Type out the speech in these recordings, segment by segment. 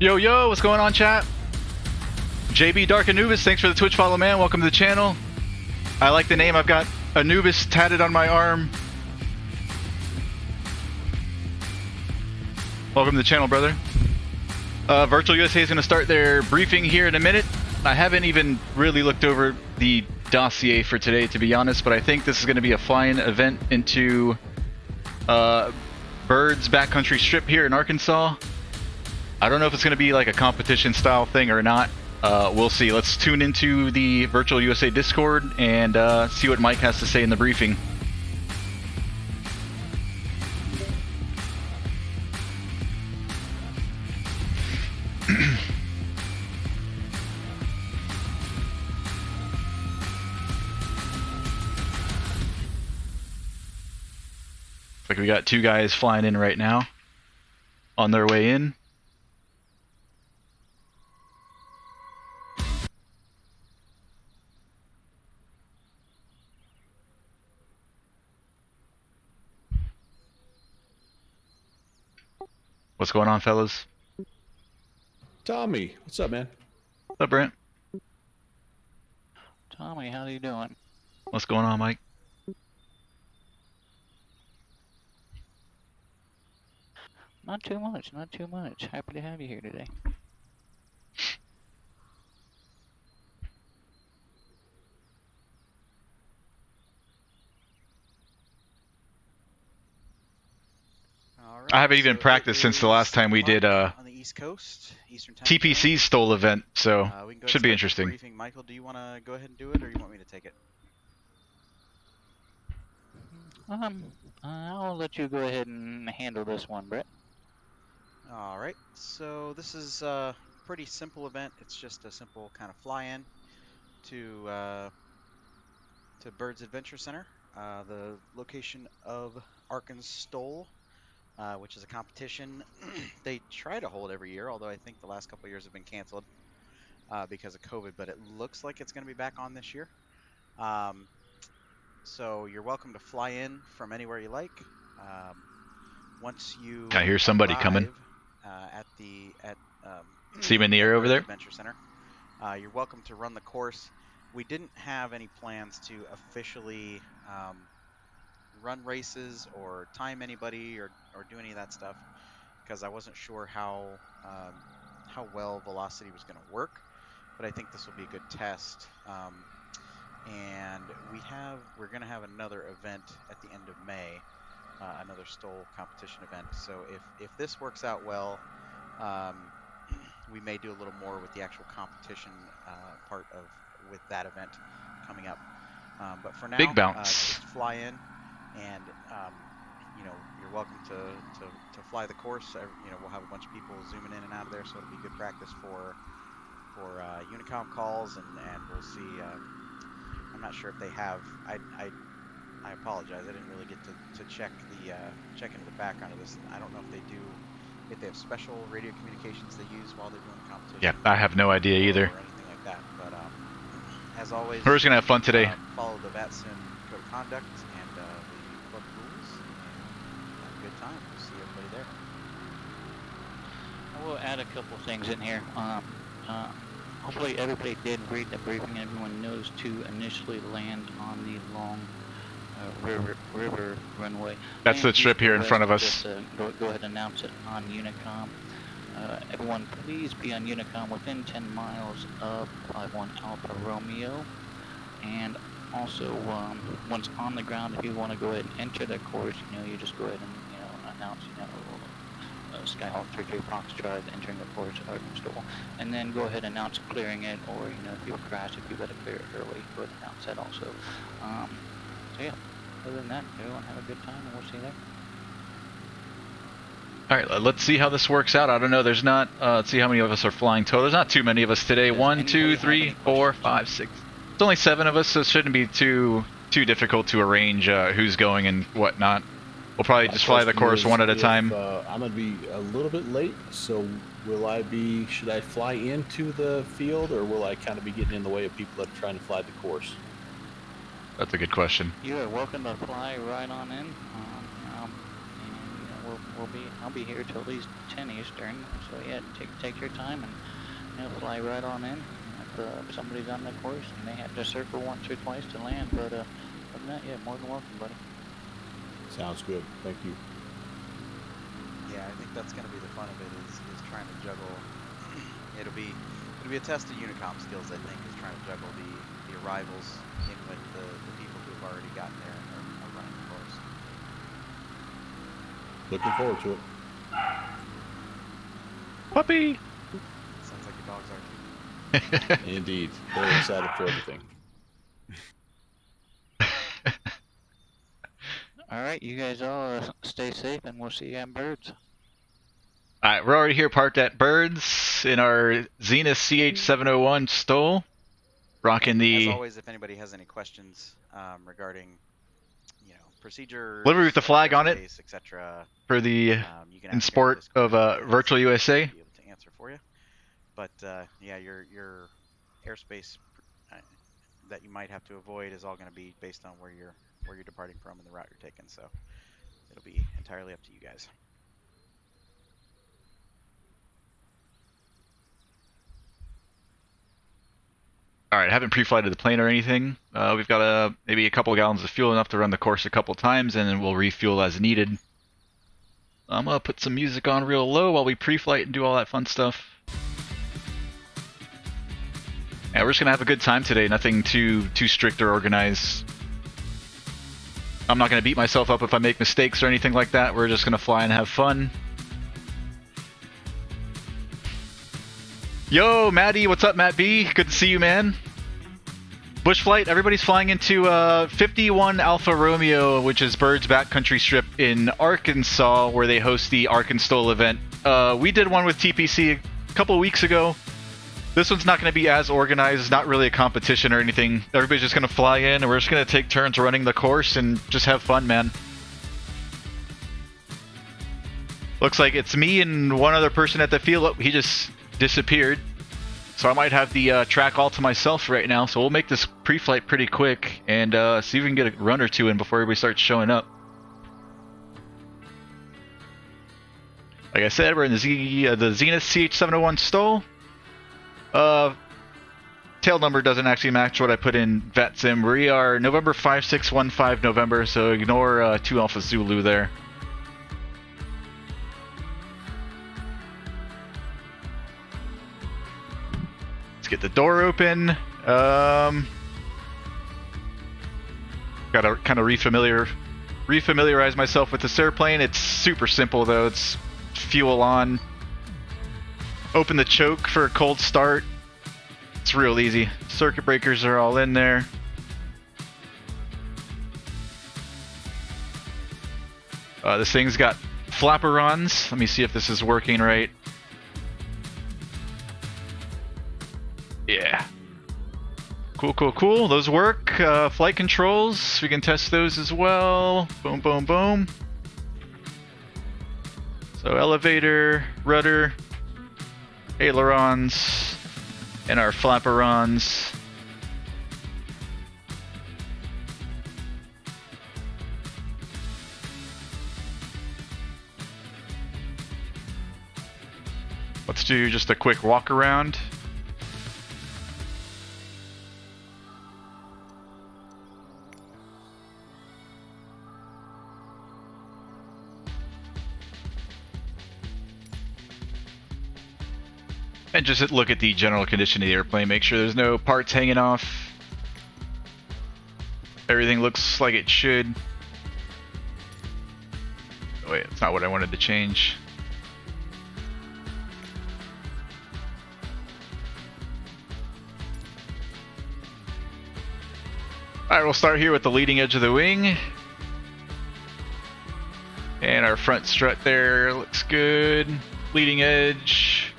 Yo, yo, what's going on, chat? JB Dark Anubis, thanks for the Twitch follow, man. Welcome to the channel. I like the name. I've got Anubis tatted on my arm. Welcome to the channel, brother. Virtual USA is going to start their briefing here in a minute. I haven't even really looked over the dossier for today, to be honest, but I think this is going to be a flying event into Bird's backcountry strip here in Arkansas. I don't know if it's going to be like a competition style thing or not. We'll see. Let's tune into the Virtual USA Discord and see what Mike has to say in the briefing. Like we got two guys flying in right now on their way in. What's going on, fellas? Tommy, what's up, man? What's up, Brent? Tommy, how you doing? What's going on, Mike? Not too much, not too much. Happy to have you here today. Right, I haven't even practiced since the last time we did on the East Coast, Eastern Time TPC's STOL event, so we can go should be interesting. Briefing. Michael, do you want to go ahead and do it, or you want me to take it? I'll let you go ahead and handle this one, Brett. All right. So this is pretty simple event. It's just a simple kind of fly-in to Bird's Adventure Center, the location of Arkansas STOL, which is a competition they try to hold every year, although I think the last couple of years have been canceled because of COVID, but it looks like it's going to be back on this year. So you're welcome to fly in from anywhere you like. Once you I hear somebody coming. See him in the air over there? Adventure Center. You're welcome to run the course. We didn't have any plans to officially run races or time anybody or do any of that stuff because I wasn't sure how well velocity was going to work, but I think this will be a good test. And we're going to have another event at the end of May, another STOL competition event. So if this works out well, we may do a little more with the actual competition part with that event coming up. But for now, Big bounce. just fly in, and you're welcome to fly the course. We'll have a bunch of people zooming in and out of there, so it'll be good practice for Unicom calls, and we'll see. I'm not sure if they have. I apologize. I didn't really get to check into the background of this. I don't know if they have special radio communications they use while they're doing the competition. Yeah, I have no idea either. Or anything like that. But as always, we're just gonna have fun today. Follow the VATSIM code of conduct and the club rules, and have a good time. We'll see everybody there. I will add a couple things in here. Hopefully everybody did read the briefing. Everyone knows to initially land on the long river runway. That's the strip here in front of us. Just, go ahead and announce it on Unicom. Everyone, please be on Unicom within 10 miles of 51 Alpha Romeo. And also, once on the ground, if you want to go ahead and enter the course, you just go ahead and announce, Skyhawk 33 Foxtrot entering the course STOL, and then go ahead and announce clearing it, or if you crash, if you better clear it early, go ahead and announce that also. So yeah, other than that, everyone have a good time, and we'll see you there. All right, let's see how this works out. I don't know. There's not. Let's see how many of us are flying total. There's not too many of us today. Does 1, 2, 3, 4, 5, 6. It's only 7 of us, so it shouldn't be too difficult to arrange who's going and whatnot. We'll probably just fly the course one at a time. I'm going to be a little bit late, so should I fly into the field, or will I kind of be getting in the way of people that are trying to fly the course? That's a good question. You are welcome to fly right on in, and we'll I'll be here till at least 10 Eastern. So yeah, take your time and fly right on in. If somebody's on the course, you may have to circle once or twice to land, but other than that, yeah, more than welcome, buddy. Sounds good. Thank you. Yeah, I think that's going to be the fun of it is trying to juggle. It'll be a test of Unicom skills, I think, is trying to juggle the arrivals in with the people who have already gotten there and are running the course. Looking forward to it. Puppy! Sounds like your dogs are too. Indeed. Very excited for everything. All right, you guys all stay safe, and we'll see you at Birds. Alright, we're already here parked at Birds in our Zenith CH701 STOL. Rocking the... As always, if anybody has any questions regarding, procedures, Livery with the flag on it, etc., for the you can in ask sport of Virtual USA. Be able to answer for you. But yeah, your airspace that you might have to avoid is all going to be based on where you're departing from and the route you're taking. So it'll be entirely up to you guys. Alright, I haven't pre-flighted the plane or anything. We've got maybe a couple of gallons of fuel, enough to run the course a couple times, and then we'll refuel as needed. I'm going to put some music on real low while we pre-flight and do all that fun stuff. Yeah, we're just going to have a good time today, nothing too strict or organized. I'm not going to beat myself up if I make mistakes or anything like that. We're just going to fly and have fun. Yo, Matty, what's up, Matt B? Good to see you, man. Bush flight, everybody's flying into 51 Alpha Romeo, which is Bird's backcountry strip in Arkansas, where they host the Arkansas event. We did one with TPC a couple of weeks ago. This one's not going to be as organized. It's not really a competition or anything. Everybody's just going to fly in, and we're just going to take turns running the course and just have fun, man. Looks like it's me and one other person at the field. Oh, he just disappeared. So I might have the track all to myself right now. So we'll make this pre-flight pretty quick and see if we can get a run or two in before everybody starts showing up. Like I said, we're in the Zenith CH701 STOL. Tail number doesn't actually match what I put in VATSIM. We are November 5615 November, so ignore 2 Alpha Zulu there. Let's get the door open. Gotta kind of refamiliarize myself with this airplane. It's super simple though. It's fuel on. Open the choke for a cold start. It's real easy. Circuit breakers are all in there. This thing's got flaperons. Let me see if this is working right. Yeah. Cool, cool, cool. Those work. Flight controls. We can test those as well. Boom, boom, boom. So elevator, rudder, ailerons, and our flaperons. Let's do just a quick walk around. And just look at the general condition of the airplane, make sure there's no parts hanging off. Everything looks like it should. Oh, wait, that's not what I wanted to change. Alright, we'll start here with the leading edge of the wing. And our front strut there looks good. Leading edge.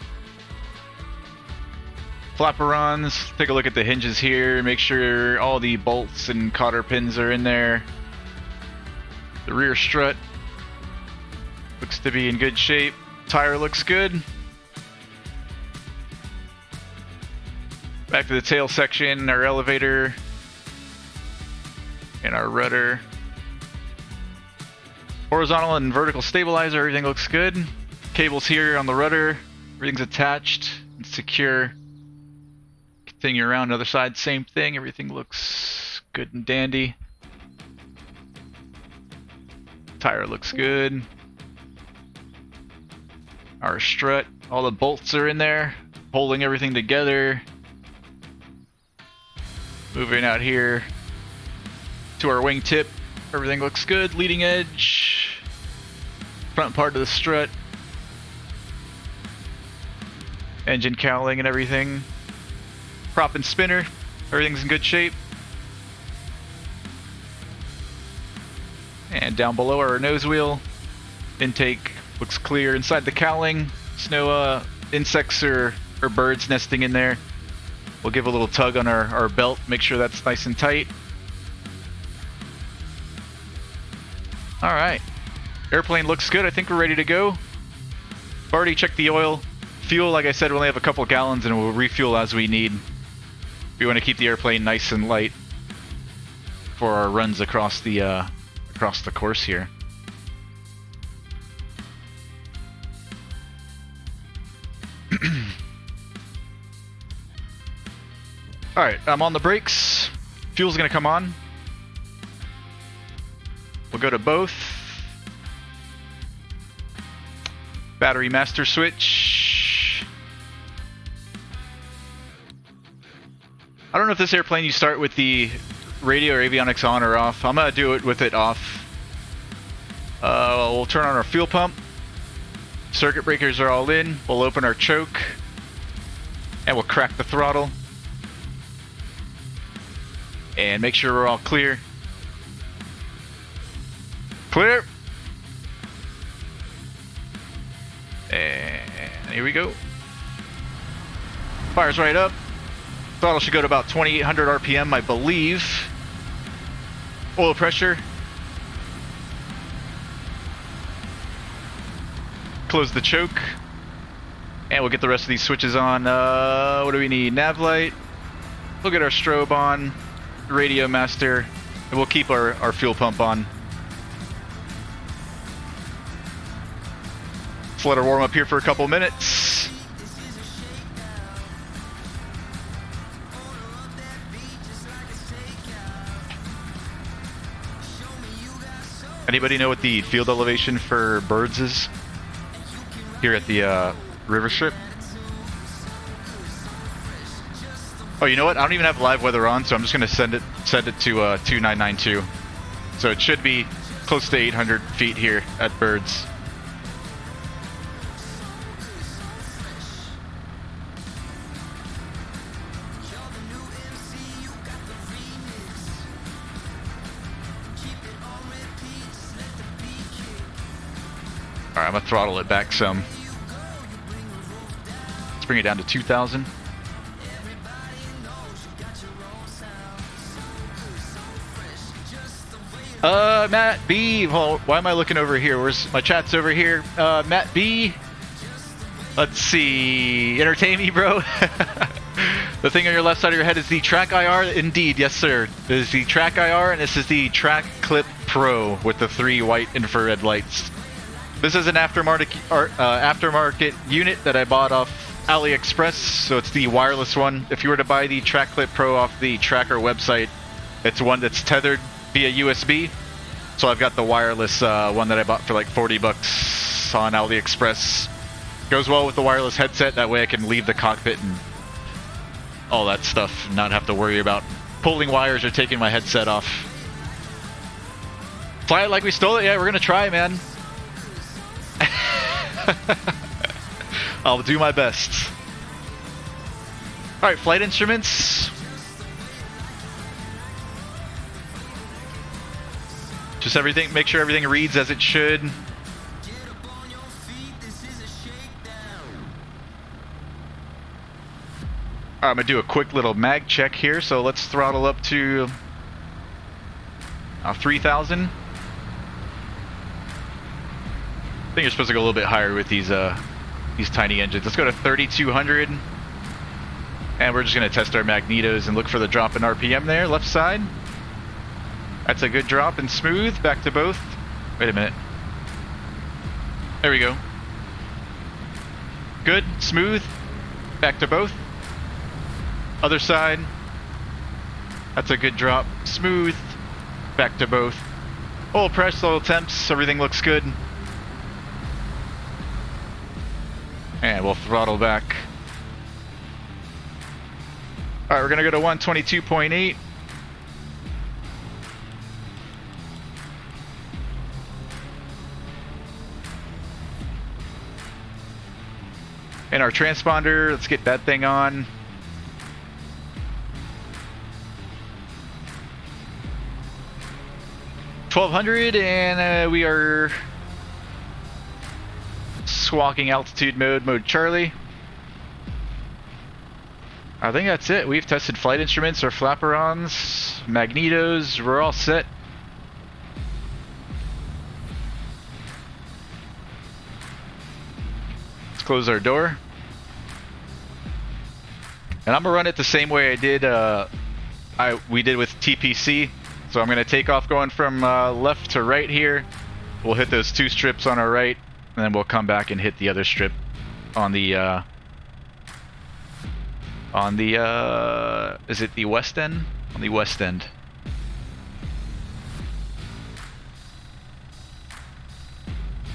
Flaperons. Take a look at the hinges here. Make sure all the bolts and cotter pins are in there. The rear strut looks to be in good shape. Tire looks good. Back to the tail section, our elevator and our rudder. Horizontal and vertical stabilizer, everything looks good. Cables here on the rudder, everything's attached and secure. Continue around the other side, same thing, everything looks good and dandy. Tire looks good. Our strut, all the bolts are in there, holding everything together. Moving out here to our wingtip, everything looks good. Leading edge, front part of the strut, engine cowling and everything. Prop and spinner, everything's in good shape. And down below our nose wheel, intake looks clear inside the cowling. There's no insects or birds nesting in there. We'll give a little tug on our belt, make sure that's nice and tight. Alright, airplane looks good. I think we're ready to go. Already checked the oil. Fuel, like I said, we only have a couple gallons and we'll refuel as we need. We want to keep the airplane nice and light for our runs across the course here. Alright, I'm on the brakes. Fuel's gonna come on. We'll go to both. Battery master switch. I don't know if this airplane you start with the radio or avionics on or off. I'm gonna do it with it off. We'll turn on our fuel pump. Circuit breakers are all in. We'll open our choke. And we'll crack the throttle. And make sure we're all clear. Clear! And here we go. Fires right up. Throttle should go to about 2800 RPM, I believe. Oil pressure. Close the choke. And we'll get the rest of these switches on. What do we need? Nav light. We'll get our strobe on. Radio master. And we'll keep our fuel pump on. Let's let her warm up here for a couple minutes. Anybody know what the field elevation for birds is here at the river strip? Oh, you know what? I don't even have live weather on, so I'm just gonna send it to 2992. So it should be close to 800 feet here at birds. Alright, I'm gonna throttle it back some. Let's bring it down to 2,000. Matt B. Well, why am I looking over here? Where's my chat's over here? Matt B. Let's see. Entertain me, bro. The thing on your left side of your head is the TrackIR. Indeed, yes, sir. This is the TrackIR, and this is the TrackClip Pro with the 3 white infrared lights. This is an aftermarket unit that I bought off AliExpress, so it's the wireless one. If you were to buy the TrackClip Pro off the Tracker website, it's one that's tethered via USB. So I've got the wireless one that I bought for like 40 bucks on AliExpress. Goes well with the wireless headset, that way I can leave the cockpit and all that stuff and not have to worry about pulling wires or taking my headset off. Fly it like we stole it? Yeah, we're gonna try, man. I'll do my best. Alright, flight instruments. Just everything, make sure everything reads as it should. I'm gonna do a quick little mag check here, so let's throttle up to 3,000. I think you're supposed to go a little bit higher with these tiny engines. Let's go to 3,200, and we're just gonna test our magnetos and look for the drop in RPM there, left side. That's a good drop and smooth. Back to both. Wait a minute. There we go. Good, smooth. Back to both. Other side. That's a good drop. Smooth. Back to both. Oil press, oil temps, everything looks good. And we'll throttle back. Alright, we're gonna go to 122.8. And our transponder, let's get that thing on. $1,200, and we are squawking altitude mode Charlie. I think that's it. We've tested flight instruments, our flaperons, magnetos, we're all set. Let's close our door. And I'm gonna run it the same way I did we did with TPC. So I'm gonna take off going from left to right here. We'll hit those two strips on our right, and then we'll come back and hit the other strip on the is it the west end? On the west end.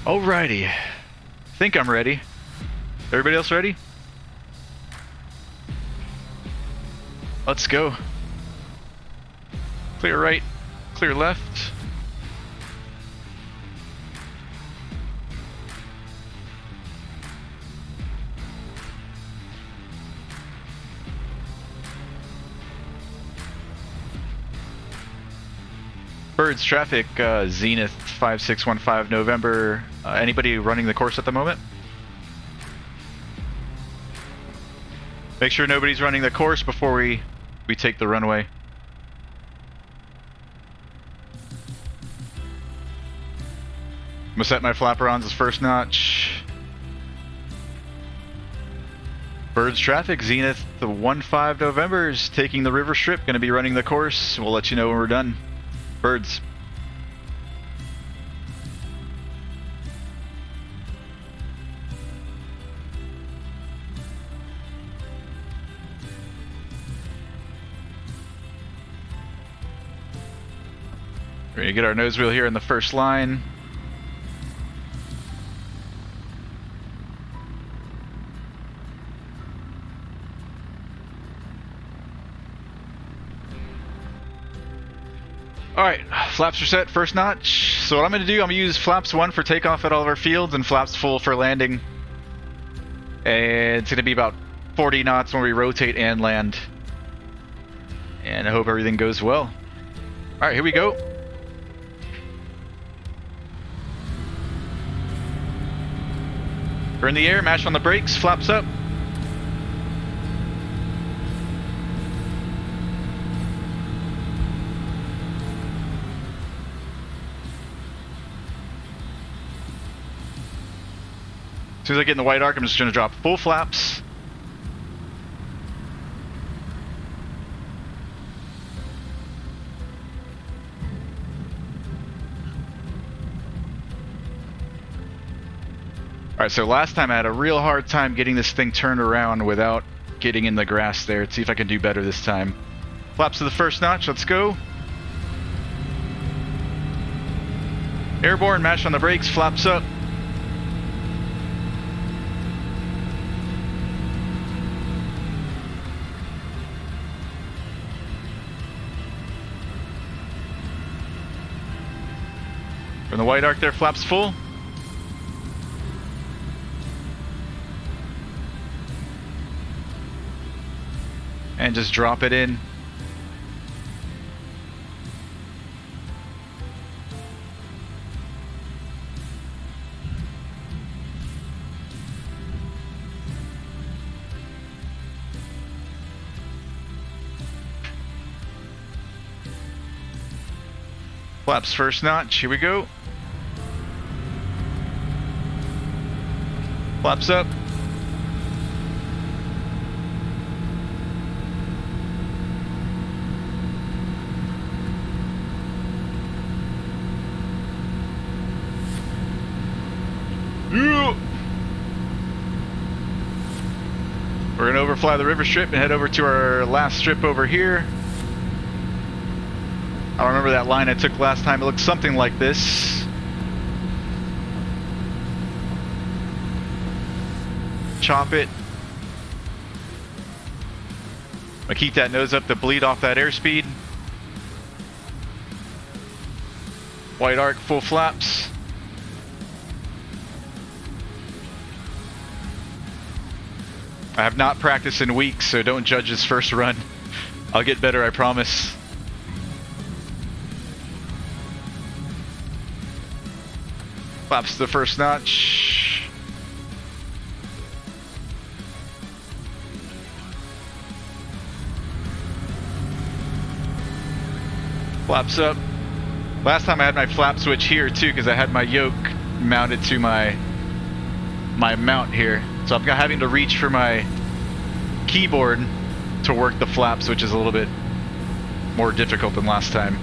Alrighty. Think I'm ready. Everybody else ready? Let's go. Clear right, clear left. Birds traffic, Zenith 5615 November. Anybody running the course at the moment? Make sure nobody's running the course before we take the runway. I'm gonna set my flaperons as first notch. Birds traffic, Zenith the 15 November is taking the river strip, gonna be running the course. We'll let you know when we're done. Birds. We're gonna get our nose wheel here in the first line. Alright, flaps are set, first notch. So what I'm gonna do, I'm gonna use flaps 1 for takeoff at all of our fields and flaps full for landing. And it's gonna be about 40 knots when we rotate and land. And I hope everything goes well. Alright, here we go. We're in the air, mash on the brakes, flaps up. As soon as I get in the white arc, I'm just going to drop full flaps. Alright, so last time I had a real hard time getting this thing turned around without getting in the grass there. Let's see if I can do better this time. Flaps to the first notch, let's go. Airborne, mash on the brakes, flaps up. From the white arc there, flaps full. And just drop it in. Flaps first notch, here we go. Flaps up. overfly the river strip and head over to our last strip over here. I remember that line I took last time. It looked something like this. Chop it. I keep that nose up to bleed off that airspeed. White arc, full flaps. I have not practiced in weeks, so don't judge this first run. I'll get better, I promise. Flaps to the first notch. Flaps up. Last time I had my flap switch here too, because I had my yoke mounted to my mount here. So I'm having to reach for my keyboard to work the flaps, which is a little bit more difficult than last time.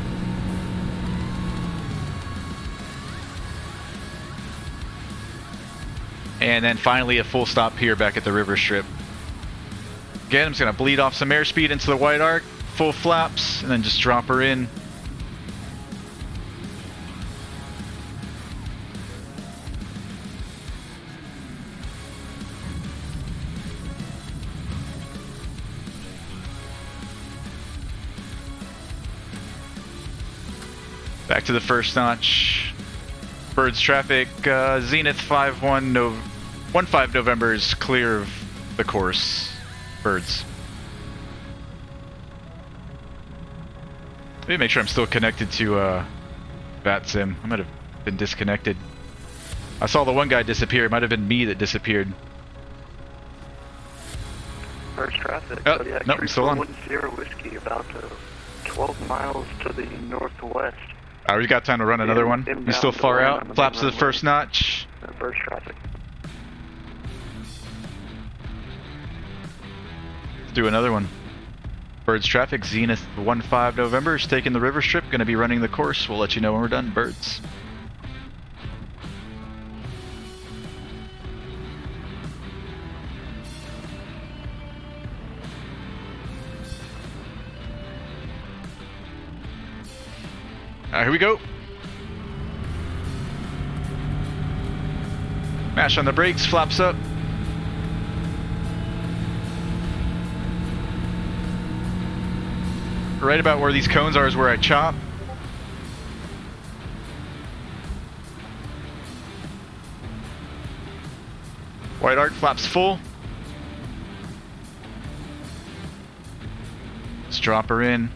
And then finally a full stop here back at the river strip. Again, I'm just going to bleed off some airspeed into the white arc, full flaps, and then just drop her in. Back to the first notch. Birds traffic, Zenith 15 November is clear of the course. Birds. Let me make sure I'm still connected to VATSIM. I might have been disconnected. I saw the one guy disappear. It might have been me that disappeared. Birds traffic. Oh, nope, I'm still on. 10 whiskey, about 12 miles to the northwest. We got time to run another one. He's still far out. Flaps to the first notch. Birds traffic. Let's do another one. Birds traffic, Zenith 15 November is taking the river strip. Going to be running the course. We'll let you know when we're done. Birds. Alright, here we go. Mash on the brakes, flaps up. Right about where these cones are is where I chop. White arc, flaps full. Let's drop her in.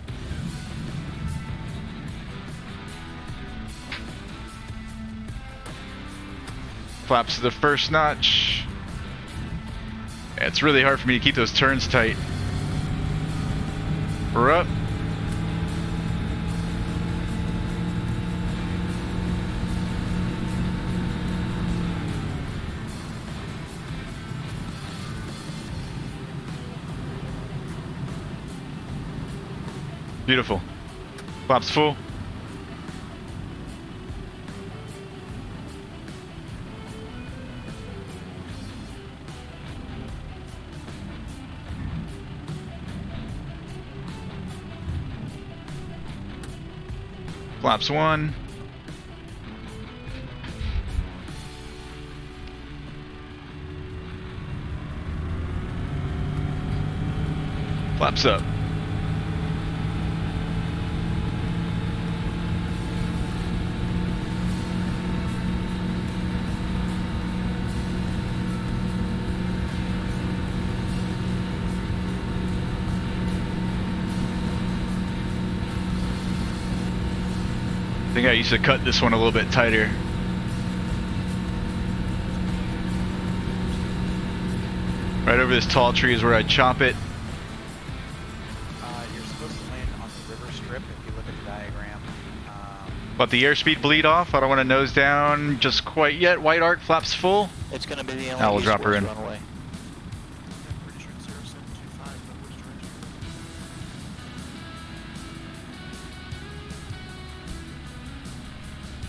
Flaps to the first notch. Yeah, it's really hard for me to keep those turns tight. We're up. Beautiful. Flaps full. Flaps one. Flaps up. I think I used to cut this one a little bit tighter. Right over this tall tree is where I chop it. You're supposed to land on the river strip if you look at the diagram. Let the airspeed bleed off. I don't want to nose down just quite yet. White arc, flaps full. It's going to be the only Now we'll drop her in. runway.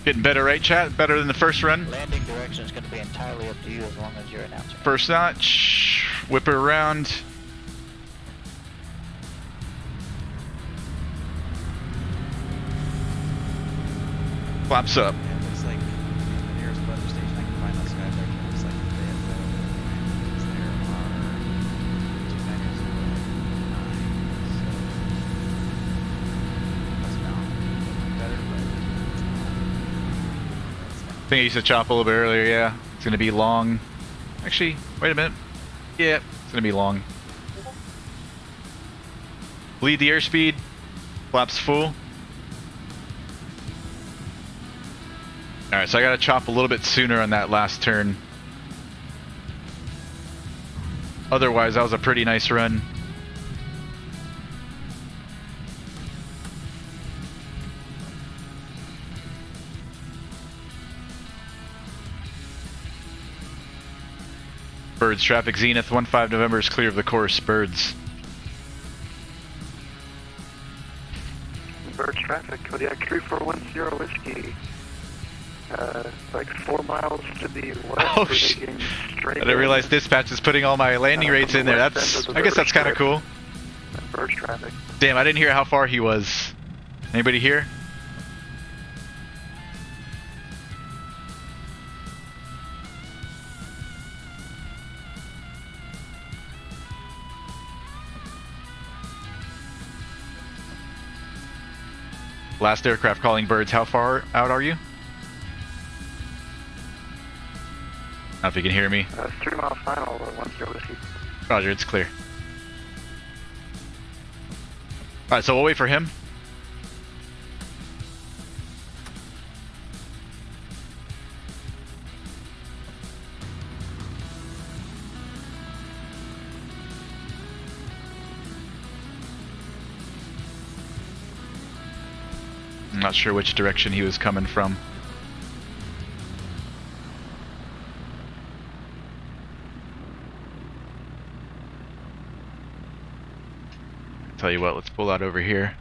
Getting better, right, chat? Better than the first run. Landing direction is going to be entirely up to you as long as you're announcing. First notch, whip her around. Flaps up. And it looks like the nearest weather station I can find on Skype looks like they have there are 2 minutes away. So that's about better, but I think I used to chop a little bit earlier, yeah. It's gonna be long. Actually, wait a minute. Yeah, it's gonna be long. Bleed the airspeed. Flaps full. Alright, so I gotta chop a little bit sooner on that last turn. Otherwise, that was a pretty nice run. Birds, traffic Zenith, 15 November is clear of the course. Birds. Bird traffic, Kodiak 3410 Whiskey. Like 4 miles to the west. Oh, shit. I didn't realize dispatch is putting all my landing rates in there. That's, I guess that's kind of cool. Bird traffic. Damn, I didn't hear how far he was. Anybody here? Last aircraft calling birds. How far out are you? I don't know if you can hear me. 3 mile final, 10 Whiskey. Roger, it's clear. Alright, so we'll wait for him. I'm not sure which direction he was coming from. Tell you what, let's pull out over here.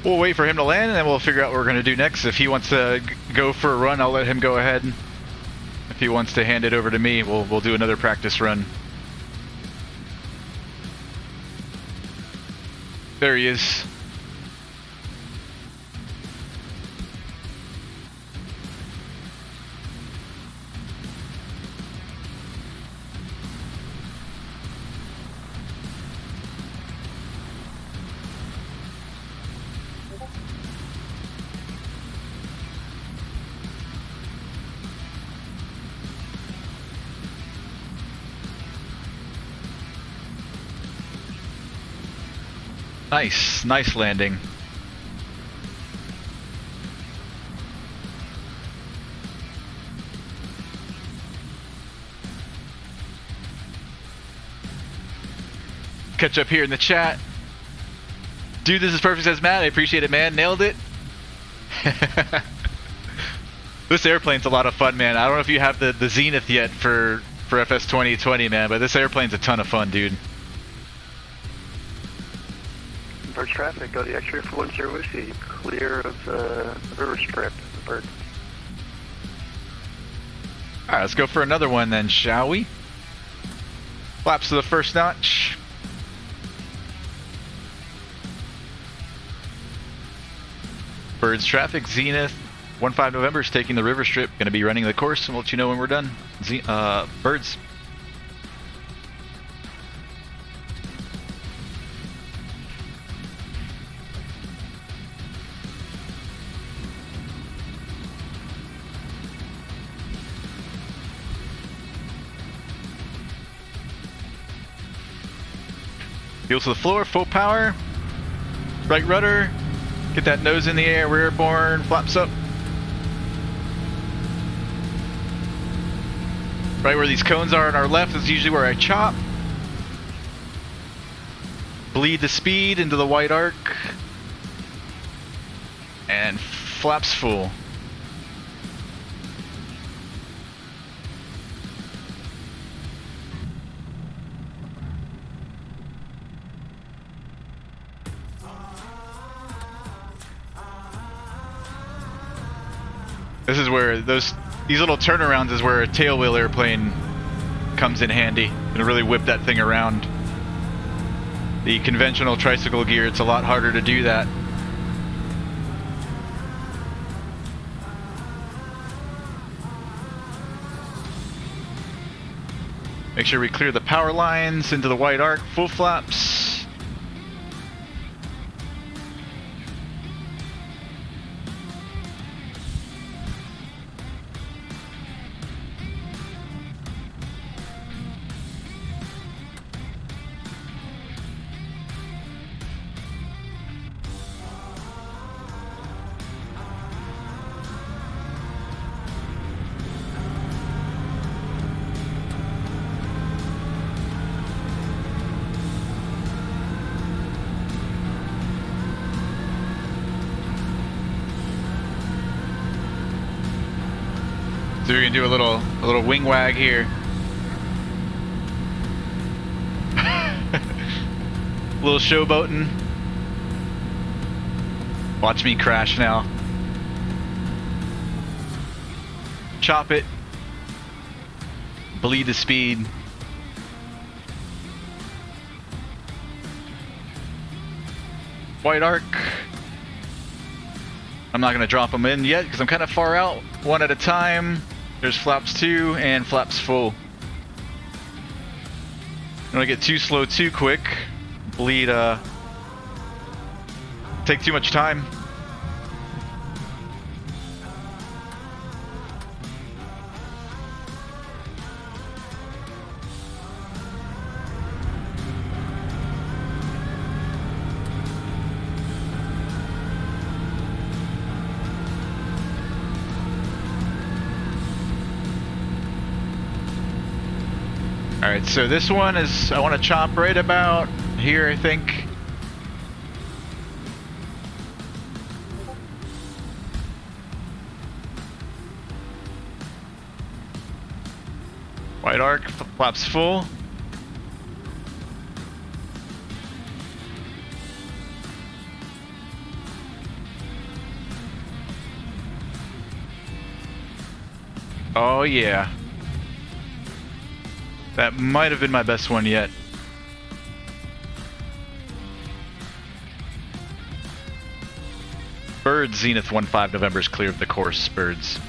We'll wait for him to land and then we'll figure out what we're going to do next. If he wants to go for a run, I'll let him go ahead. If he wants to hand it over to me, we'll do another practice run. There he is. Nice, nice landing. Catch up here in the chat. Dude, this is perfect, says Matt. I appreciate it, man. Nailed it. This airplane's a lot of fun, man. I don't know if you have the Zenith yet for FS 2020, man, but this airplane's a ton of fun, dude. Bird traffic, go the X-ray for 10 Whiskey, clear of the river strip, bird. Alright, let's go for another one then, shall we? Flaps to the first notch. Birds traffic, Zenith, 15 November is taking the river strip, going to be running the course, and we'll let you know when we're done. Birds. Fuel to the floor, full power. Right rudder. Get that nose in the air, rear airborne, flaps up. Right where these cones are on our left is usually where I chop. Bleed the speed into the white arc. And flaps full. This is where these little turnarounds is where a tailwheel airplane comes in handy and really whip that thing around. The conventional tricycle gear, it's a lot harder to do that. Make sure we clear the power lines into the white arc, full flaps. So we're gonna do a little wing wag here. Little showboating. Watch me crash now. Chop it. Bleed the speed. White arc. I'm not gonna drop them in yet because I'm kind of far out. One at a time. There's flaps 2 and flaps full. Don't wanna get too slow too quick. Bleed, take too much time. Alright, so this one is, I want to chop right about here, I think. White arc, flaps full. Oh yeah. That might have been my best one yet. Birds, Zenith 1-5 November's clear of the course, birds.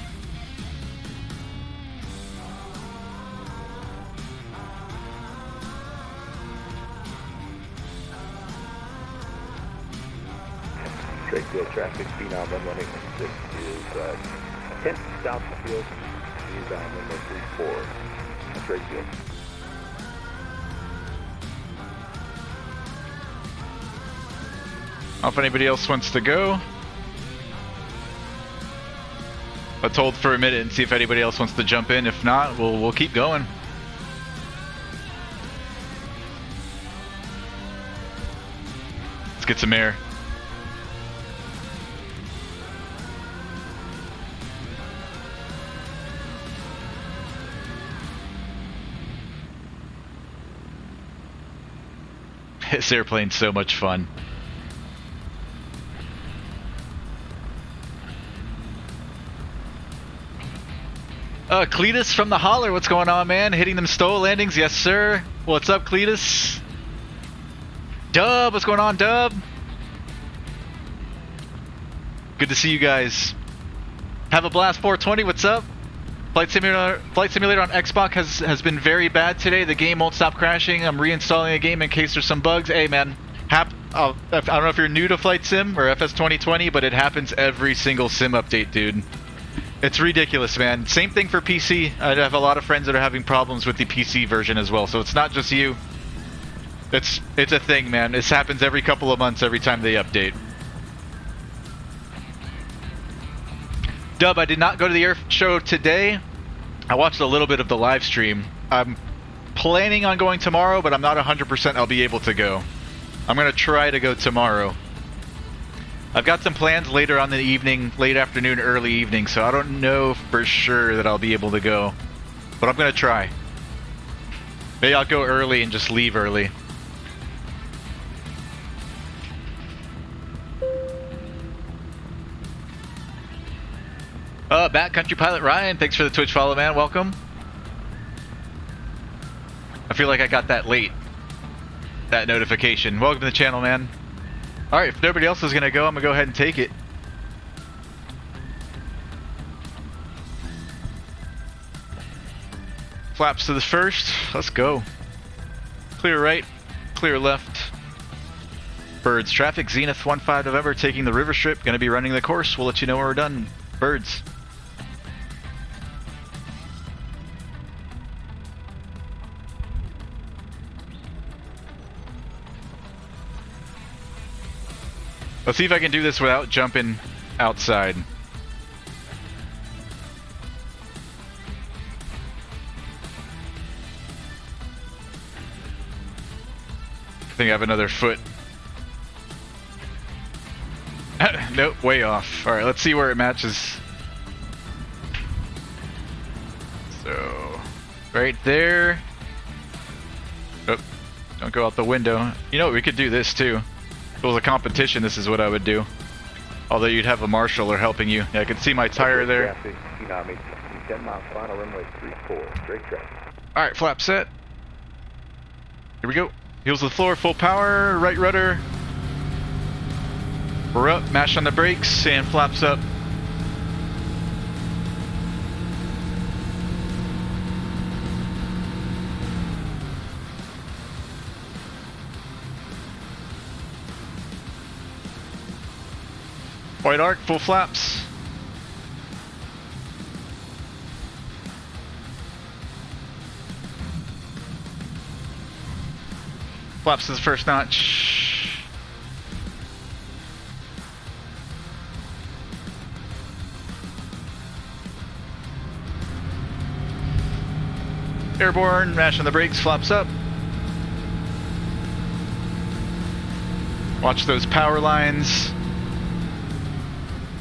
Straight field traffic, Phenom 1186 is 10 south of the field, is on number 34, straight field. If anybody else wants to go. Let's hold for a minute and see if anybody else wants to jump in. If not, we'll keep going. Let's get some air. This airplane's so much fun. Cletus from the holler, what's going on, man? Hitting them STOL landings, yes sir. What's up, Cletus? Dub, what's going on, Dub? Good to see you guys. Have a blast 420, what's up? Flight Simulator on Xbox has been very bad today. The game won't stop crashing. I'm reinstalling the game in case there's some bugs. Hey man, I don't know if you're new to Flight Sim or FS 2020, but it happens every single sim update, dude. It's ridiculous, man. Same thing for PC. I have a lot of friends that are having problems with the PC version as well, so it's not just you. It's a thing, man. This happens every couple of months, every time they update. Dub, I did not go to the air show today. I watched a little bit of the live stream. I'm planning on going tomorrow, but I'm not 100% I'll be able to go. I'm going to try to go tomorrow. I've got some plans later on in the evening, late afternoon, early evening, so I don't know for sure that I'll be able to go. But I'm going to try. Maybe I'll go early and just leave early. Backcountry Pilot Ryan, thanks for the Twitch follow, man. Welcome. I feel like I got that late. That notification. Welcome to the channel, man. Alright, if nobody else is going to go, I'm going to go ahead and take it. Flaps to the first. Let's go. Clear right, clear left. Birds traffic, Zenith 15 November, taking the river strip. Going to be running the course. We'll let you know when we're done. Birds. Let's see if I can do this without jumping outside. I think I have another foot. Nope, way off. Alright, let's see where it matches. So, right there. Oh, don't go out the window. You know what, we could do this too. If it was a competition, this is what I would do. Although you'd have a marshaller helping you. Yeah, I can see my tire there. Traffic, Tsunami, 10 miles, final runway 34, straight traffic. Alright, flap set. Here we go. Heels to the floor, full power, right rudder. We're up, mash on the brakes, and flaps up. White arc, full flaps. Flaps to the first notch. Airborne, mash on the brakes, flaps up. Watch those power lines.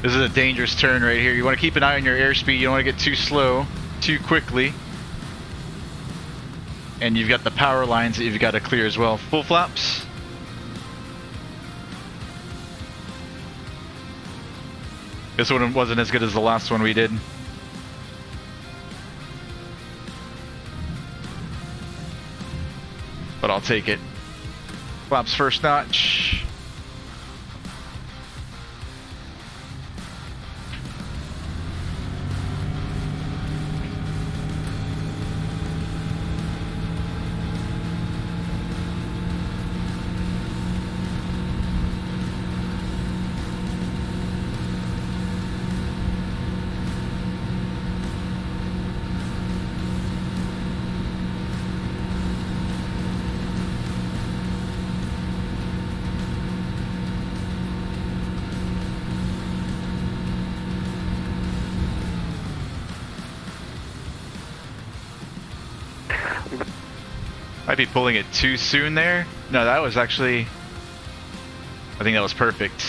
This is a dangerous turn right here. You want to keep an eye on your airspeed. You don't want to get too slow, too quickly. And you've got the power lines that you've got to clear as well. Full flaps. This one wasn't as good as the last one we did. But I'll take it. Flaps first notch. Might be pulling it too soon there. No, that was actually... I think that was perfect.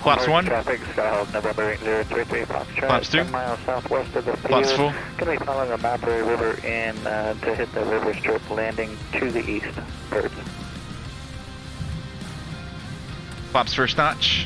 Flaps one. Traffic, Skyhawk, November 8033, Flaps two. 10 miles southwest of the field. Flaps full. Going to be following a Maplery River in to hit the river strip, landing to the east. Birds. Flaps first notch.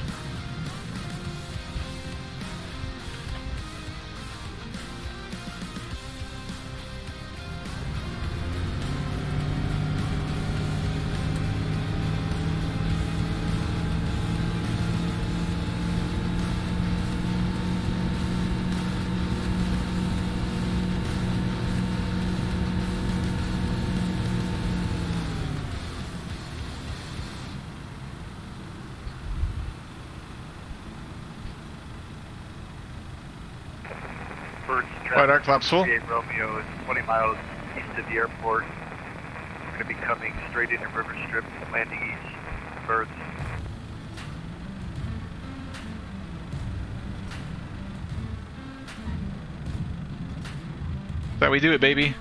White arc, flaps full. Romeo is 20 miles east of the airport. We're going to be coming straight into River Strip, landing east. Birds. That we do it, baby.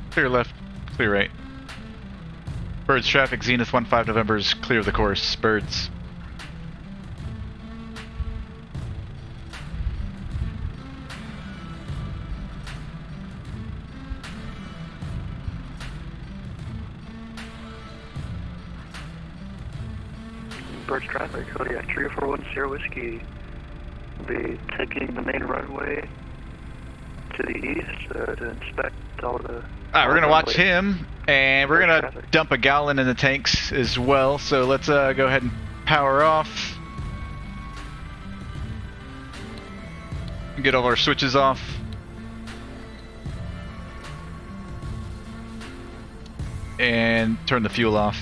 Clear left, clear right. Birds traffic, Zenith 15 November is clear of the course. Birds. Birch traffic, Kodiak 3410 Sierra Whiskey. We'll be taking the main runway to the east to inspect all the... Alright, we're gonna watch him, and we're gonna dump a gallon in the tanks as well, so let's go ahead and power off. Get all our switches off. And turn the fuel off.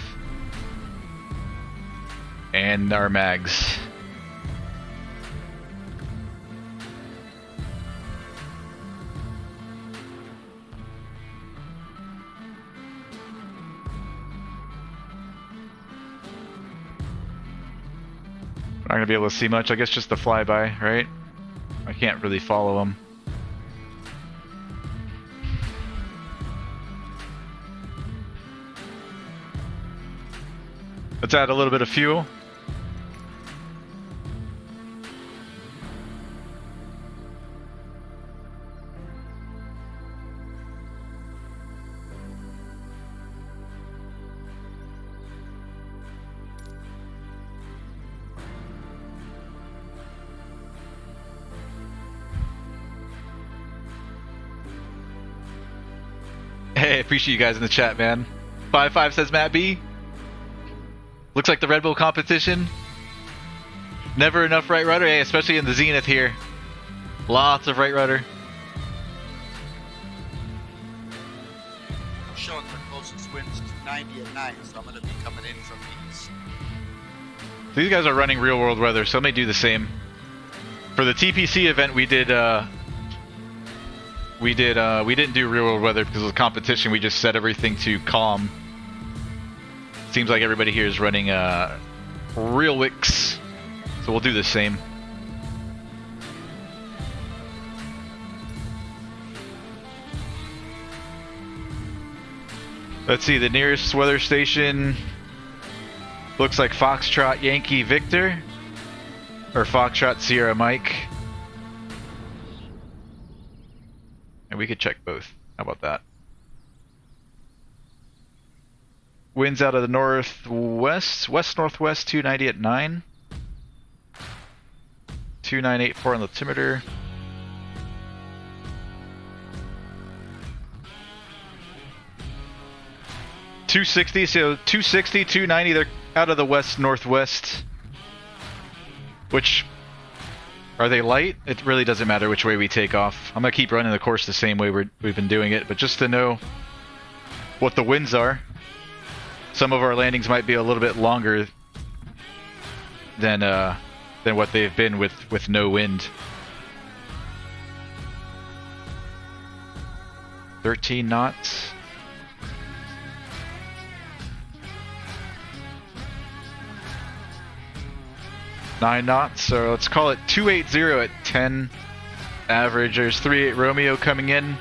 And our mags. Not gonna be able to see much, I guess just the flyby, right? I can't really follow them. Let's add a little bit of fuel. Hey, appreciate you guys in the chat, man. 5-5 says Matt B. Looks like the Red Bull competition. Never enough right rudder, hey, especially in the Zenith here. Lots of right rudder. I'm showing the closest winds to 90 at night, so I'm going to be coming in from the east. These guys are running real world weather, so let me do the same. For the TPC event, we didn't do real world weather because of the competition. We just set everything to calm. Seems like everybody here is running real wicks, so we'll do the same. Let's see, the nearest weather station looks like Foxtrot Yankee Victor or Foxtrot Sierra Mike. And we could check both. How about that? Winds out of the northwest, west-northwest, 290 at 9. 2984 on the altimeter. .260, so 260, 290, they're out of the west-northwest. Which, are they light? It really doesn't matter which way we take off. I'm going to keep running the course the same way we've been doing it, but just to know what the winds are. Some of our landings might be a little bit longer than what they've been with no wind. 13 knots. Nine knots, so let's call it 280 at 10 average. There's 38 Romeo coming in.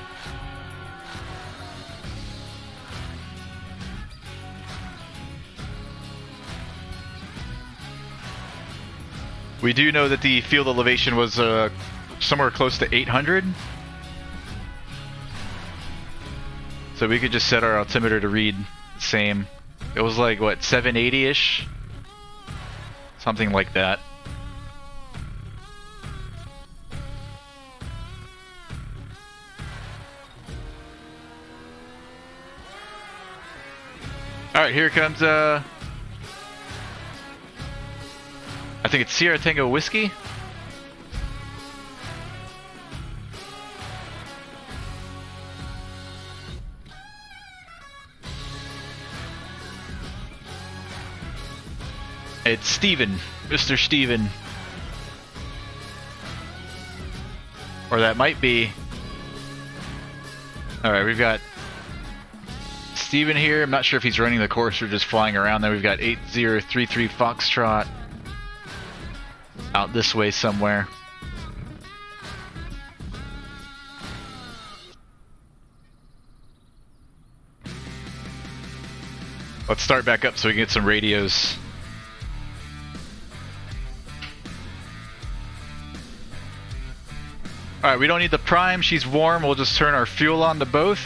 We do know that the field elevation was somewhere close to 800. So we could just set our altimeter to read the same. It was like, what, 780-ish? Something like that. Alright, here comes I think it's Sierra Tango Whiskey. It's Steven, Mr. Steven. Or that might be. Alright, we've got Steven here. I'm not sure if he's running the course or just flying around. Then we've got 8033 Foxtrot out this way somewhere. Let's start back up so we can get some radios. Alright, we don't need the prime, she's warm, we'll just turn our fuel on to both.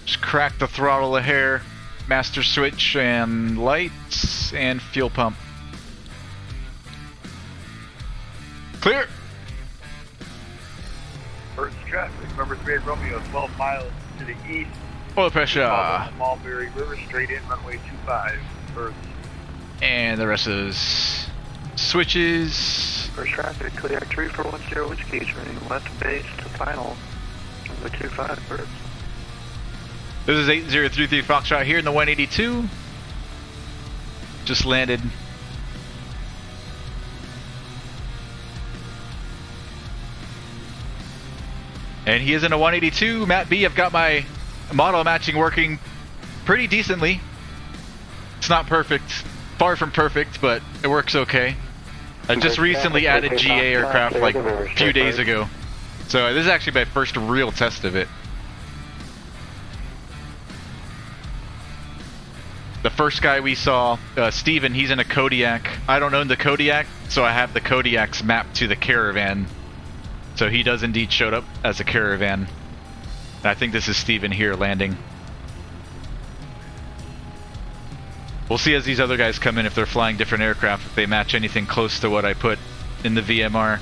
Just crack the throttle a hair, master switch and lights and fuel pump. Clear. Burton's traffic, number 3 at Romeo, 12 miles to the east. Oil pressure. Follow Mulberry River, straight in, runway 25. Birds. And the rest of those switches. First traffic, Kodiak 3410 Whiskey, turning west base to final. Runway 25, birds. This is 8033 Foxtrot here in the 182. Just landed. And he is in a 182. Matt B, I've got my model matching working pretty decently. It's not perfect, far from perfect, but it works okay. I just recently added GA aircraft like a few days ago. So this is actually my first real test of it. The first guy we saw, Steven, he's in a Kodiak. I don't own the Kodiak, so I have the Kodiaks mapped to the Caravan. So he does indeed show up as a Caravan. And I think this is Steven here landing. We'll see as these other guys come in if they're flying different aircraft, if they match anything close to what I put in the VMR.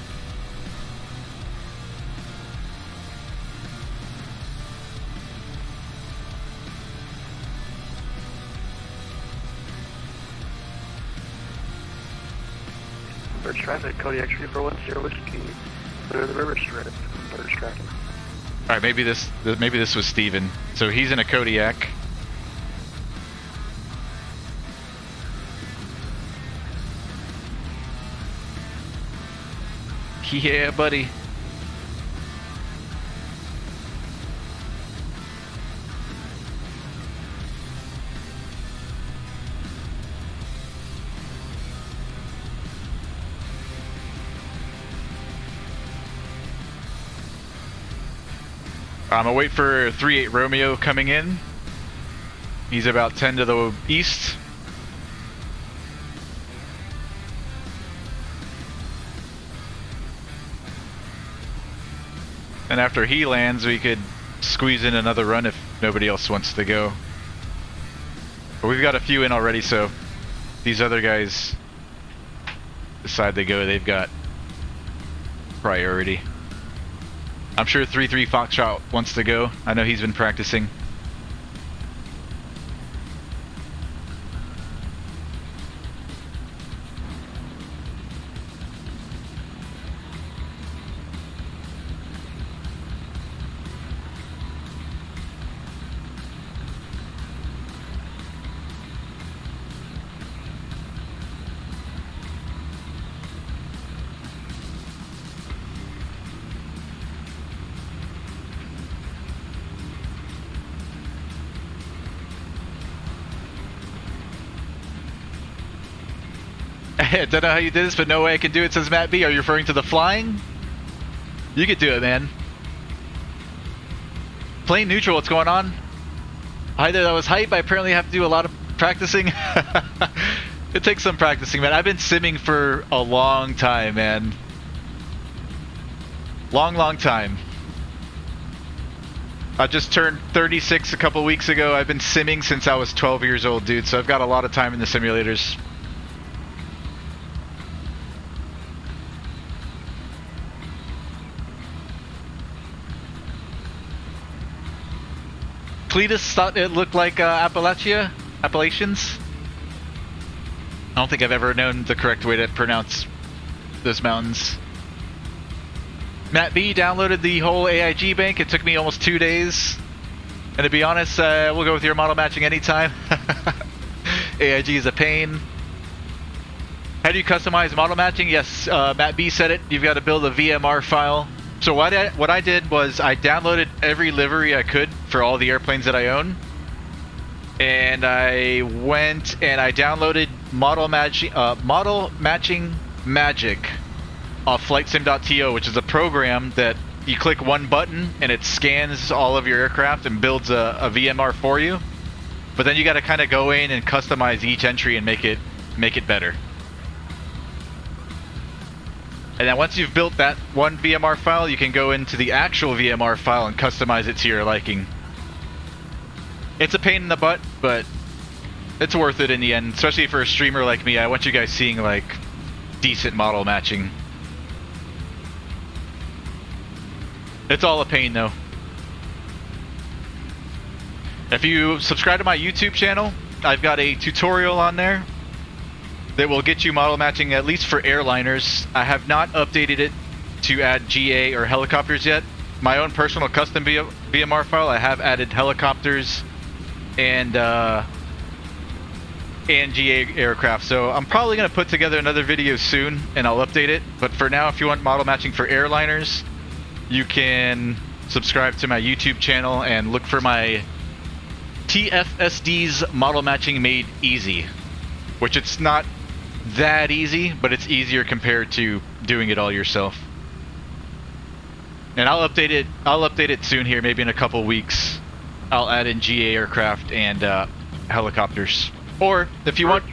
Birds traffic, Kodiak 3410 Whiskey. Clear the river strip. Birds traffic. All right, maybe this was Steven. So he's in a Kodiak. Yeah, buddy. I'm gonna wait for 38 Romeo coming in. He's about 10 to the east. And after he lands, we could squeeze in another run if nobody else wants to go. But we've got a few in already, so these other guys decide to go, they've got priority. I'm sure 3-3 Foxtrot wants to go. I know he's been practicing. I don't know how you did this, but no way I can do it, says Matt B. Are you referring to the flying? You could do it, man. Plane neutral, what's going on? Hi there, that was hype. I apparently have to do a lot of practicing. It takes some practicing, man. I've been simming for a long time, man. Long time. I just turned 36 a couple weeks ago. I've been simming since I was 12 years old, dude, so I've got a lot of time in the simulators. Cletus thought it looked like Appalachians. I don't think I've ever known the correct way to pronounce those mountains. Matt B downloaded the whole AIG bank. It took me almost 2 days. And to be honest, we'll go with your model matching anytime. AIG is a pain. How do you customize model matching? Yes, Matt B said it. You've got to build a VMR file. So what I did was I downloaded every livery I could for all the airplanes that I own, and I went and I downloaded model matching magic off FlightSim.to, which is a program that you click one button and it scans all of your aircraft and builds a VMR for you. But then you got to kind of go in and customize each entry and make it better. And then once you've built that one VMR file, you can go into the actual VMR file and customize it to your liking. It's a pain in the butt, but it's worth it in the end, especially for a streamer like me. I want you guys seeing like decent model matching. It's all a pain though. If you subscribe to my YouTube channel, I've got a tutorial on there that will get you model matching, at least for airliners. I have not updated it to add GA or helicopters yet. My own personal custom VMR file, I have added helicopters and GA aircraft. So I'm probably going to put together another video soon and I'll update it. But for now, if you want model matching for airliners, you can subscribe to my YouTube channel and look for my TFSD's model matching made easy, which it's not that easy, but it's easier compared to doing it all yourself. And I'll update it soon here, maybe in a couple weeks. I'll add in GA aircraft and helicopters. Or if you want,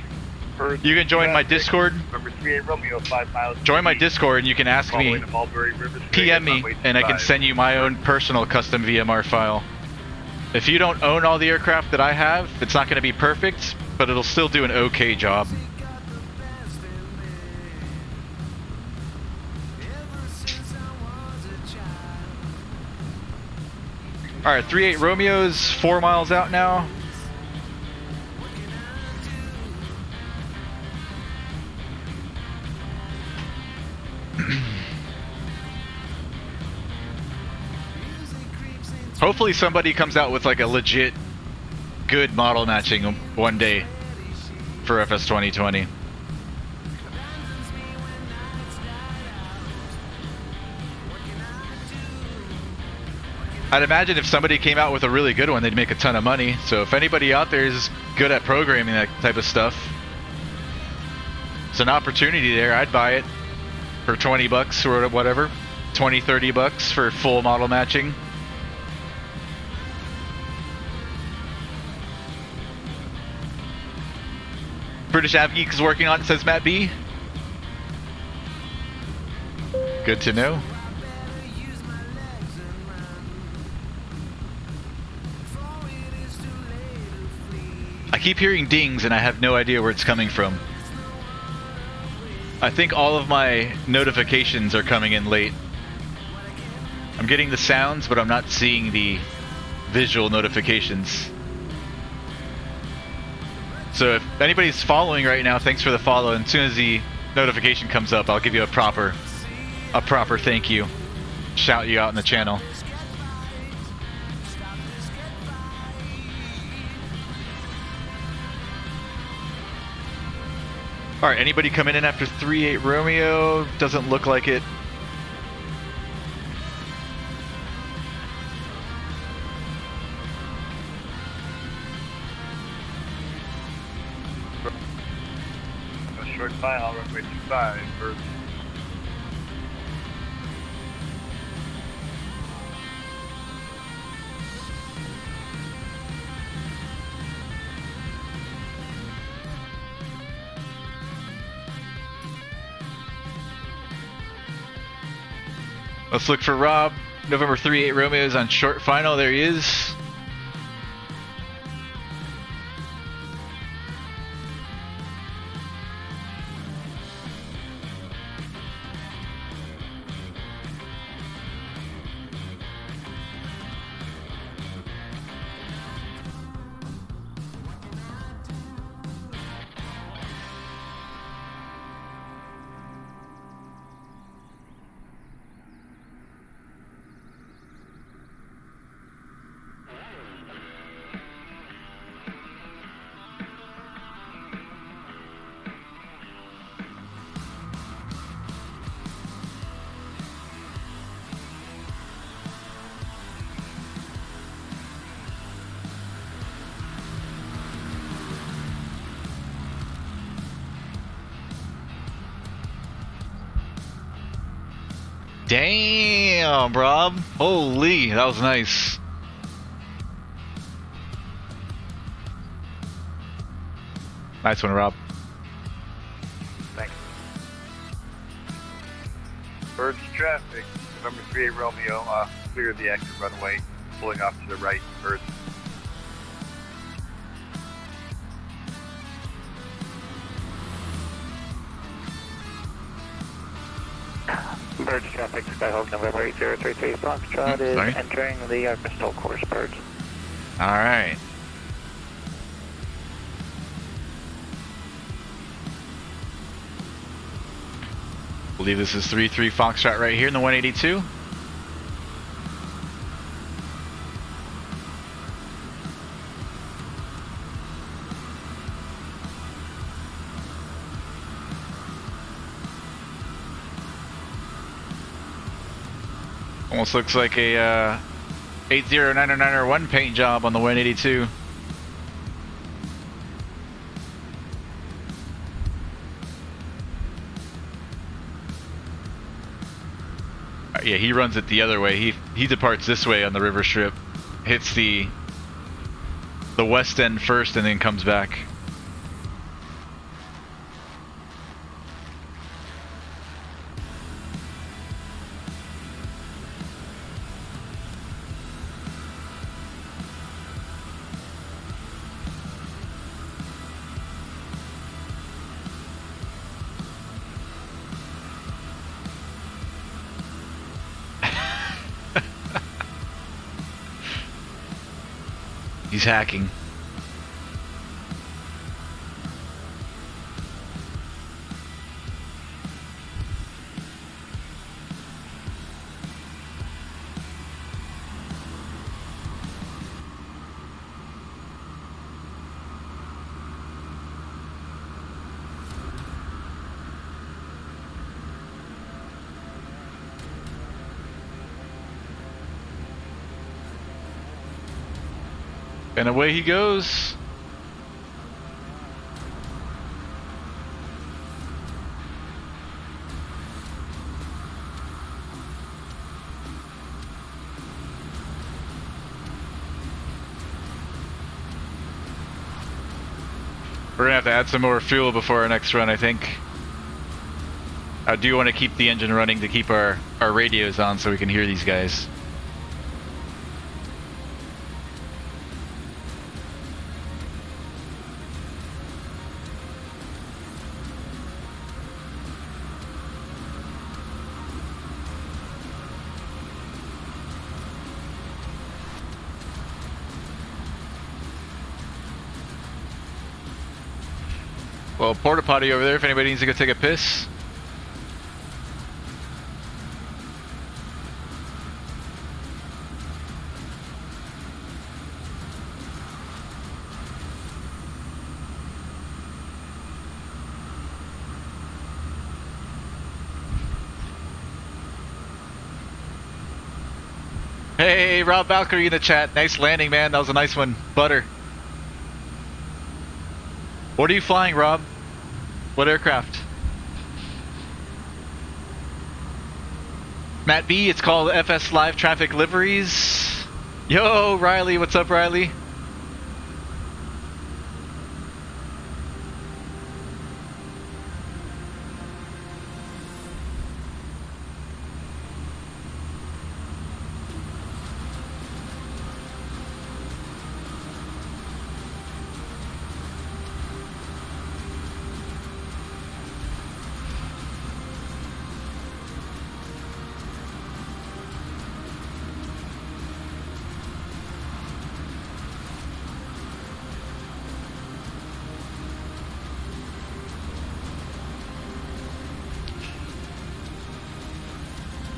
you can join my Discord. Number 38 Romeo, 5 miles. Join my Discord and you can ask me, PM me, and I can send you my own personal custom VMR file. If you don't own all the aircraft that I have, it's not going to be perfect, but it'll still do an okay job. Alright, 38 Romeo's 4 miles out now. Hopefully somebody comes out with like a legit good model matching one day for FS 2020. I'd imagine if somebody came out with a really good one, they'd make a ton of money. So if anybody out there is good at programming that type of stuff, it's an opportunity there. I'd buy it for 20 bucks or whatever, 20, 30 bucks for full model matching. British Av Geek is working on it, says Matt B. Good to know. I keep hearing dings and I have no idea where it's coming from. I think all of my notifications are coming in late. I'm getting the sounds, but I'm not seeing the visual notifications. So if anybody's following right now, thanks for the follow. And as soon as the notification comes up, I'll give you a proper thank you. Shout you out in the channel. Alright, anybody coming in after 38 Romeo? Doesn't look like it. Short final, runway 25, first. Let's look for Rob. November 38 Romeo is on short final. There he is. Damn, Rob. Holy, that was nice. Nice one, Rob. Thanks. Birds traffic, November 38 Romeo, clear the exit runway, pulling off to the right, birds. Bird traffic, Skyhawk November 8033 Foxtrot is sorry. entering the STOL course, Bird. Alright. I believe this is 3-3 Foxtrot right here in the 182. Almost looks like a 80901 paint job on the 182. Yeah, he runs it the other way. He departs this way on the river strip, hits the west end first, and then comes back. He's hacking. And away he goes. We're gonna have to add some more fuel before our next run, I think. I do want to keep the engine running to keep our radios on so we can hear these guys. Well, porta potty over there if anybody needs to go take a piss. Hey, Rob Valkyrie in the chat. Nice landing, man. That was a nice one. Butter. What are you flying, Rob? What aircraft? Matt B, it's called FS Live Traffic Liveries. Yo, Riley, what's up, Riley?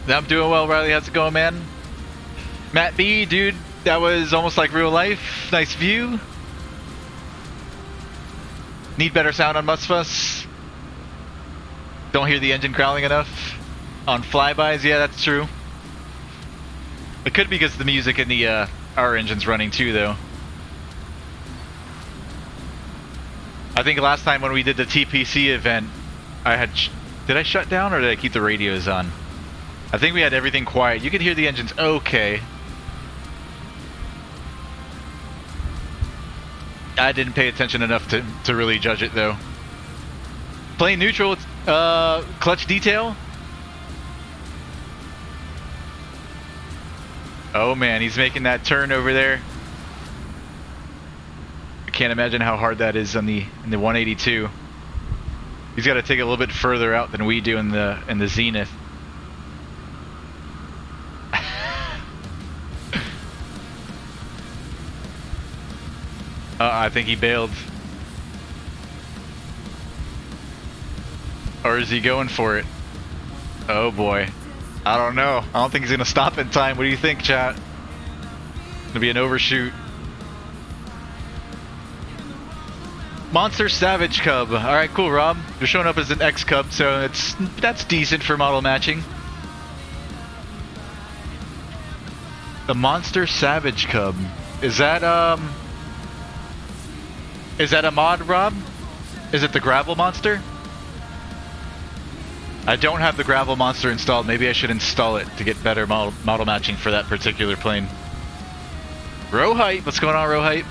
I'm doing well, Riley. How's it going, man? Matt B, dude, that was almost like real life. Nice view. Need better sound on Mustfuss. Don't hear the engine growling enough. On flybys, yeah, that's true. It could be because the music in the our engine's running too, though. I think last time when we did the TPC event, did I shut down or did I keep the radios on? I think we had everything quiet. You could hear the engines okay. I didn't pay attention enough to really judge it though. Plane neutral, clutch detail. Oh man, he's making that turn over there. I can't imagine how hard that is in the 182. He's got to take it a little bit further out than we do in the Zenith. I think he bailed. Or is he going for it? Oh boy. I don't know. I don't think he's going to stop in time. What do you think, chat? Going to be an overshoot. Monster Savage Cub. Alright, cool, Rob. You're showing up as an X Cub, so that's decent for model matching. The Monster Savage Cub. Is that a mod, Rob? Is it the Gravel Monster? I don't have the Gravel Monster installed. Maybe I should install it to get better model matching for that particular plane. Rohype, what's going on, Rohype?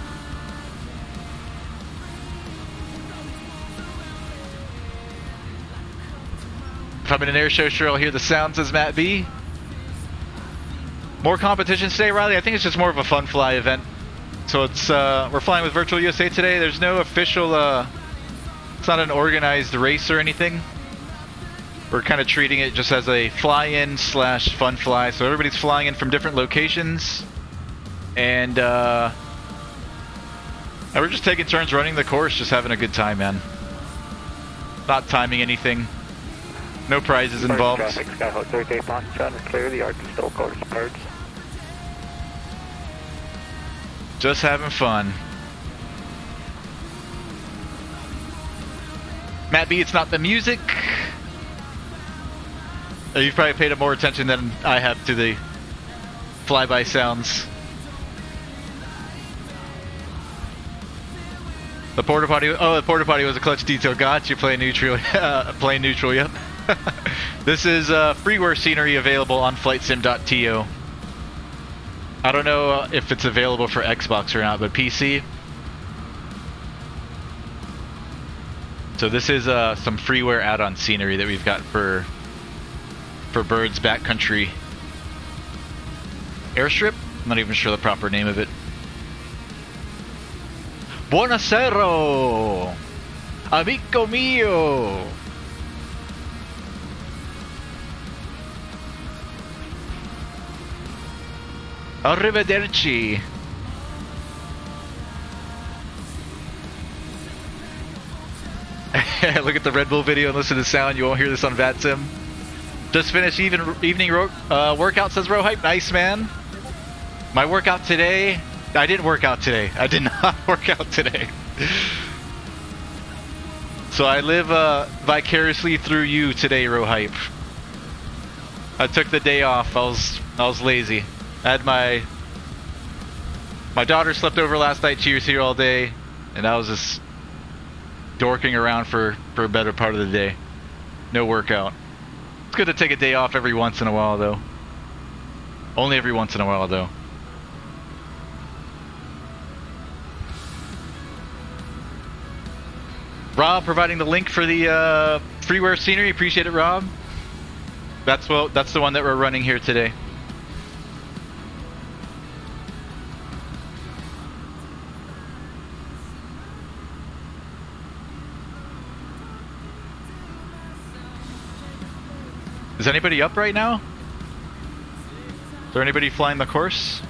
If I'm in an air show, sure I'll hear the sound, says Matt B. More competitions today, Riley? I think it's just more of a fun fly event. So it's we're flying with Virtual USA today. There's no official it's not an organized race or anything. We're kind of treating it just as a fly-in / fun fly. So everybody's flying in from different locations. And we're just taking turns running the course, just having a good time, man. Not timing anything. No prizes involved. Traffic, Skyhawk 38 Foxtrot is clear. The Arctic STOL course birds. Just having fun. Matt B, it's not the music. You've probably paid more attention than I have to the flyby sounds. The porta potty. Oh, the porta potty was a clutch detail. Got you. Plane neutral. Plane neutral. Yep. This is freeware scenery available on flightsim.to. I don't know if it's available for Xbox or not, but PC. So this is some freeware add-on scenery that we've got for birds backcountry airstrip. I'm not even sure the proper name of it. Buonasera, amico mio. Arrivederci. Look at the Red Bull video and listen to the sound. You won't hear this on VATSIM. Just finished evening workout, says Rohype. Nice, man. My workout today. I didn't work out today. I did not work out today. So I live vicariously through you today, Rohype. I took the day off. I was lazy. I had my daughter slept over last night. She was here all day, and I was just dorking around for a better part of the day. No workout. It's good to take a day off every once in a while, though. Only every once in a while, though. Rob providing the link for the freeware scenery. Appreciate it, Rob. That's the one that we're running here today. Is anybody up right now? Is there anybody flying the course?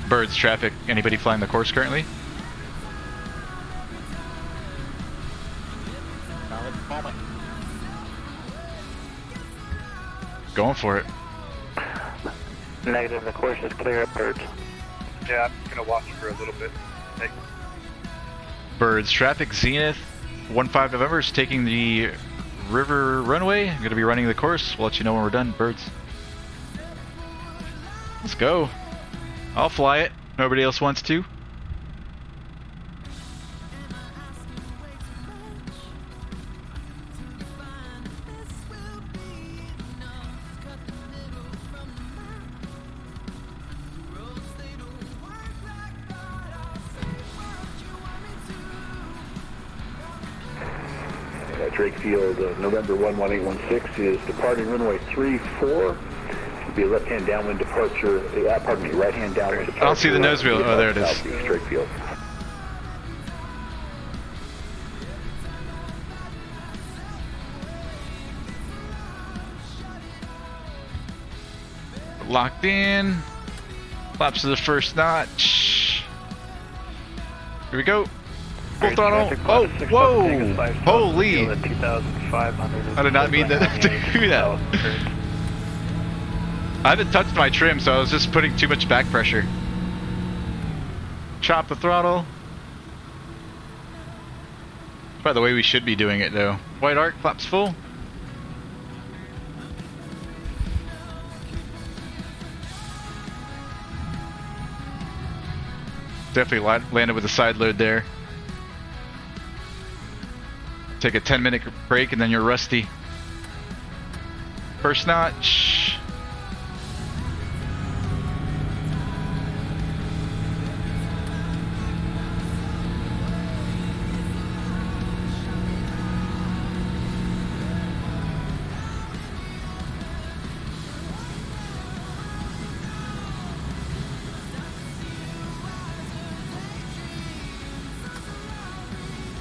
Birds traffic. Anybody flying the course currently? Not at the moment. Going for it. Negative, the course is clear at birds. Yeah, I'm just gonna watch for a little bit. Thanks. Birds traffic. Zenith 15 November is taking the river runway. I'm going to be running the course. We'll let you know when we're done. Birds. Let's go. I'll fly it. Nobody else wants to. Drake Field, November 11816 is departing runway 34. It'll be a left-hand downwind departure, pardon me, right-hand downwind departure. I don't see the nose wheel. Oh, there it is. Southeast Drake Field. Locked in. Flaps to the first notch. Here we go. Full throttle. Oh, whoa! Holy! I did not mean to do that. I haven't touched my trim, so I was just putting too much back pressure. Chop the throttle. By the way, we should be doing it though. White arc, flaps full. Definitely landed with a side load there. Take a 10-minute break and then you're rusty. First notch.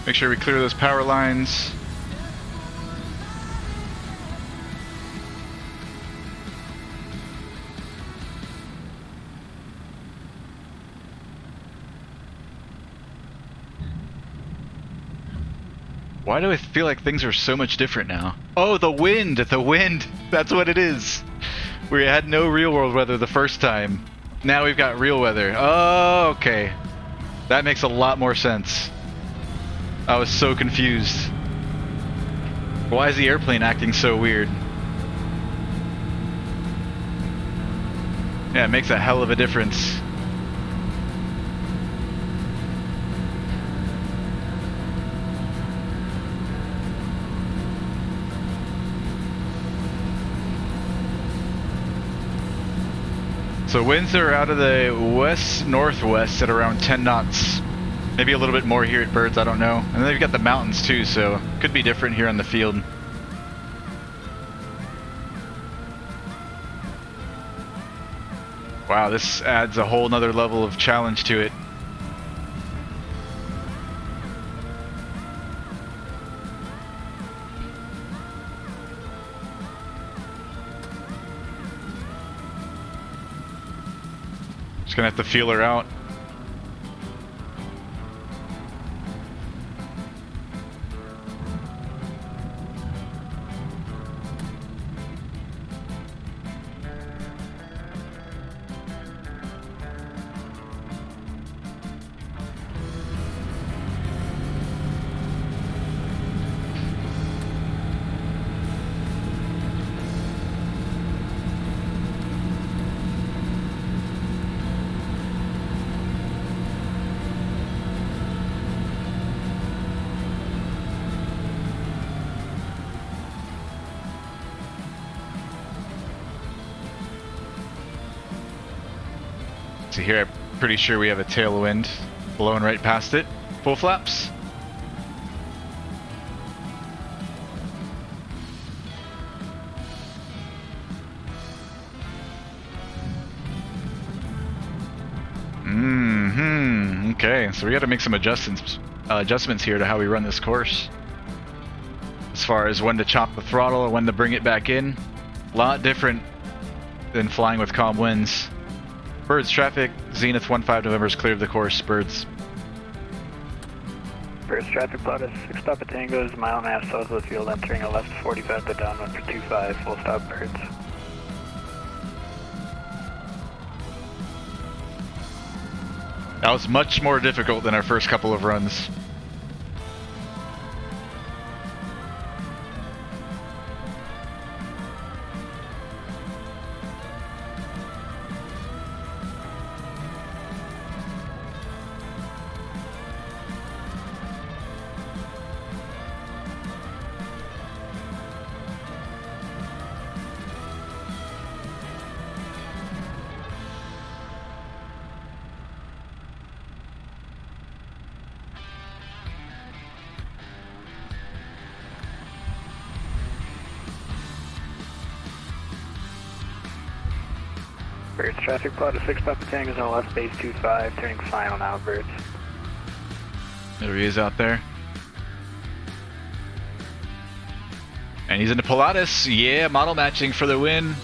Make sure we clear those power lines. Why do I feel like things are so much different now? Oh, the wind! The wind! That's what it is! We had no real world weather the first time. Now we've got real weather. Oh, okay. That makes a lot more sense. I was so confused. Why is the airplane acting so weird? Yeah, it makes a hell of a difference. So winds are out of the west-northwest at around 10 knots. Maybe a little bit more here at Birds, I don't know. And then they've got the mountains too, so could be different here on the field. Wow, this adds a whole nother level of challenge to it. Just gonna have to feel her out. So here I'm pretty sure we have a tailwind blowing right past it. Full flaps. Okay, so we got to make some adjustments here to how we run this course. As far as when to chop the throttle or when to bring it back in. A lot different than flying with calm winds. Birds traffic, Zenith 15 November is clear of the course. Birds. Birds traffic, Pilot 6 Papa Tango's mile and a half south of the field, entering a left 45 to downwind for 25, full stop Birds. That was much more difficult than our first couple of runs. Birds traffic, Pilot 6 Papa Tango's on left base 25, turning final now, Birds. There he is out there. And he's into Pilatus. Yeah, model matching for the win.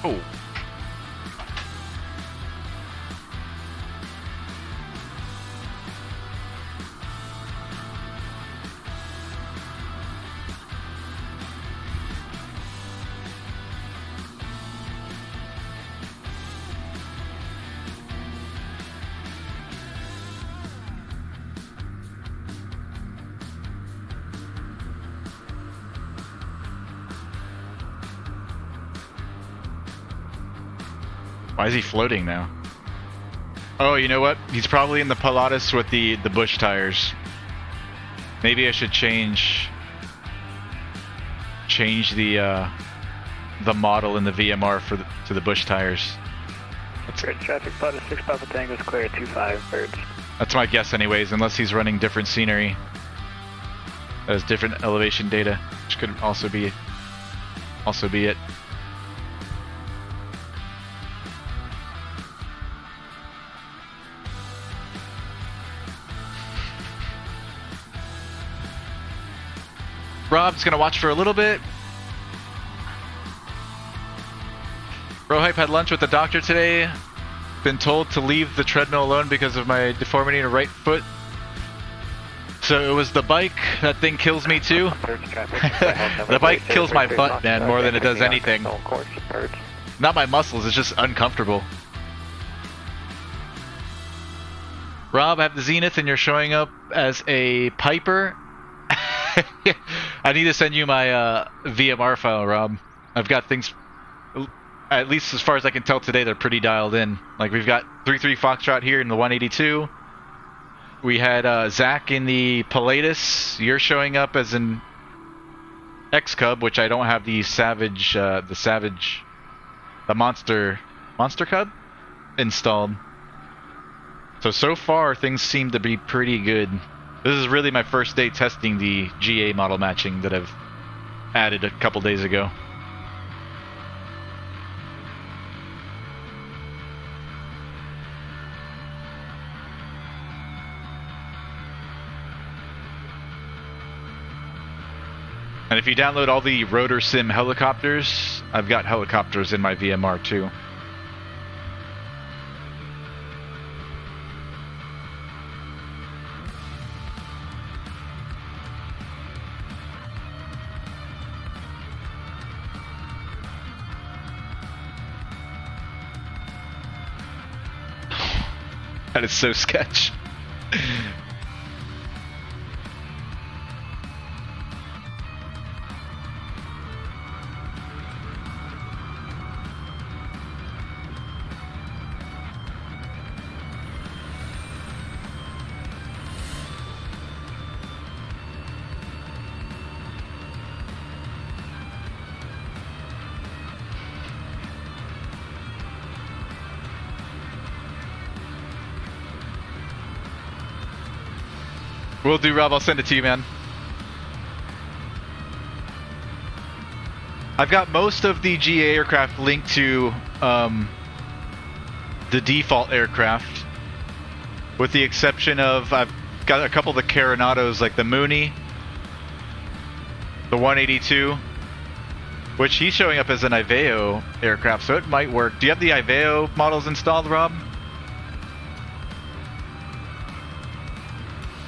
Oh. Why is he floating now? Oh, you know what? He's probably in the Pilatus with the bush tires. Maybe I should change the model in the VMR to the bush tires. Great traffic, Pilatus 6 Papa Tango's clear, 25 birds. That's my guess anyways, unless he's running different scenery. That has different elevation data, which could also be it. Rob's gonna watch for a little bit. Rohype had lunch with the doctor today. Been told to leave the treadmill alone because of my deformity in the right foot. So it was the bike. That thing kills me too. The bike kills my butt, man, more than it does anything. Not my muscles, it's just uncomfortable. Rob, I have the Zenith and you're showing up as a Piper. I need to send you my VMR file, Rob. I've got things, at least as far as I can tell today, they're pretty dialed in. Like we've got 3-3 Foxtrot here in the 182. We had Zach in the Pilatus. You're showing up as an X-Cub, which I don't have the Monster Cub installed. So far things seem to be pretty good. This is really my first day testing the GA model matching that I've added a couple days ago. And if you download all the Rotor Sim helicopters, I've got helicopters in my VMR too. That is so sketch. Will do, Rob. I'll send it to you, man. I've got most of the GA aircraft linked to the default aircraft, with the exception of I've got a couple of the Carinados, like the Mooney, the 182, which he's showing up as an Iveo aircraft, so it might work. Do you have the Iveo models installed, Rob?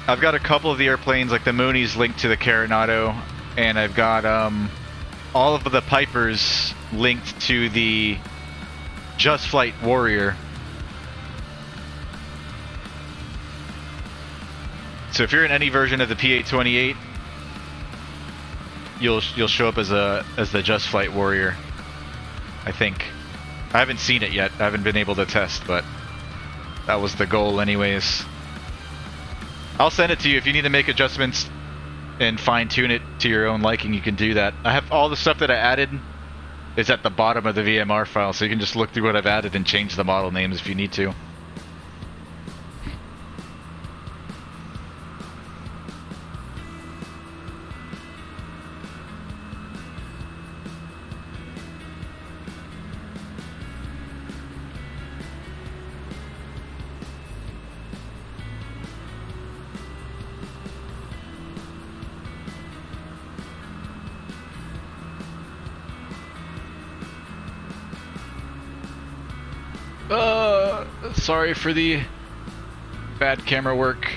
I've got a couple of the airplanes, like the Mooney's, linked to the Carinado, and I've got all of the Pipers linked to the Just Flight Warrior. So if you're in any version of the P828, you'll show up as the Just Flight Warrior, I think. I haven't seen it yet. I haven't been able to test, but that was the goal anyways. I'll send it to you. If you need to make adjustments and fine-tune it to your own liking, you can do that. I have all the stuff that I added is at the bottom of the VMR file, so you can just look through what I've added and change the model names if you need to. Sorry for the bad camera work.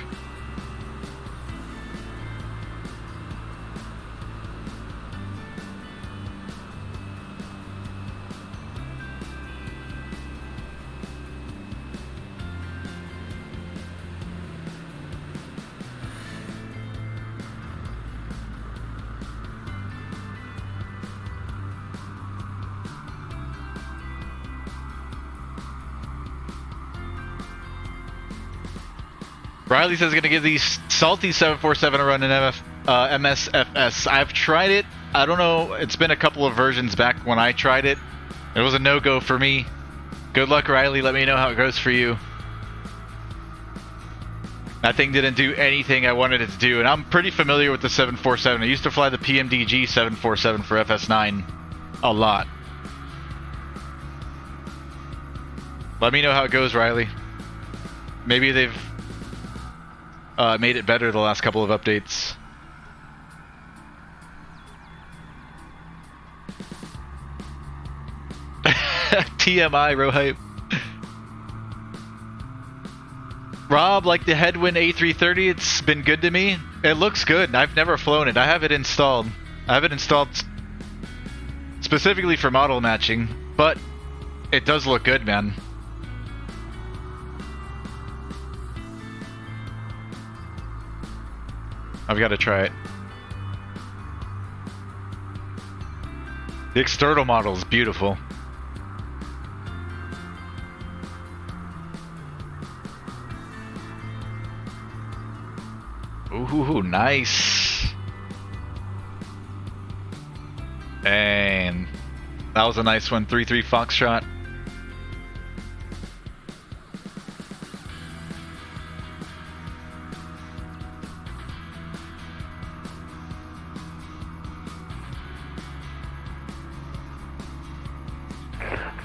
Riley says he's going to give the salty 747 a run in MSFS. I've tried it. I don't know. It's been a couple of versions back when I tried it. It was a no-go for me. Good luck, Riley. Let me know how it goes for you. That thing didn't do anything I wanted it to do, and I'm pretty familiar with the 747. I used to fly the PMDG 747 for FS9 a lot. Let me know how it goes, Riley. Maybe they've made it better the last couple of updates. TMI, Rohype. Rob, like the Headwind A330, it's been good to me. It looks good. I've never flown it. I have it installed. I have it installed specifically for model matching, but it does look good, man. I've got to try it. The external model is beautiful. Ooh, nice. And that was a nice one. 3-3 Foxtrot.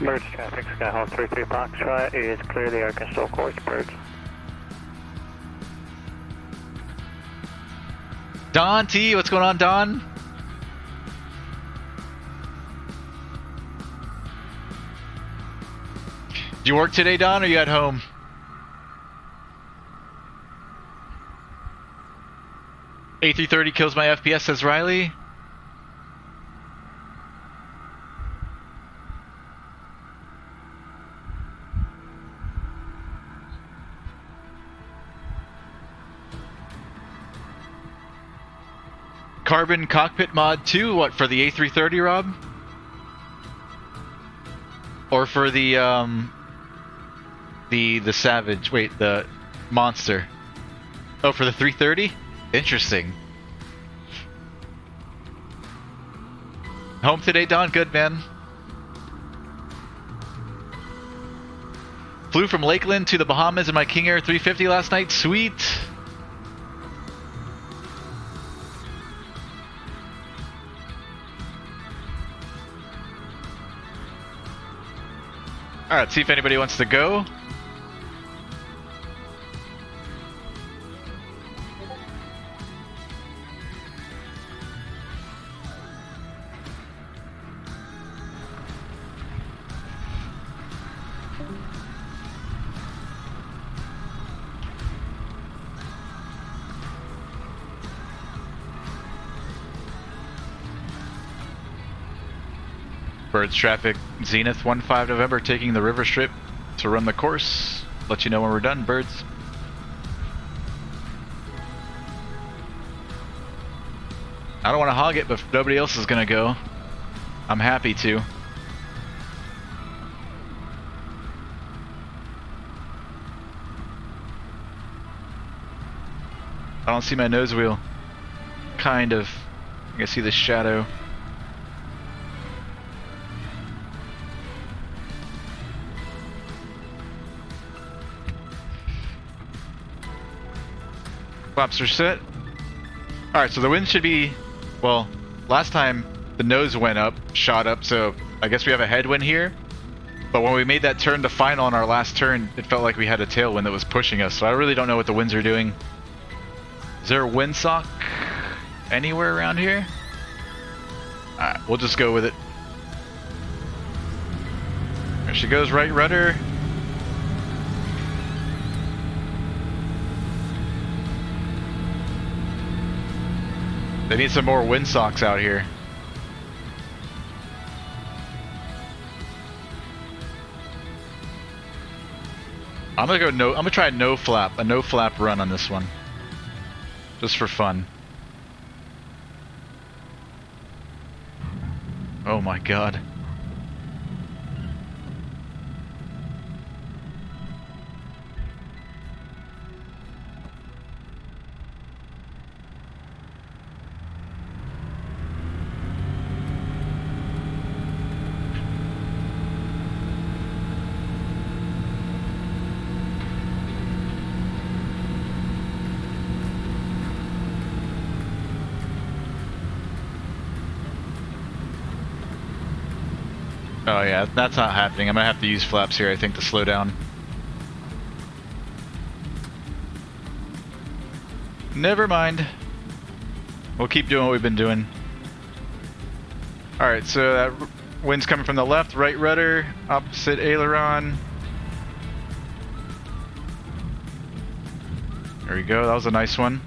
Birds traffic, Skyhawk 3-3 Foxtrot is clear the Arkansas course, birds. Don T, what's going on, Don? Did you work today, Don, or you at home? A330 kills my FPS, says Riley. Carbon cockpit mod 2, what, for the A330, Rob? Or for the Savage, wait, the Monster. Oh, for the 330? Interesting. Home today, Don? Good, man. Flew from Lakeland to the Bahamas in my King Air 350 last night. Sweet. Alright, see if anybody wants to go. Birds traffic, Zenith 15 November, taking the river strip to run the course. Let you know when we're done, birds. I don't want to hog it, but if nobody else is going to go, I'm happy to. I don't see my nose wheel. Kind of. I can see the shadow. Flaps are set. Alright, so the wind should be, well, last time the nose went up, shot up, so I guess we have a headwind here. But when we made that turn to final on our last turn, it felt like we had a tailwind that was pushing us, so I really don't know what the winds are doing. Is there a windsock anywhere around here? Alright, we'll just go with it. There she goes, right rudder. They need some more windsocks out here. I'm gonna go no. I'm gonna try a no flap run on this one, just for fun. Oh my god. Oh yeah, that's not happening. I'm gonna have to use flaps here, I think, to slow down. Never mind. We'll keep doing what we've been doing. Alright, so that wind's coming from the left, right rudder, opposite aileron. There we go, that was a nice one.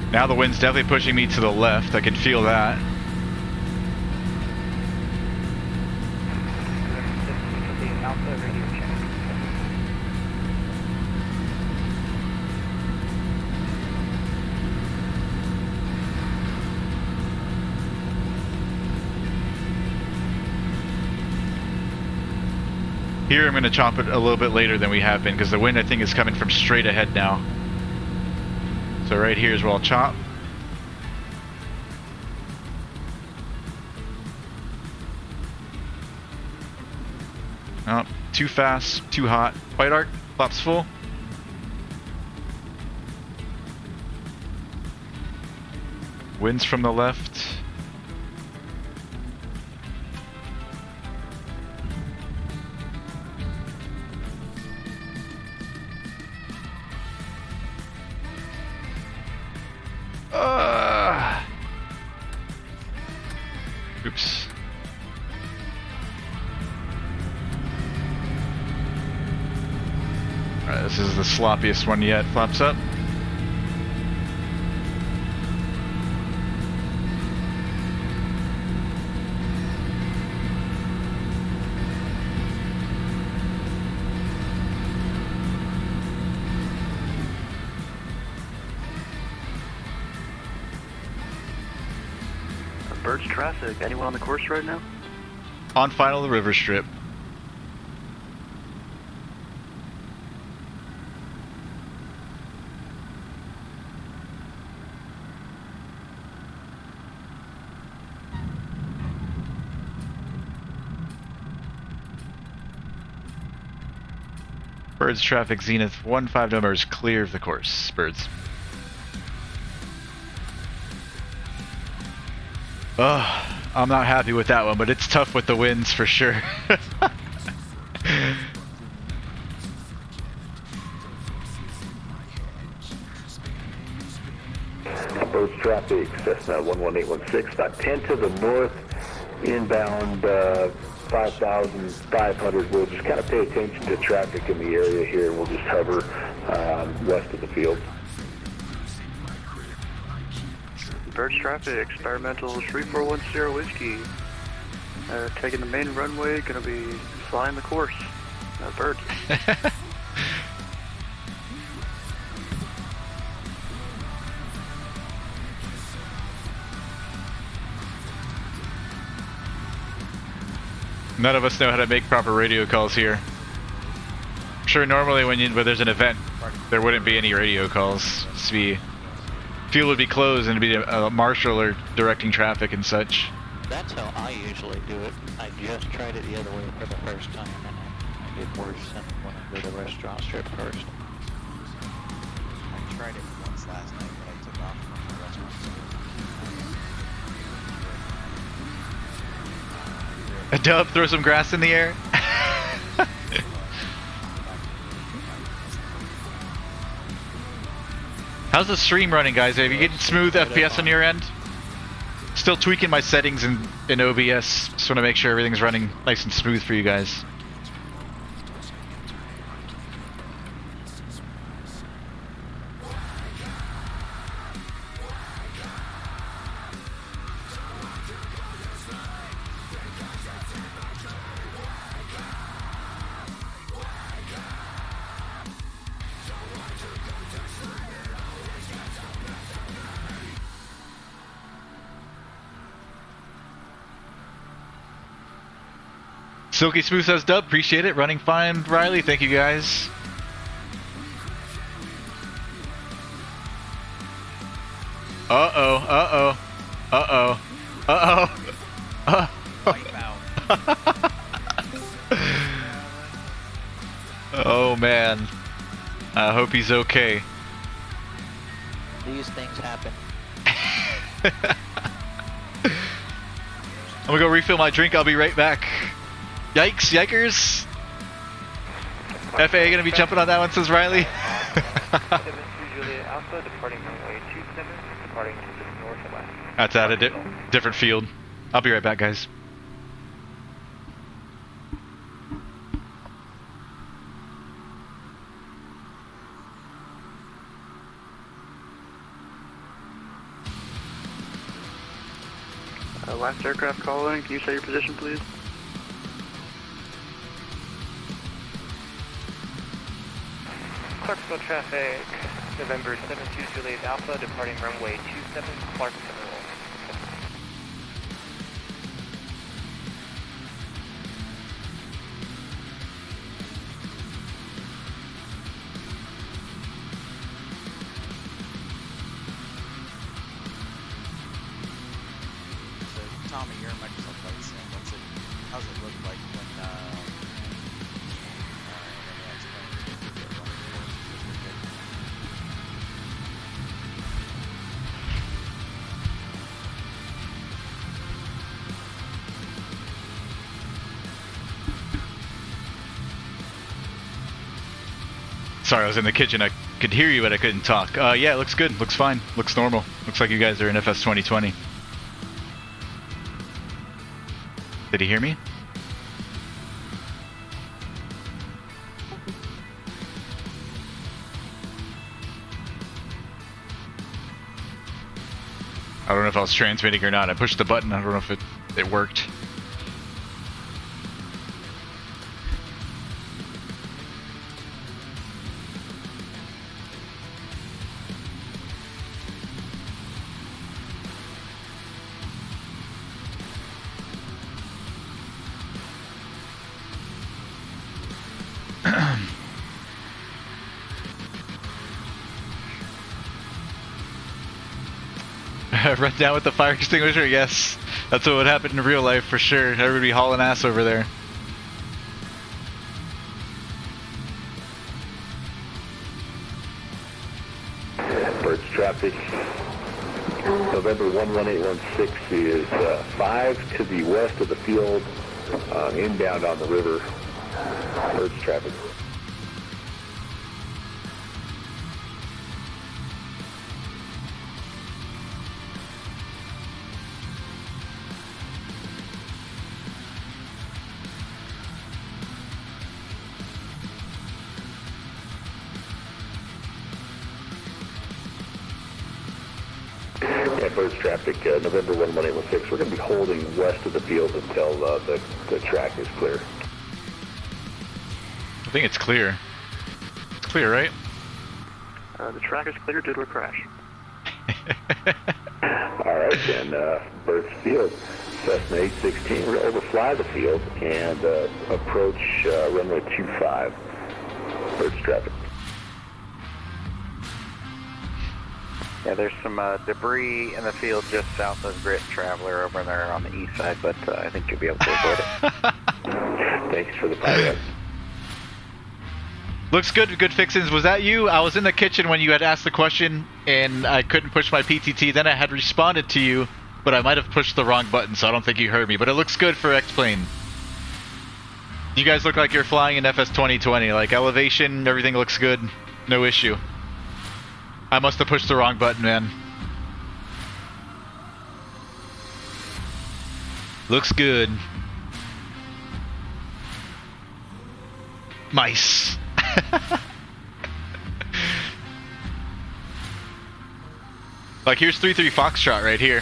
Now the wind's definitely pushing me to the left. I can feel that. Here I'm going to chop it a little bit later than we have been because the wind I think is coming from straight ahead now. So right here is where I'll chop. Oh, too fast, too hot. White arc, flaps full. Winds from the left. Oops. Alright, this is the sloppiest one yet. Flaps up. Birds traffic. Anyone on the course right now? On final, the river strip. Birds traffic Zenith 15 numbers clear of the course. Birds. Oh, I'm not happy with that one, but it's tough with the winds for sure. Birds traffic, Cessna 11816, about 10 to the north, inbound 5,500. We'll just kind of pay attention to traffic in the area here. We'll just hover west of the field. Birds traffic, experimental 3410 whiskey. Taking the main runway, gonna be flying the course. Birds. None of us know how to make proper radio calls here. I'm sure normally when there's an event, there wouldn't be any radio calls. Just be, field would be closed and it'd be a marshal or directing traffic and such. That's how I usually do it. I just tried it the other way for the first time, and I did worse than when I did the restaurant strip first. I tried it once last night, but I took off from the restaurant. A dub, throw some grass in the air. How's the stream running, guys? Are you getting smooth FPS on your end? Still tweaking my settings in OBS. Just want to make sure everything's running nice and smooth for you guys. Silky Smooth says dub, appreciate it. Running fine, Riley. Thank you guys. Uh-oh, uh-oh, uh-oh, uh-oh. Wipe out. Oh man. I hope he's okay. These things happen. I'm gonna go refill my drink, I'll be right back. Yikes, yikers! FAA gonna be jumping on that one, says Riley. Juliet Alpha, departing runway 27, departing to the northwest. That's at a different field. I'll be right back, guys. Last aircraft calling, can you set your position, please? Clarksville traffic, November 72 Juliet Alpha, departing runway 27, Clarksville. So, Tommy, you're a Microsoft Flight Sim. How's it look like when, Sorry, I was in the kitchen. I could hear you, but I couldn't talk. Yeah, it looks good. Looks fine. Looks normal. Looks like you guys are in FS 2020. Did he hear me? I don't know if I was transmitting or not. I pushed the button. I don't know if it worked. Run down with the fire extinguisher? Yes. That's what would happen in real life for sure. Everybody hauling ass over there. Birds traffic, November 11816 is 5 to the west of the field, inbound on the river. Birds traffic. Birds traffic, November 11816. We're going to be holding west of the field until the track is clear. I think it's clear. It's clear, right? The track is clear due to a crash. All right, then, Birds Field, Cessna 816. We're going to overfly the field and approach runway 25. Birds traffic. Yeah, there's some debris in the field just south of Grit Traveler over there on the east side, but I think you'll be able to avoid it. Thanks for the pilot. Looks good. Good fixins. Was that you? I was in the kitchen when you had asked the question, and I couldn't push my PTT. Then I had responded to you, but I might have pushed the wrong button, so I don't think you heard me. But it looks good for X-Plane. You guys look like you're flying in FS 2020. Like elevation, everything looks good. No issue. I must have pushed the wrong button, man. Looks good. Mice. Like, here's 3-3 Foxtrot right here.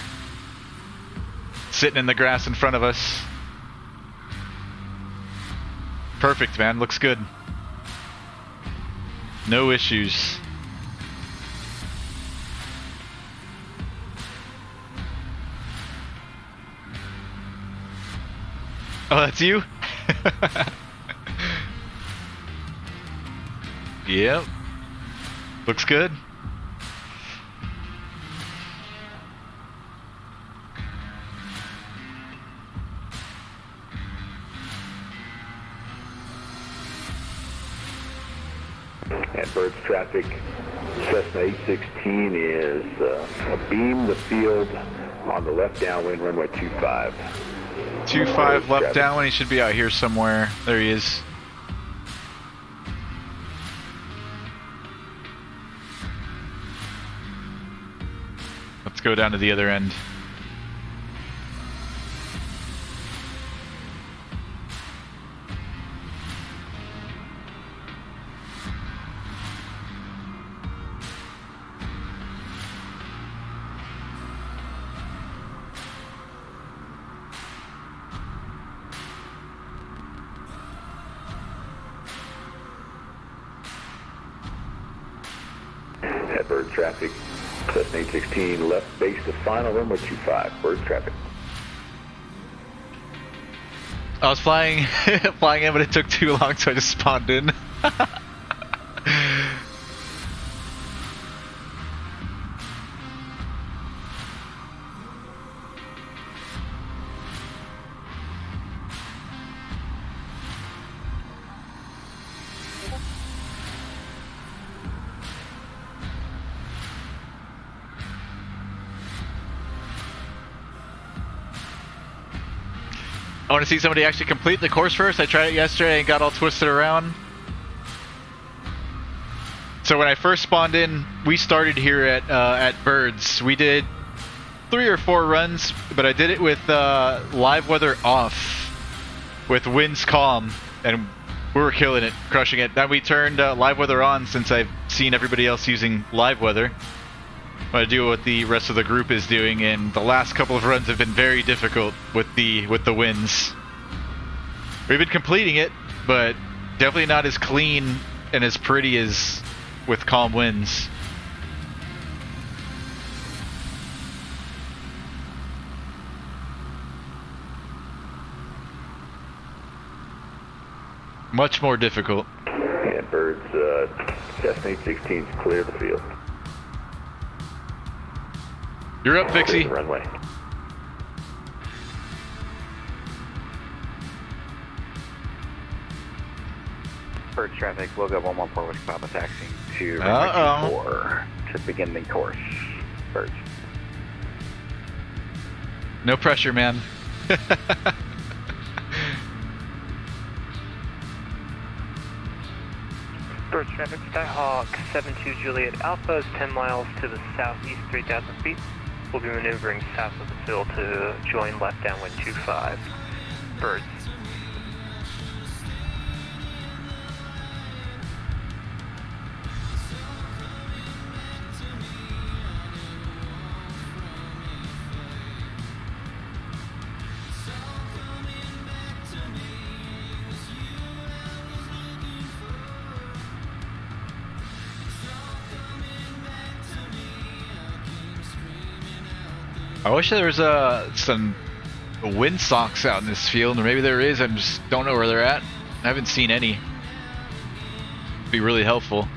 Sitting in the grass in front of us. Perfect, man. Looks good. No issues. Oh, that's you? Yep. Looks good. At Birds traffic, Cessna 816 is abeam the field on the left downwind runway 25. 25 left downwind, he should be out here somewhere. There he is. Let's go down to the other end. At Bird traffic, Cessna 816 left base to final runway 25. Bird traffic. I was flying flying in, but it took too long, so I just spawned in. I want to see somebody actually complete the course first. I tried it yesterday and got all twisted around. So when I first spawned in, we started here at Birds. We did 3 or 4 runs, but I did it with live weather off, with winds calm, and we were killing it, crushing it. Then we turned live weather on since I've seen everybody else using live weather. I want to do what the rest of the group is doing, and the last couple of runs have been very difficult with the winds. We've been completing it, but definitely not as clean and as pretty as with calm winds. Much more difficult. And Birds, Cessna 816 clear the field. You're up, Vixie. Runway. Bird traffic, we'll go 114 with Papa taxiing to runway 24 to begin the course. Birds. No pressure, man. Bird traffic, Skyhawk 72 Juliet Alpha is 10 miles to the southeast, 3,000 feet. We'll be maneuvering south of the field to join left downwind 25. Birds. I wish there was some wind socks out in this field, or maybe there is, I just don't know where they're at. I haven't seen any. It'd be really helpful.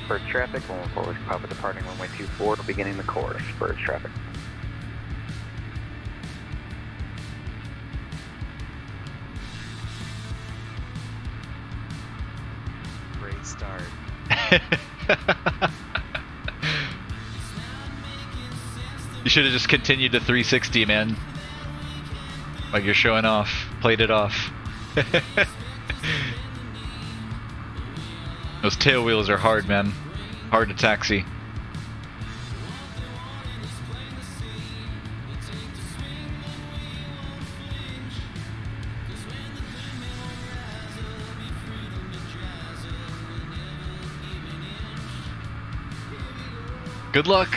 Bird traffic, 114 with Papa departing runway 24, beginning the course. Bird traffic. Great start. You should have just continued to 360, man. Like you're showing off. Played it off. Those tail wheels are hard, man. Hard to taxi. Good luck.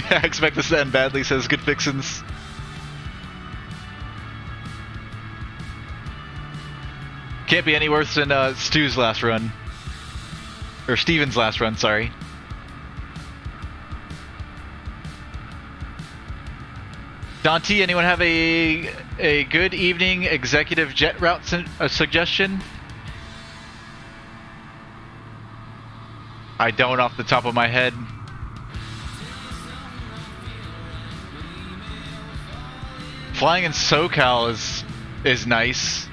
I expect this to end badly, says Good Fixins. Can't be any worse than Stu's last run. Or Steven's last run, sorry. Dante, anyone have a good evening executive jet route suggestion? I don't off the top of my head. Flying in SoCal is nice.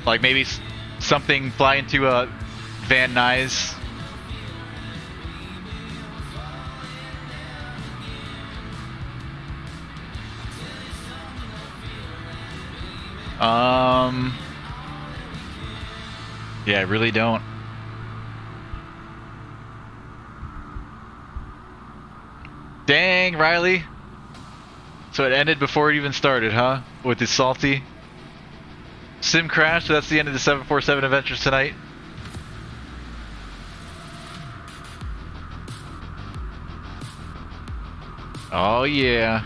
Like maybe something fly into a Van Nuys. Yeah, I really don't. Dang, Riley. So it ended before it even started, huh? With the salty sim crash. So that's the end of the 747 adventures tonight. Oh yeah.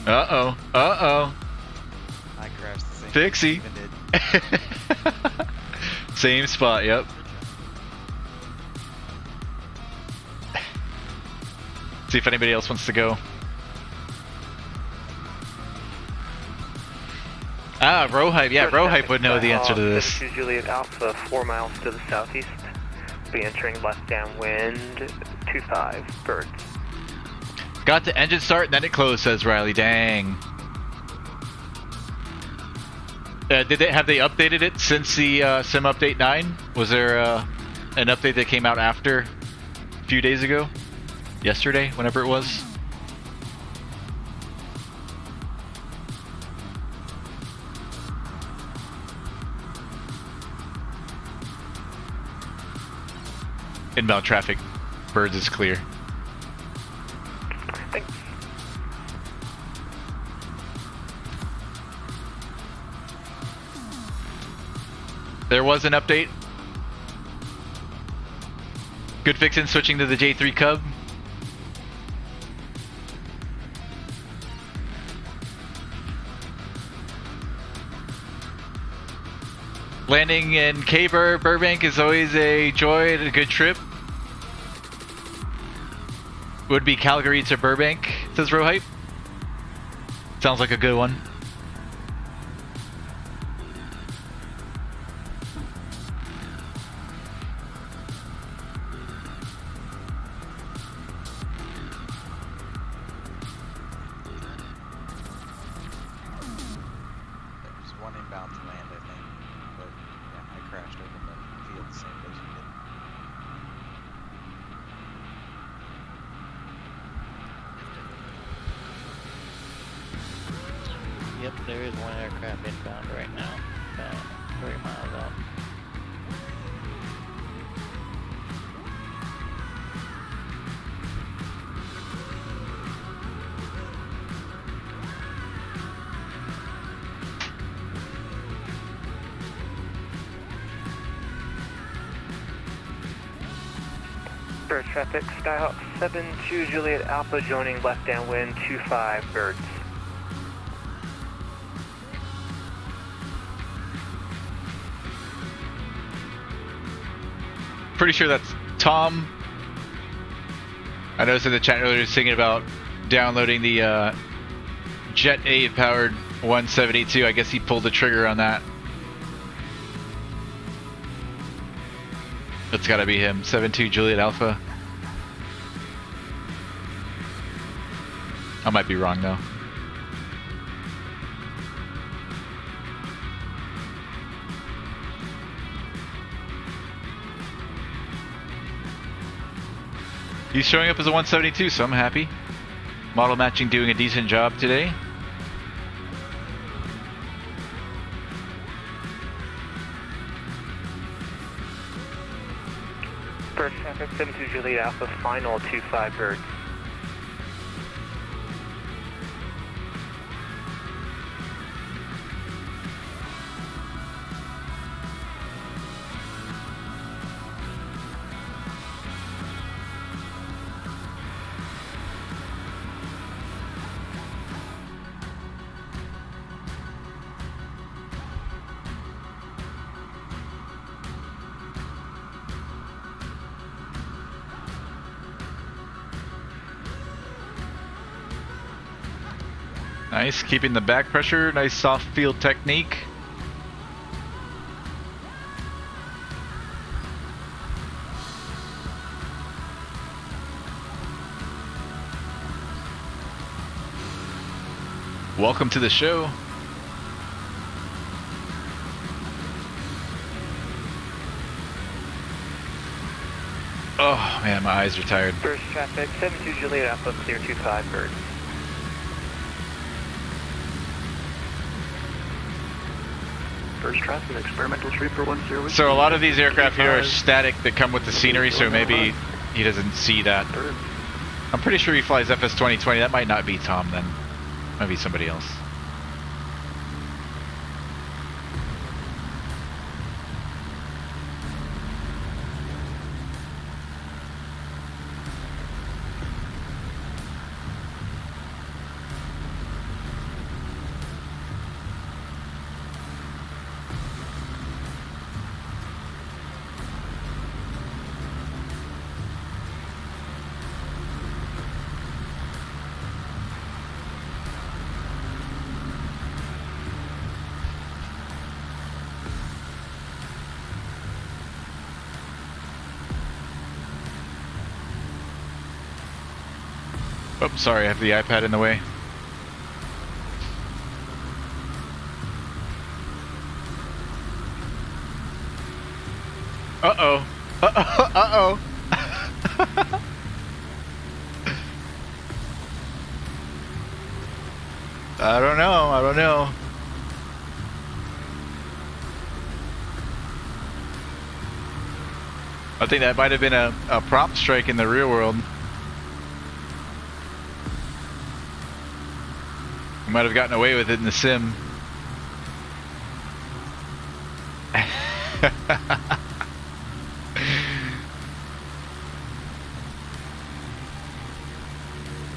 Uh-oh. Uh-oh. I crashed the same Fixie. Same spot, yep. See if anybody else wants to go. Ah, Rohype. Yeah, Rohype would know the answer to this. 72 Juliet Alpha, 4 miles to the southeast. Be entering left downwind, 25 birds. Got the engine start and then it closed, says Riley. Dang. Have they updated it since the Sim Update 9? Was there an update that came out after a few days ago? Yesterday, whenever it was? Inbound traffic, birds is clear. Thanks. There was an update. Good fixin' switching to the J3 Cub. Landing in K-Bur, Burbank is always a joy and a good trip. Would be Calgary to Burbank, says Rohype. Sounds like a good one. There's one inbound to land, I think. But yeah, I crashed over the field the same place you did. Yep, there is one aircraft inbound right now, about 3 miles out. Bird traffic, Skyhawk 72 Juliet Alpha joining left downwind, 25 birds. Pretty sure that's Tom. I noticed in the chat earlier he was thinking about downloading the Jet 8 powered 172. I guess he pulled the trigger on that. That's gotta be him. 72 Juliet Alpha. I might be wrong though. He's showing up as a 172, so I'm happy. Model matching doing a decent job today. Bird traffic 72 Juliet Alpha, final 25 birds. Nice, keeping the back pressure, nice soft field technique. Welcome to the show. Oh man, my eyes are tired. Burst traffic 72 Juliet Alpha, clear 25 birds. First traffic, experimental 3410. So a lot of these aircraft here are static that come with the scenery, so maybe he doesn't see that. I'm pretty sure he flies FS 2020. That might not be Tom then. Might be somebody else. Oh, sorry, I have the iPad in the way. Uh-oh. Uh-oh. Uh-oh. I don't know. I think that might have been a prompt strike in the real world. Might have gotten away with it in the sim.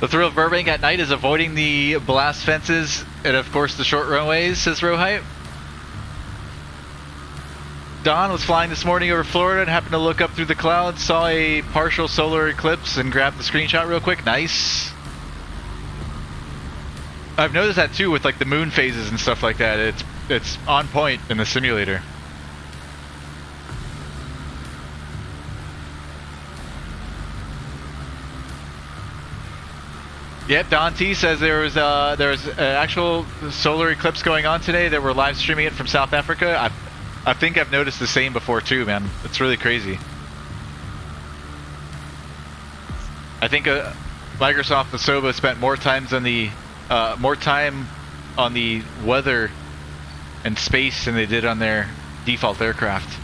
The thrill of Burbank at night is avoiding the blast fences and of course the short runways, says Rohype. Don was flying this morning over Florida and happened to look up through the clouds, saw a partial solar eclipse and grabbed the screenshot real quick. Nice. I've noticed that too with like the moon phases and stuff like that. It's on point in the simulator. Yep, Don T says there was an actual solar eclipse going on today. That we're live streaming it from South Africa. I think I've noticed the same before too, man. It's really crazy. I think Microsoft and Soba spent more time on the weather and space than they did on their default aircraft.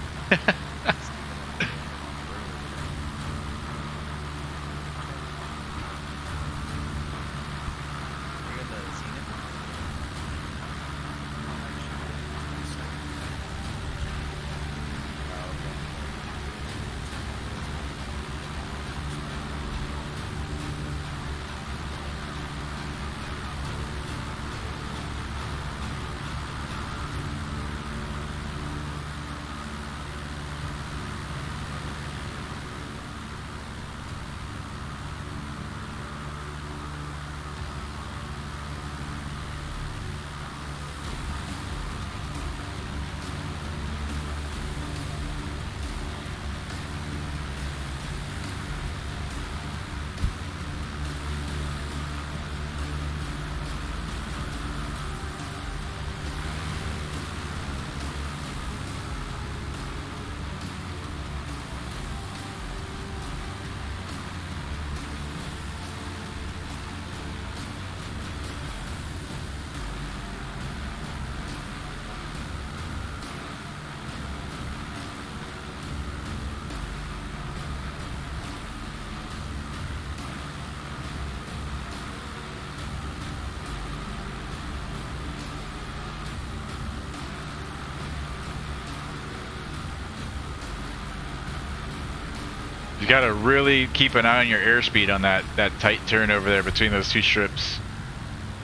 Gotta really keep an eye on your airspeed on that tight turn over there between those two strips.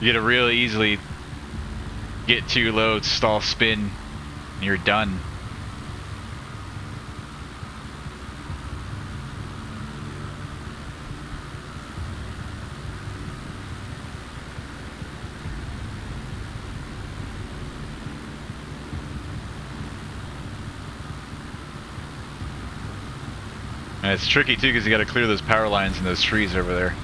You gotta really easily get too low, stall, spin, and you're done. And it's tricky too because you got to clear those power lines and those trees over there.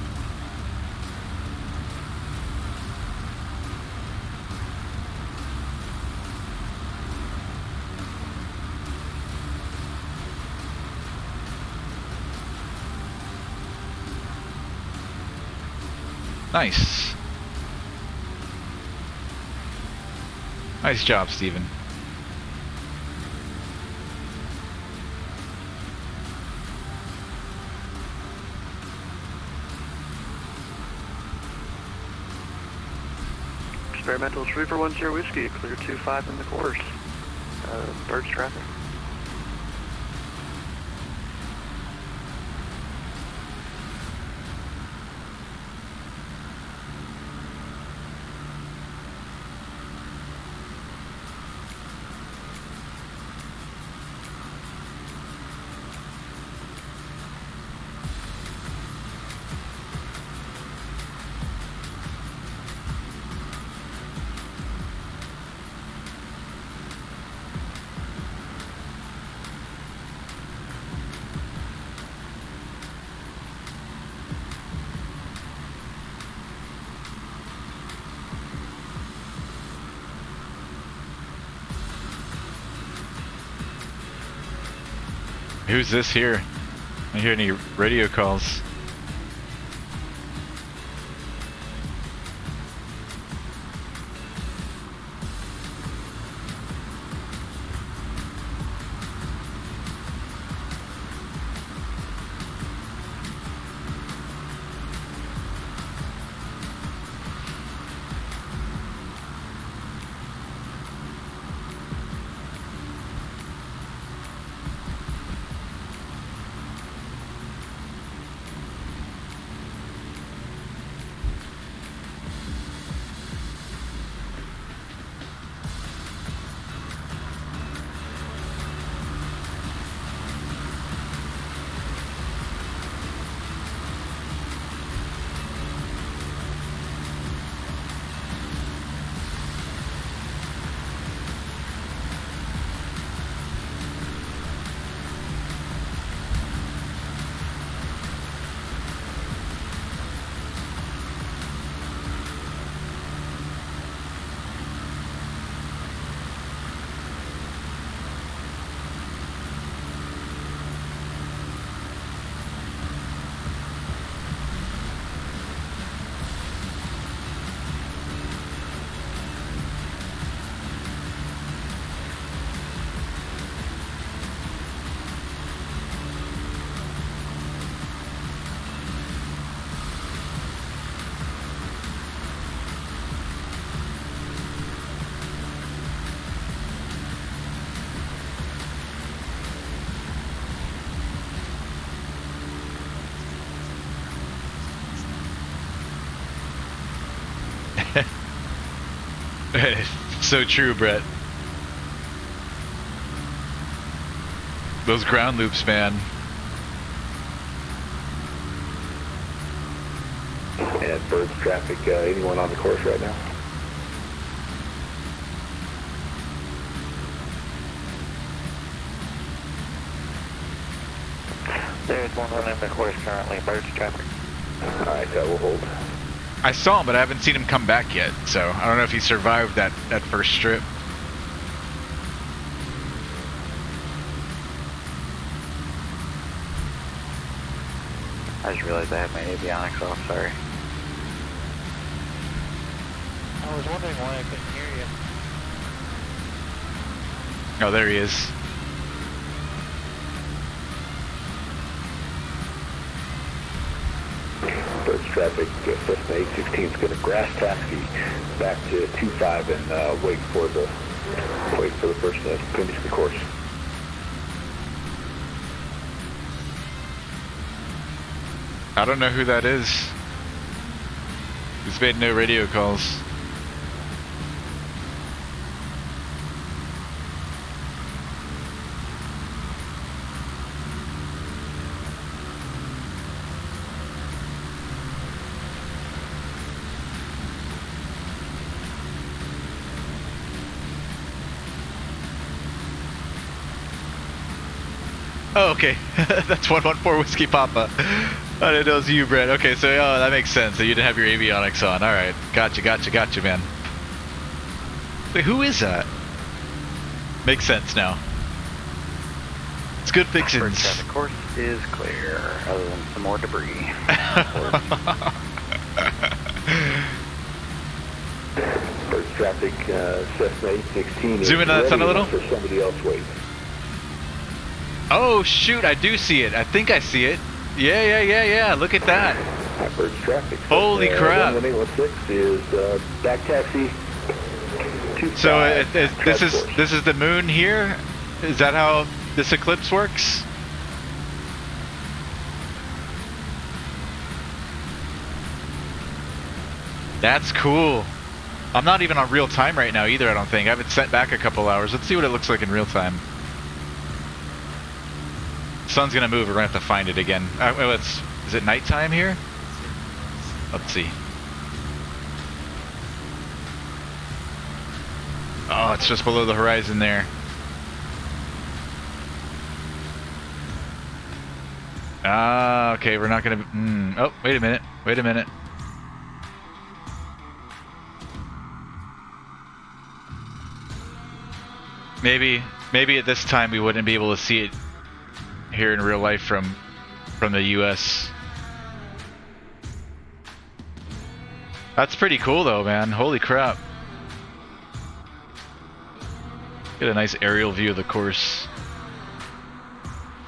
Nice. Nice job, Steven. Experimental 3410 Whiskey, clear 25 in the course. Birds traffic. Who's this here? I hear any radio calls. So true, Brett. Those ground loops, man. And birds traffic, anyone on the course right now? There's one running the course currently, birds traffic. Alright, we'll hold. I saw him, but I haven't seen him come back yet, so I don't know if he survived that first strip. I just realized I had my avionics off, sorry. I was wondering why I couldn't hear you. Oh, there he is. Birds traffic, Cessna 816 is going to grass taxi back to 25 and wait for the person to finish the course. I don't know who that is. He's made no radio calls. Oh, okay. That's 114 Whiskey Papa. I didn't know it was you, Brett. Okay, so that makes sense. So you didn't have your avionics on. All right. Gotcha, man. Wait, who is that? Makes sense now. It's good fixins. The course is clear, other than some more debris. First traffic, Cessna 816. Zoom in on that sun a little. For somebody else waiting. Oh shoot, I do see it. I think I see it. Yeah. Look at that. First traffic. Holy crap. 11816 is back taxi. So this is the moon here? Is that how this eclipse works? That's cool. I'm not even on real time right now either, I don't think. I have it set back a couple hours. Let's see what it looks like in real time. Sun's gonna move, we're gonna have to find it again. Is it nighttime here? Let's see. Oh, it's just below the horizon there. Ah, okay, we're not gonna... Oh, wait a minute. Maybe at this time we wouldn't be able to see it here in real life from the US. That's pretty cool though, man. Holy crap. Get a nice aerial view of the course.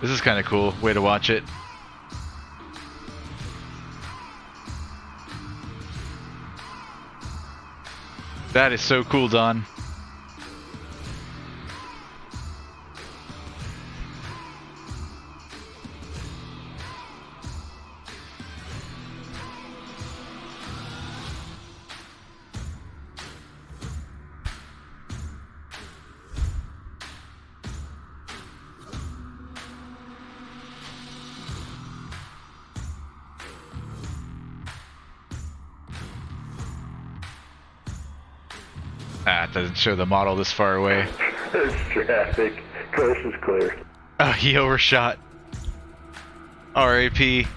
This is kind of cool. Way to watch it. That is so cool, Don. It doesn't show the model this far away. There's traffic. Course is clear. Oh, he overshot. RAP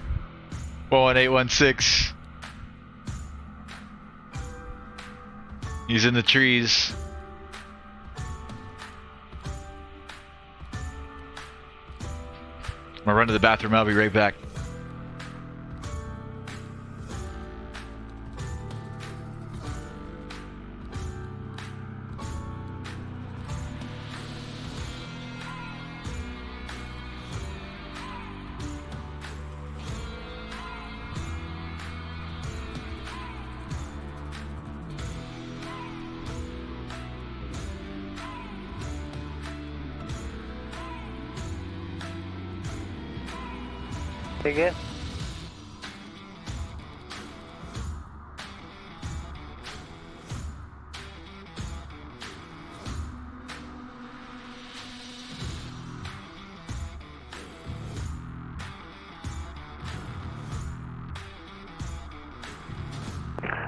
11816. He's in the trees. I'm gonna run to the bathroom. I'll be right back. Again.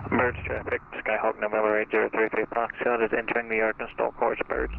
Birds traffic, Skyhawk November 8033 Foxtrot is entering the Arden STOL course, birds.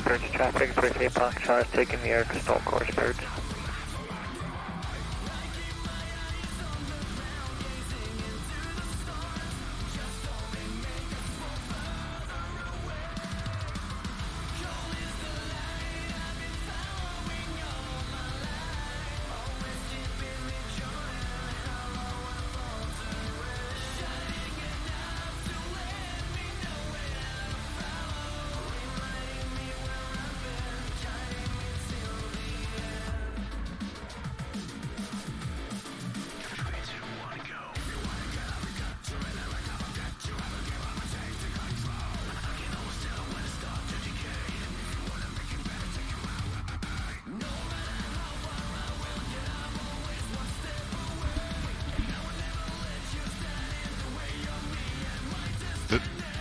Birds traffic, Bridge 8 Foxtrot is taking the air to stall course, birds.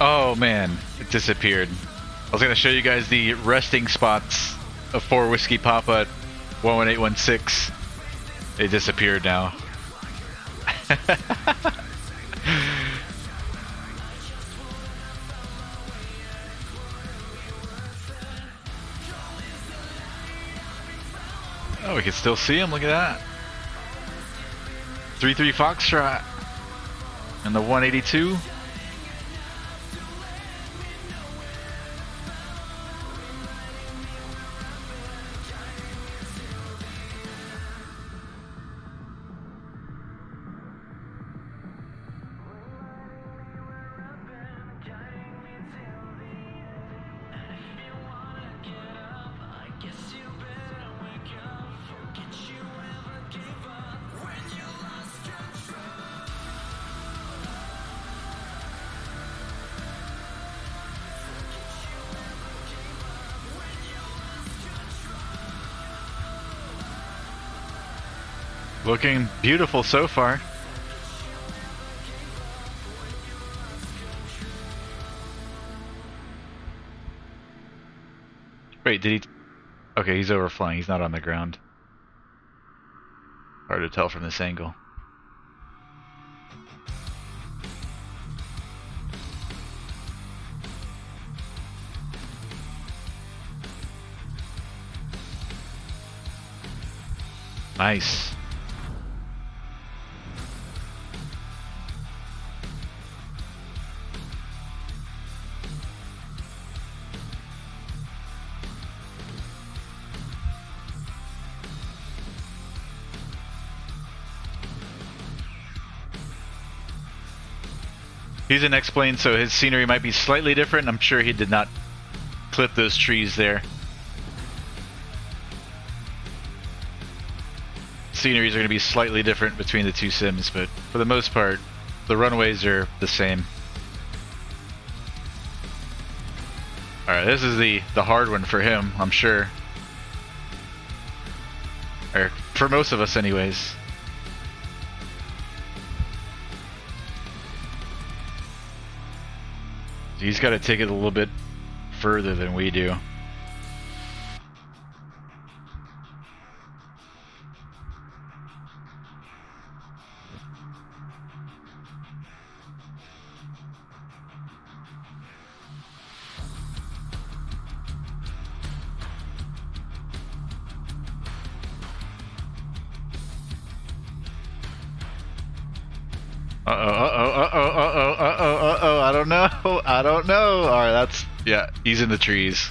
Oh man, it disappeared. I was gonna show you guys the resting spots of 4 Whiskey Papa 11816. It disappeared now. Oh, we can still see him. Look at that. 3-3 Foxtrot and the 182. Looking beautiful so far. Wait, did he? Okay, he's overflying. He's not on the ground. Hard to tell from this angle. Nice. He's an X-plane, so his scenery might be slightly different. I'm sure he did not clip those trees there. Sceneries are going to be slightly different between the two sims, but for the most part, the runways are the same. Alright, this is the hard one for him, I'm sure. Or for most of us anyways. He's got to take it a little bit further than we do. I don't know. Alright, that's... yeah, he's in the trees.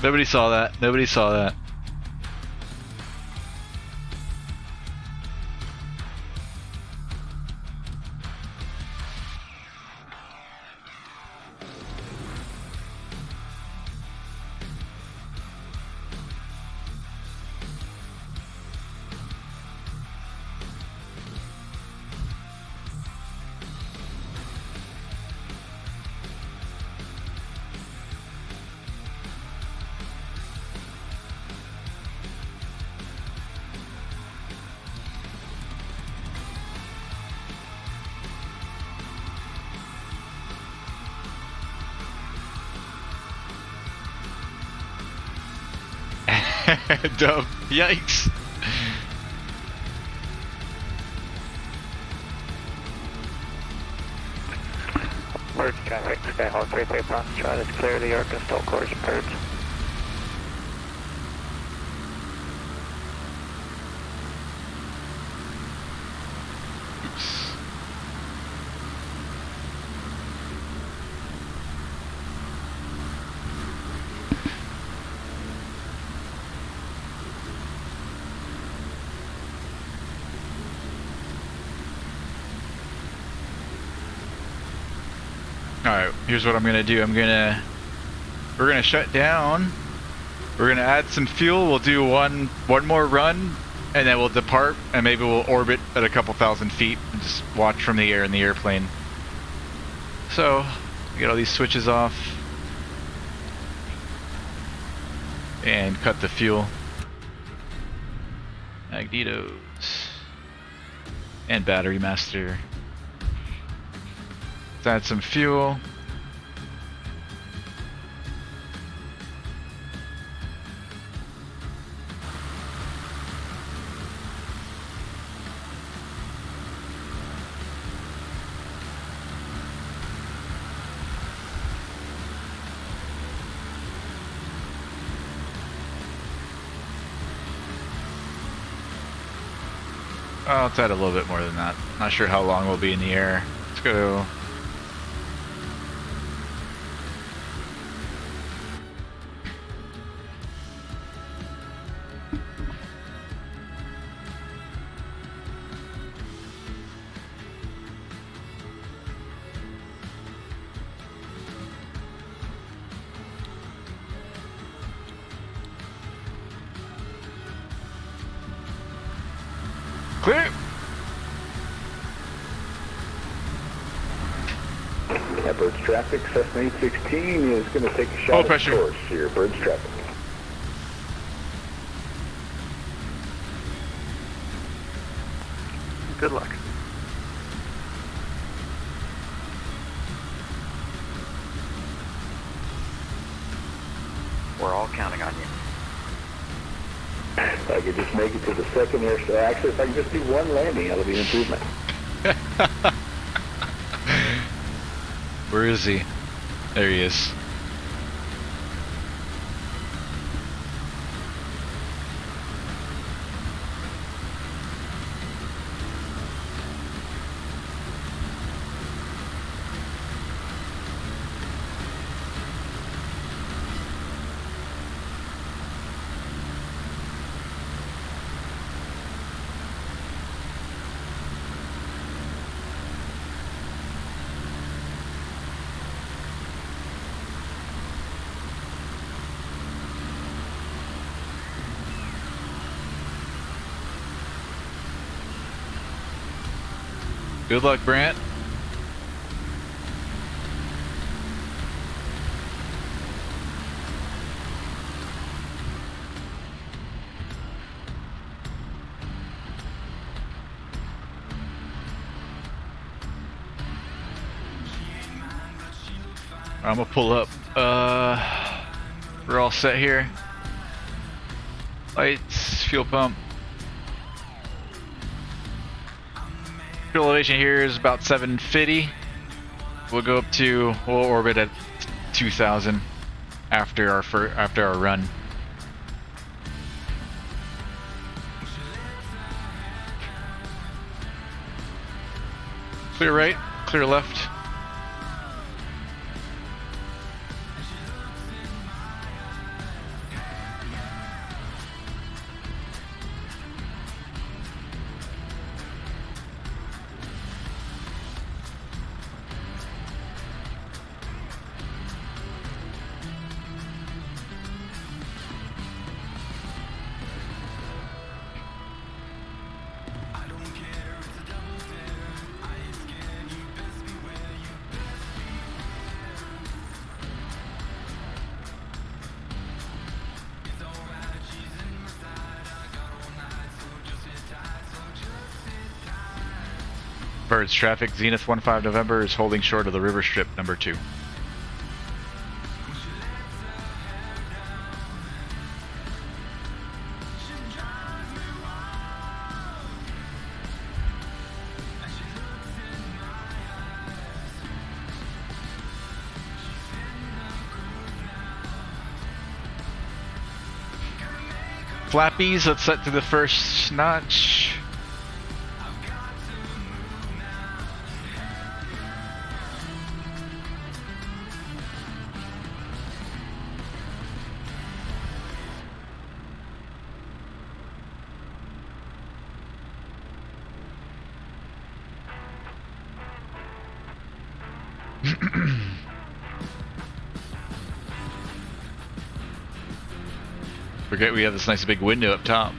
Nobody saw that. Nobody saw that. Dumb. Yikes. Birds traffic, Skyhawk 33 Bronx, try to clear the arc and stall course, birds. Alright, here's what I'm gonna do. We're gonna shut down. We're gonna add some fuel. We'll do one more run, and then we'll depart, and maybe we'll orbit at a couple thousand feet and just watch from the air in the airplane. So, get all these switches off and cut the fuel. Magnetos and battery master. Let's add some fuel. Oh, let's add a little bit more than that. Not sure how long we'll be in the air. Let's go. Clear. Yeah, Birds traffic, Cessna 816 is going to take a shot at the course here. Birds traffic. Good luck. We're all counting on you. If I could just make it to the second air, so actually if I can just do one landing, that'll be an improvement. Where is he? There he is. Good luck, Brant. I'm gonna pull up. We're all set here. Lights, fuel pump. Fuel elevation here is about 750. We'll orbit at 2000 after our run. Clear right, clear left. Birds traffic, Zenith 15 November is holding short of the river strip number 2. Flappies, let's set to the first notch. Forget we have this nice big window up top.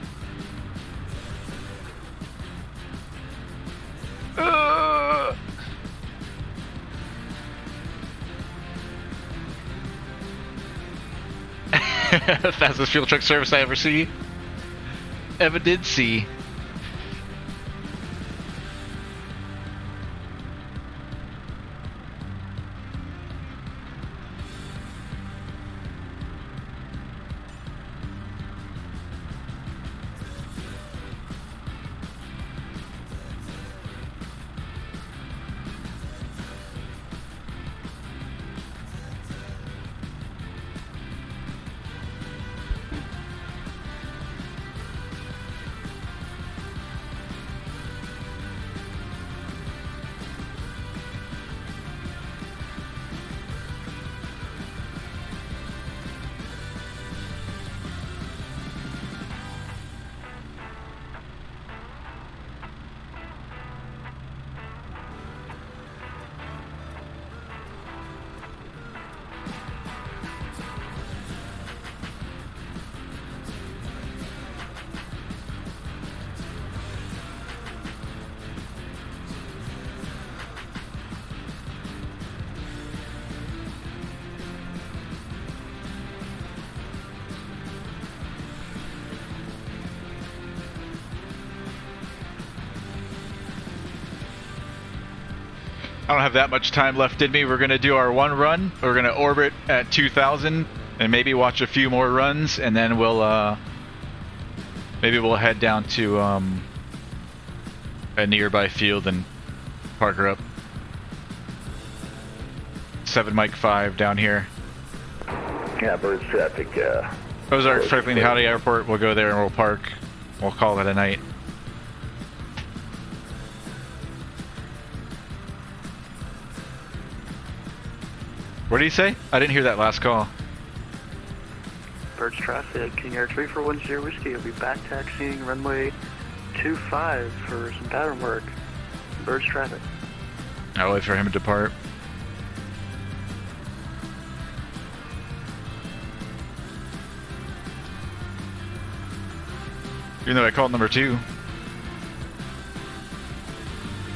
Fastest fuel truck service I ever did see. I don't have that much time left in me. We're going to do our one run. We're going to orbit at 2,000 and maybe watch a few more runs, and then we'll maybe we'll head down to a nearby field and park her up. 7 Mike 5 down here. Yeah, birds traffic. Ozark Franklin County Airport. We'll go there and we'll park. We'll call it a night. What did he say? I didn't hear that last call. Birds traffic, King Air 3410 Whiskey. You'll be back taxiing runway 25 for some pattern work. Birds traffic. I'll wait for him to depart. Even though I called number 2.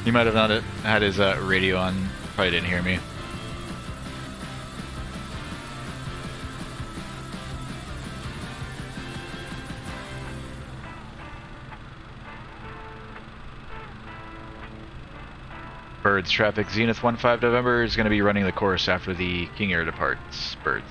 He might have not had his radio on. Probably didn't hear me. Birds traffic, Zenith 15 November is going to be running the course after the King Air departs. Birds.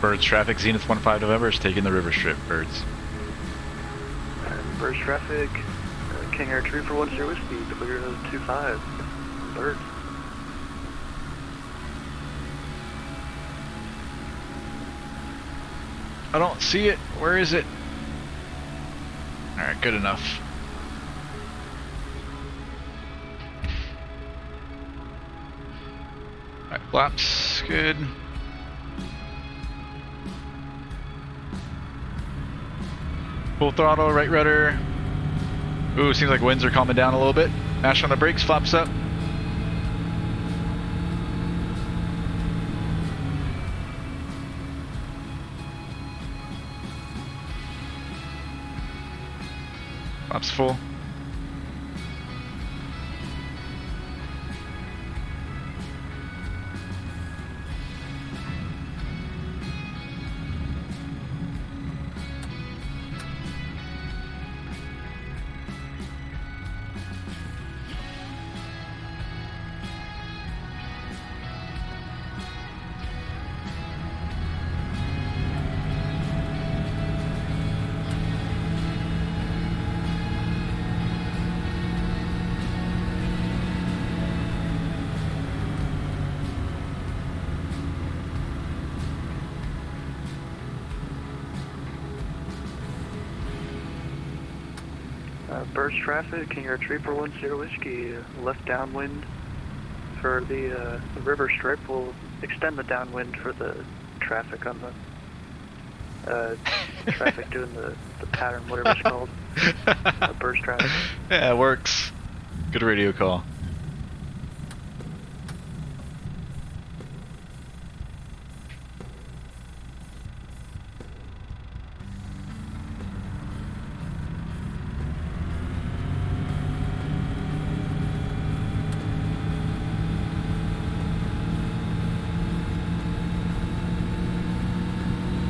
Birds traffic, Zenith 15 November is taking the river strip. Birds. Birds traffic, King Air 3410 Whiskey, clear to 25. Birds. I don't see it. Where is it? Alright, good enough. Alright, flaps. good. Full throttle, right rudder. Ooh, seems like winds are calming down a little bit. Mash on the brakes, flaps up. Flaps full. Birds traffic, King Air 3410 Whiskey, left downwind for the river strip. We'll extend the downwind for the traffic on the traffic doing the pattern, whatever it's called. Birds traffic. Yeah, it works. Good radio call.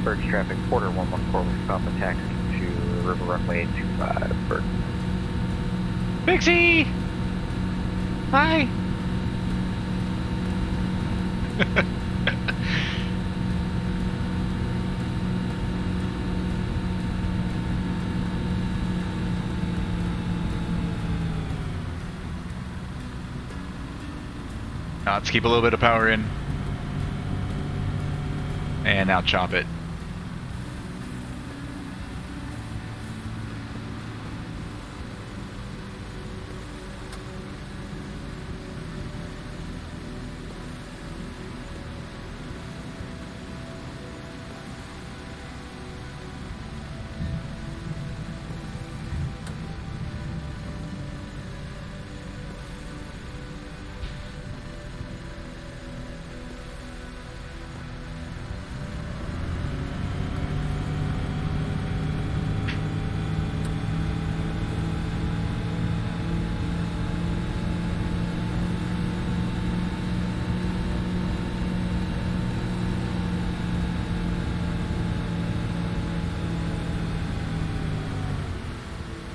Birds traffic, Porter 114 will stop the taxi to River Runway 25. Bird. Pixie! Hi! Now let's keep a little bit of power in. And now chop it.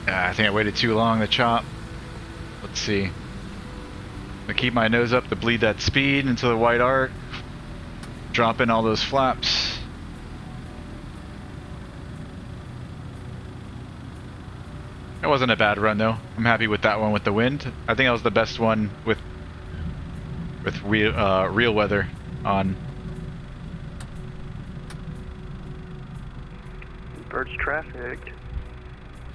I think I waited too long to chop. Let's see. I keep my nose up to bleed that speed into the white arc. Drop in all those flaps. That wasn't a bad run though. I'm happy with that one with the wind. I think that was the best one with real weather on. Birds trafficked.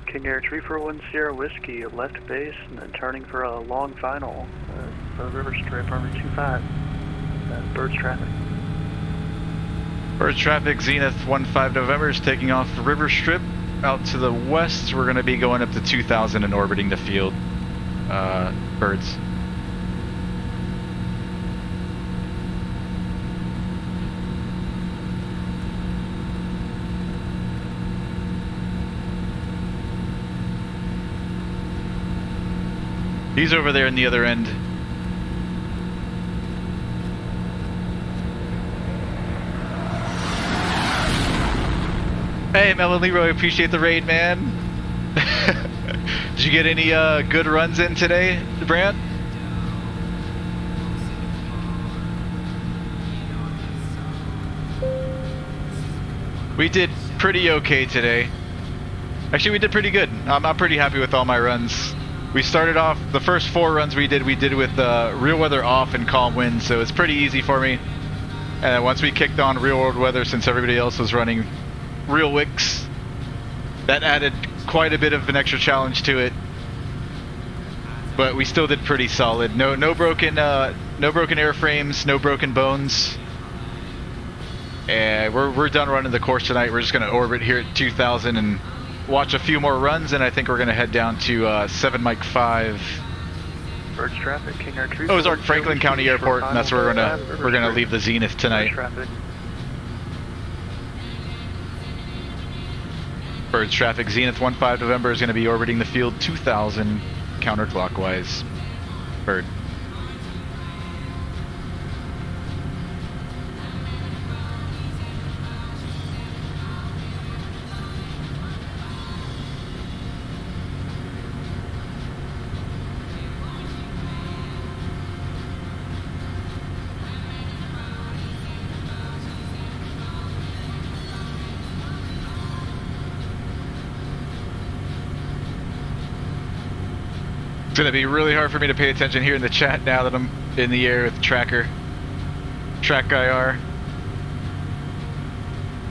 King Air 3410 Whiskey, left base, and then turning for a long final. River Strip, runway 25. Birds traffic. Birds traffic, Zenith 15 November is taking off the River Strip. Out to the west, we're going to be going up to 2000 and orbiting the field. Birds. He's over there in the other end. Hey, Melvin Leroy, appreciate the raid, man. Did you get any good runs in today, Brant? We did pretty okay today. Actually, we did pretty good. I'm pretty happy with all my runs. We started off, the first 4 runs we did with real weather off and calm winds, so it's pretty easy for me. And then once we kicked on real world weather, since everybody else was running real wicks, that added quite a bit of an extra challenge to it. But we still did pretty solid. No broken airframes, no broken bones. And we're done running the course tonight. We're just going to orbit here at 2000 and watch a few more runs, and I think we're going to head down to 7 Mike 5. Birds traffic, King Air Tree. Ozark Franklin County Airport, and that's where we're gonna leave the Zenith tonight. Birds traffic, Zenith 15 November is going to be orbiting the field 2000 counterclockwise. Bird. It's going to be really hard for me to pay attention here in the chat now that I'm in the air with TrackIR.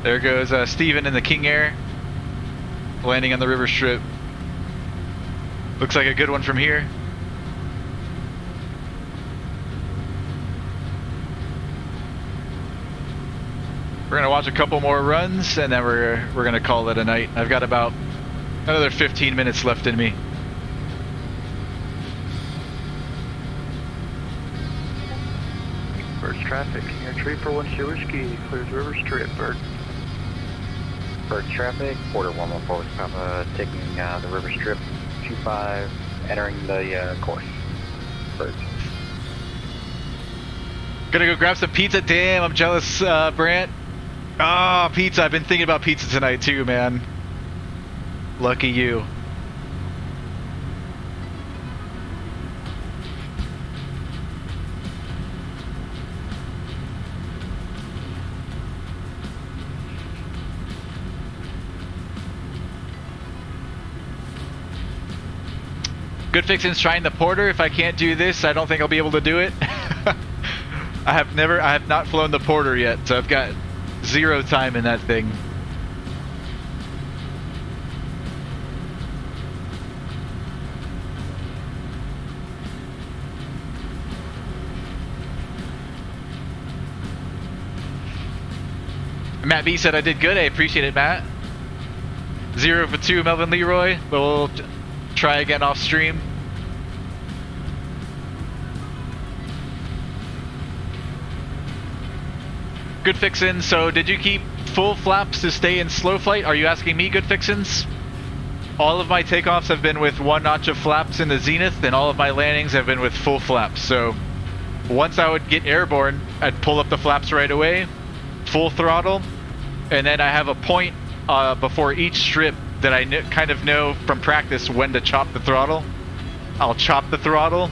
There goes Steven in the King Air, landing on the river strip. Looks like a good one from here. We're going to watch a couple more runs, and then we're going to call it a night. I've got about another 15 minutes left in me. Birds traffic, Air Tree for 1 Whiskey, clears river strip, bird. Birds traffic, Porter 114 West Papa, taking the river strip, 25, entering the course. Birds. Gonna go grab some pizza. Damn, I'm jealous, Brant. Ah, pizza. I've been thinking about pizza tonight too, man. Lucky you. Good fixins trying the Porter. If I can't do this, I don't think I'll be able to do it. I have not flown the Porter yet, so I've got 0 time in that thing. Matt B said I did good. I appreciate it, Matt. 0 for 2, Melvin Leroy. We'll try again off stream. Good fixins. So did you keep full flaps to stay in slow flight? Are you asking me, good fixins? All of my takeoffs have been with 1 notch of flaps in the Zenith, and all of my landings have been with full flaps. So once I would get airborne, I'd pull up the flaps right away, full throttle, and then I have a point before each strip that I kind of know from practice when to chop the throttle. I'll chop the throttle,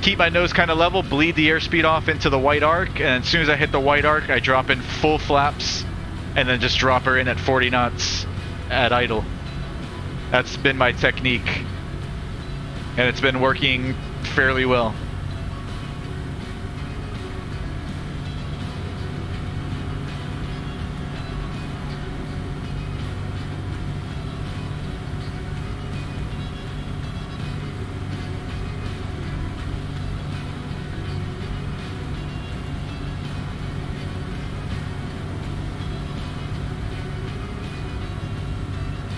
keep my nose kind of level, bleed the airspeed off into the white arc, and as soon as I hit the white arc, I drop in full flaps, and then just drop her in at 40 knots at idle. That's been my technique, and it's been working fairly well.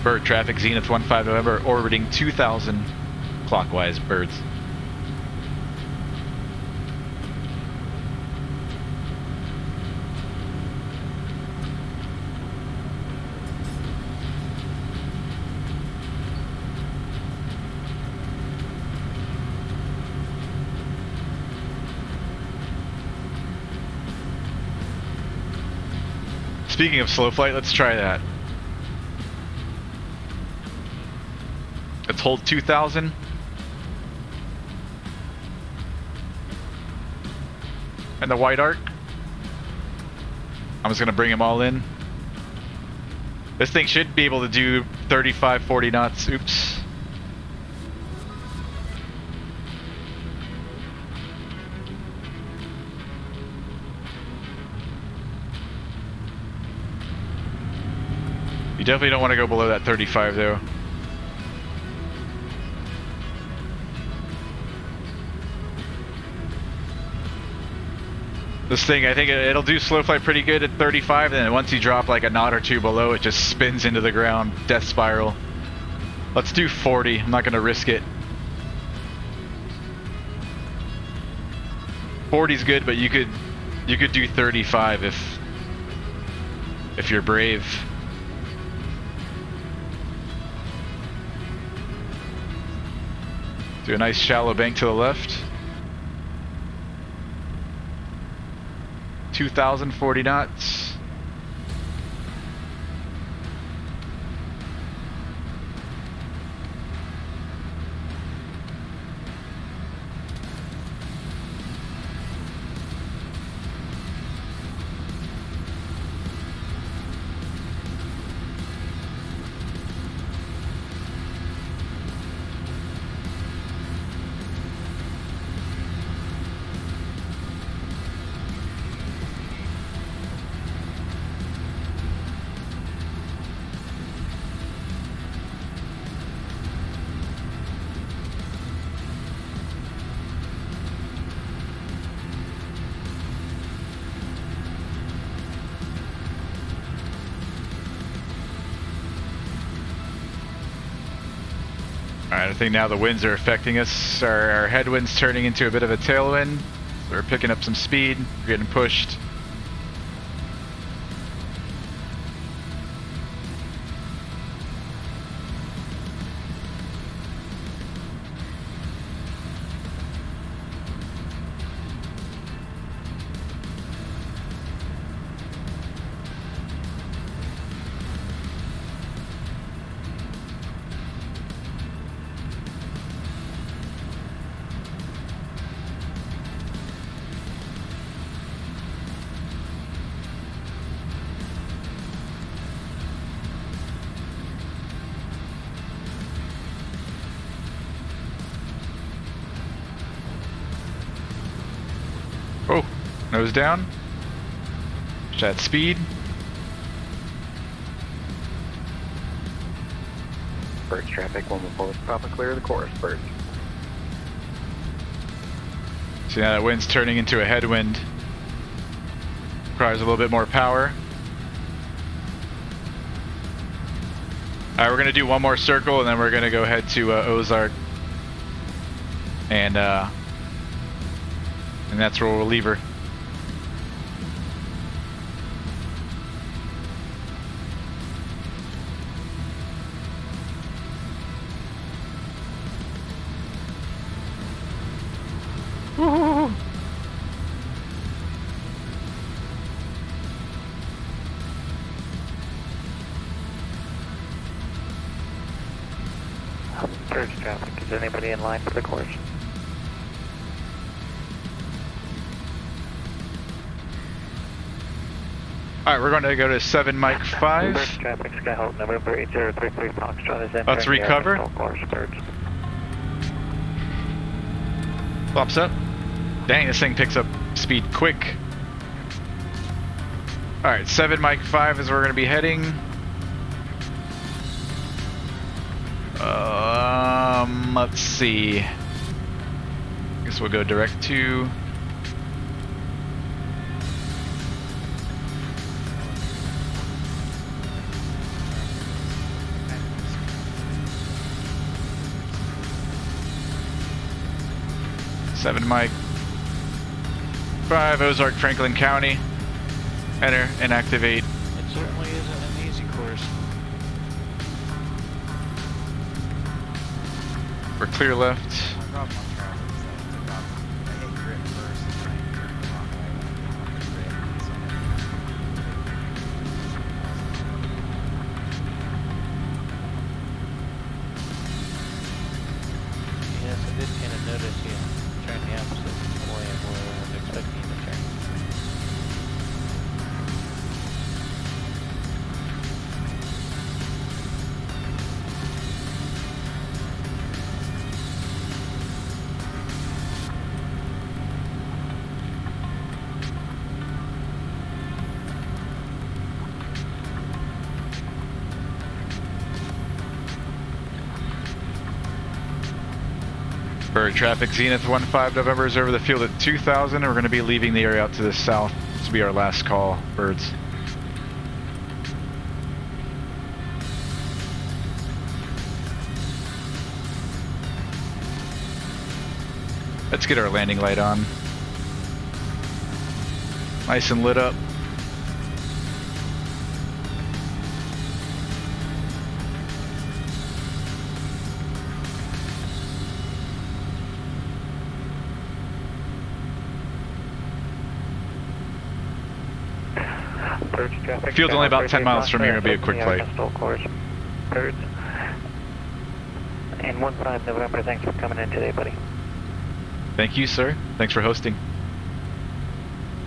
Bird traffic, Zenith 15 November, orbiting 2000 clockwise, birds. Speaking of slow flight, let's try that. Let's hold 2000. And the white arc. I'm just gonna bring them all in. This thing should be able to do 35, 40 knots. Oops. You definitely don't want to go below that 35 though. This thing, I think it'll do slow flight pretty good at 35, and then once you drop like a knot or two below, it just spins into the ground, death spiral. Let's do 40. I'm not going to risk it. 40's good, but you could do 35 if you're brave. Do a nice shallow bank to the left. 2,040 knots. Alright, I think now the winds are affecting us. Our headwind's turning into a bit of a tailwind. We're picking up some speed, we're getting pushed. Oh, nose down. That speed. Birds traffic, 114 Papa, clear the course, birds. See, now that wind's turning into a headwind. Requires a little bit more power. Alright, we're going to do one more circle and then we're going to go head to Ozark. And that's where we'll leave her. Woo-hoo-hoo. Surge traffic, is anybody in line for the course? Alright, we're going to go to 7 Mike 5. Surge traffic, Skyhawk November 8033 Foxtrot is entering Let's recover. the course, birds. Flops up. Dang, this thing picks up speed quick. Alright, 7 Mike 5 is where we're going to be heading. Let's see. Guess we'll go direct to... Seven Mike 5, Ozark, Franklin County. Enter and activate. It certainly isn't an easy course. We're clear left. Yes, I did kind of notice you turned the opposite way of where I was expecting you to turn. Bird traffic, Zenith 15 November is over the field at 2000, and we're going to be leaving the area out to the south. This will be our last call, birds. Let's get our landing light on. Nice and lit up. Field's only about 10 miles from here. It'll be a quick flight. Birds. And 15 November, thanks for coming in today, buddy. Thank you, sir. Thanks for hosting.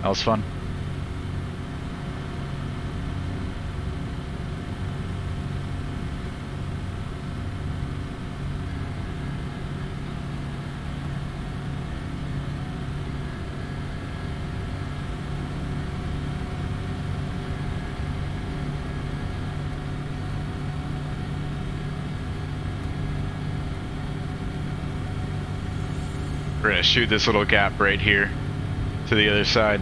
That was fun. We're gonna shoot this little gap right here to the other side.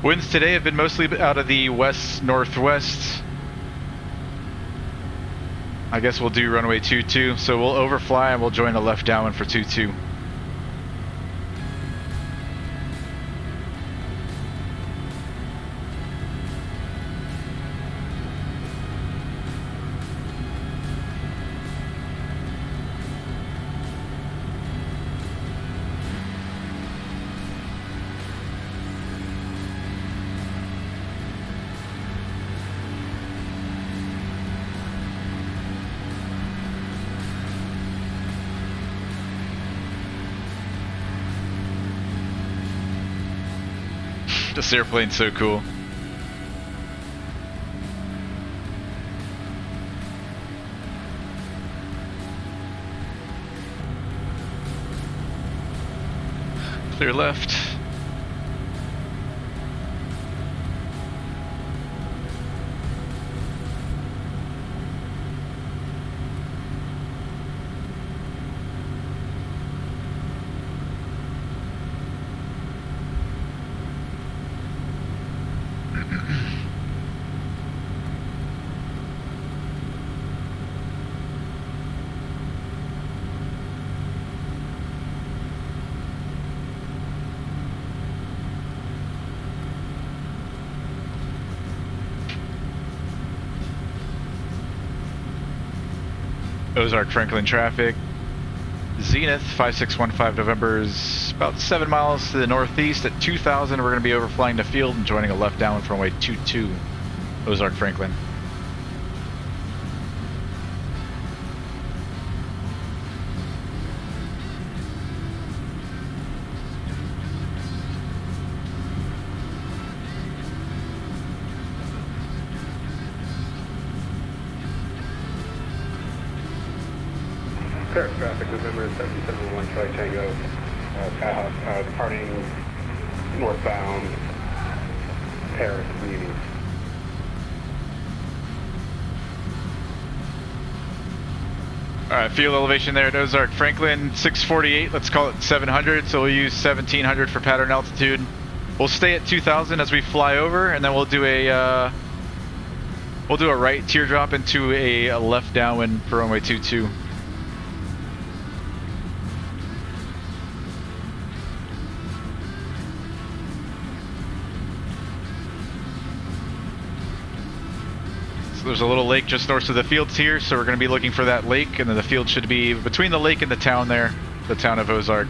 Winds today have been mostly out of the west-northwest. I guess we'll do runway 22, so we'll overfly and we'll join a left downwind for 22. This airplane's so cool. Clear left. Ozark Franklin traffic. Zenith 5615 November is about 7 miles to the northeast at 2000. We're going to be overflying the field and joining a left downwind from runway 22, Ozark Franklin. Paris traffic, November 771 Charlie Tango, departing northbound Paris Community. Alright, field elevation there at Ozark Franklin, 648, let's call it 700, so we'll use 1700 for pattern altitude. We'll stay at 2000 as we fly over, and then we'll do a right teardrop into a left downwind for runway 22. There's a little lake just north of the fields here, so we're going to be looking for that lake, and then the field should be between the lake and the town there, the town of Ozark.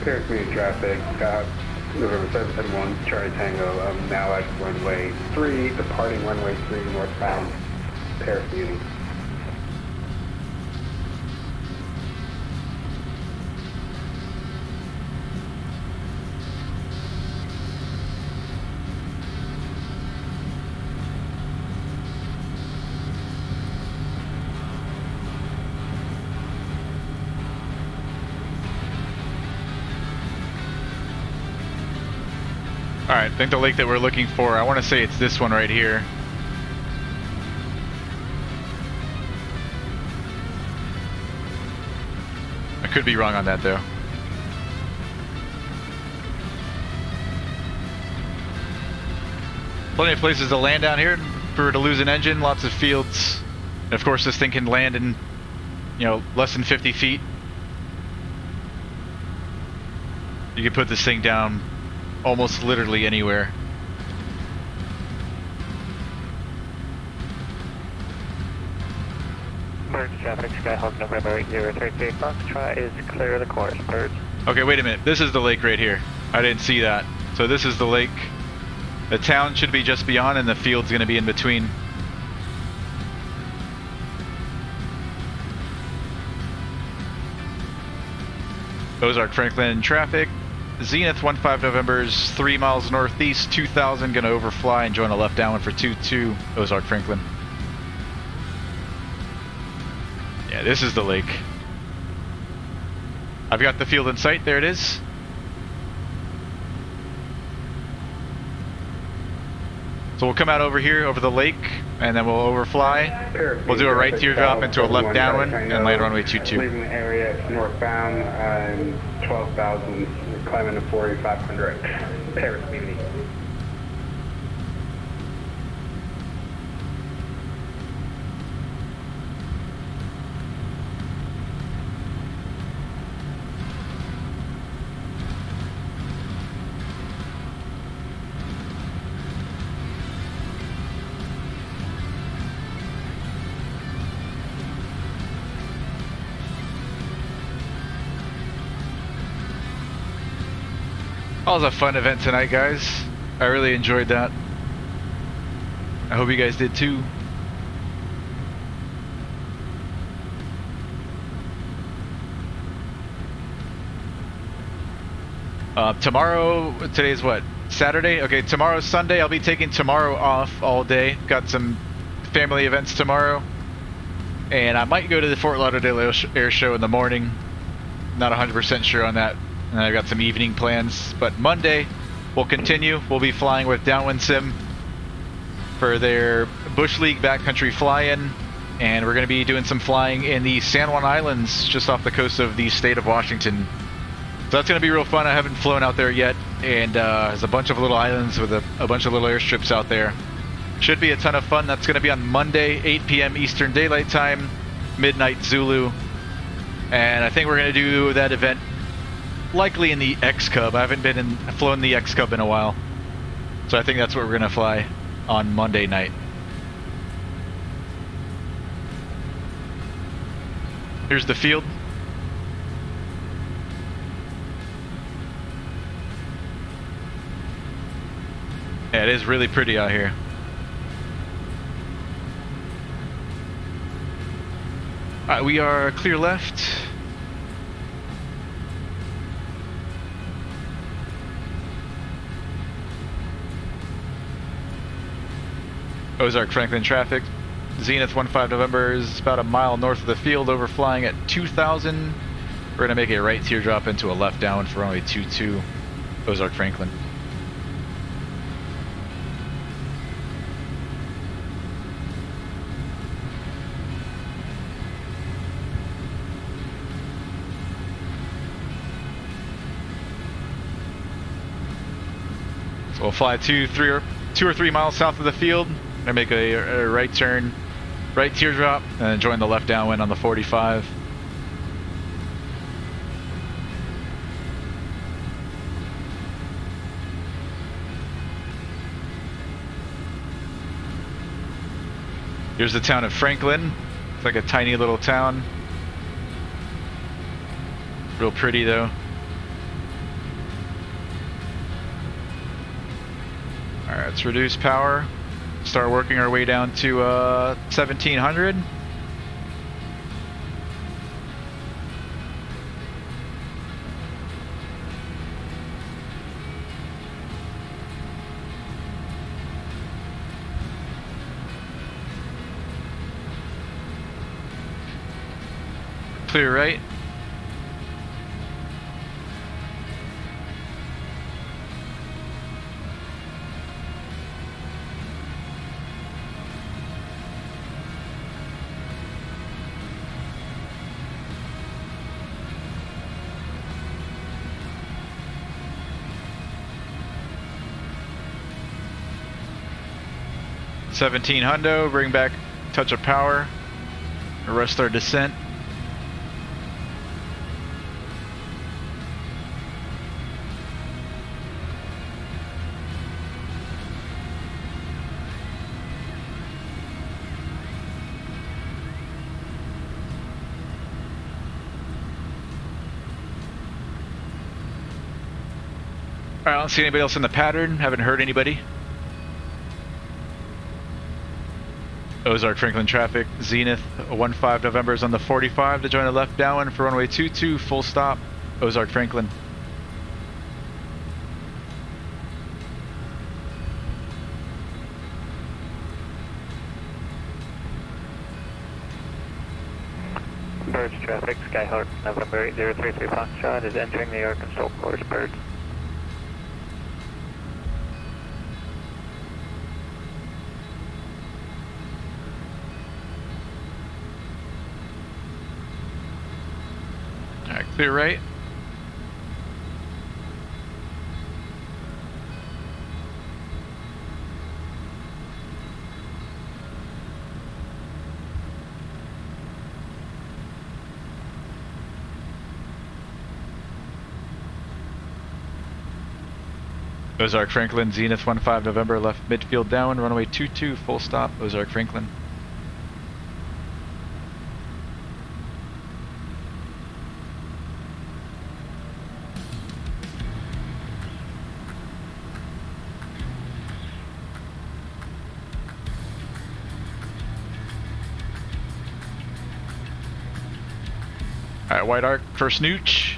Paris Community Traffic, November 771, Charlie Tango, now at runway 3, departing runway 3 northbound, Paris Community. Alright, I think the lake that we're looking for, I want to say it's this one right here. I could be wrong on that though. Plenty of places to land down here. If we were to lose an engine, lots of fields. And of course this thing can land in, you know, less than 50 feet. You can put this thing down almost literally anywhere. Birds traffic, Skyhawk November 8033 Foxtrot is clear of the course, birds. Okay, wait a minute. This is the lake right here. I didn't see that. So this is the lake. The town should be just beyond and the field's going to be in between. Ozark Franklin traffic. Zenith 15 November's 3 miles northeast, 2000, gonna overfly and join a left downwind for 22, Ozark Franklin. Yeah, this is the lake. I've got the field in sight, there it is. So we'll come out over here, over the lake, and then we'll overfly. We'll do a right teardrop into a left downwind and land runway 22. Leaving the area northbound and 12,000, climbing to 4,500. Paris Community. That was a fun event tonight, guys. I really enjoyed that. I hope you guys did too. Tomorrow, today's what? Saturday? Okay, tomorrow's Sunday. I'll be taking tomorrow off all day. Got some family events tomorrow. And I might go to the Fort Lauderdale Air Show in the morning. Not 100% sure on that. And I've got some evening plans, but Monday we'll continue. We'll be flying with Downwind Sim for their Bush League backcountry fly-in, and we're going to be doing some flying in the San Juan Islands just off the coast of the state of Washington. So that's going to be real fun. I haven't flown out there yet, and there's a bunch of little islands with a bunch of little airstrips out there. Should be a ton of fun. That's going to be on Monday, 8 p.m. Eastern Daylight Time, midnight Zulu, and I think we're going to do that event likely in the X-Cub. I haven't flown the X-Cub in a while. So I think that's what we're going to fly on Monday night. Here's the field. Yeah, it is really pretty out here. Alright, we are clear left. Ozark Franklin traffic. Zenith 15 November is about a mile north of the field, overflying at 2000. We're going to make a right teardrop into a left downwind for runway 22, Ozark Franklin. So we'll fly 2 or 3 miles south of the field. Gonna make a right turn, right teardrop, and then join the left downwind on the 45. Here's the town of Franklin. It's like a tiny little town. Real pretty though. Alright, let's reduce power. Start working our way down to 1700. Clear right. $1,700, bring back touch of power, arrest our descent. Alright, I don't see anybody else in the pattern, haven't heard anybody. Ozark Franklin traffic, Zenith 15 November is on the 45 to join the left downwind for runway 22, full stop, Ozark Franklin. Birds traffic, Skyhawk November 8033 Foxtrot is entering the Arkansas course, birds. Alright, clear right. Ozark Franklin, Zenith 15 November, left midfield down, runway 22, full stop, Ozark Franklin. Alright, white arc, first nooch.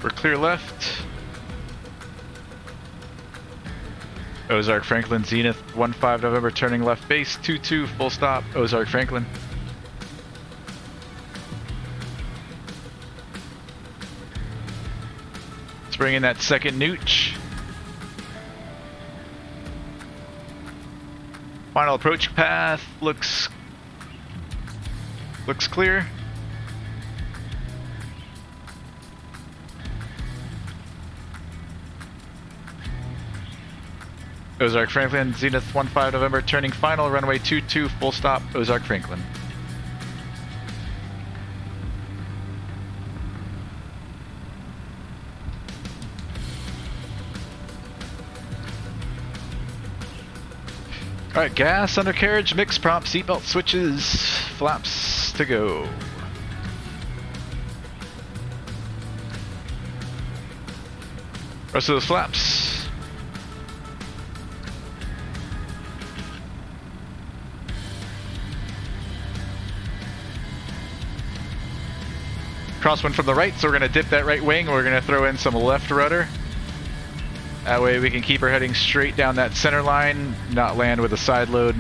We're clear left. Ozark Franklin, Zenith 15 November, turning left base, 22, full stop, Ozark Franklin. Let's bring in that second nooch. Final approach path looks clear. Ozark Franklin, Zenith 15 November, turning final, runway 22, full stop, Ozark Franklin. Alright, gas, undercarriage, mix, prompt, seatbelt switches, flaps to go. Rest of those flaps. Crosswind from the right, so we're going to dip that right wing. We're going to throw in some left rudder. That way we can keep her heading straight down that center line, not land with a side load.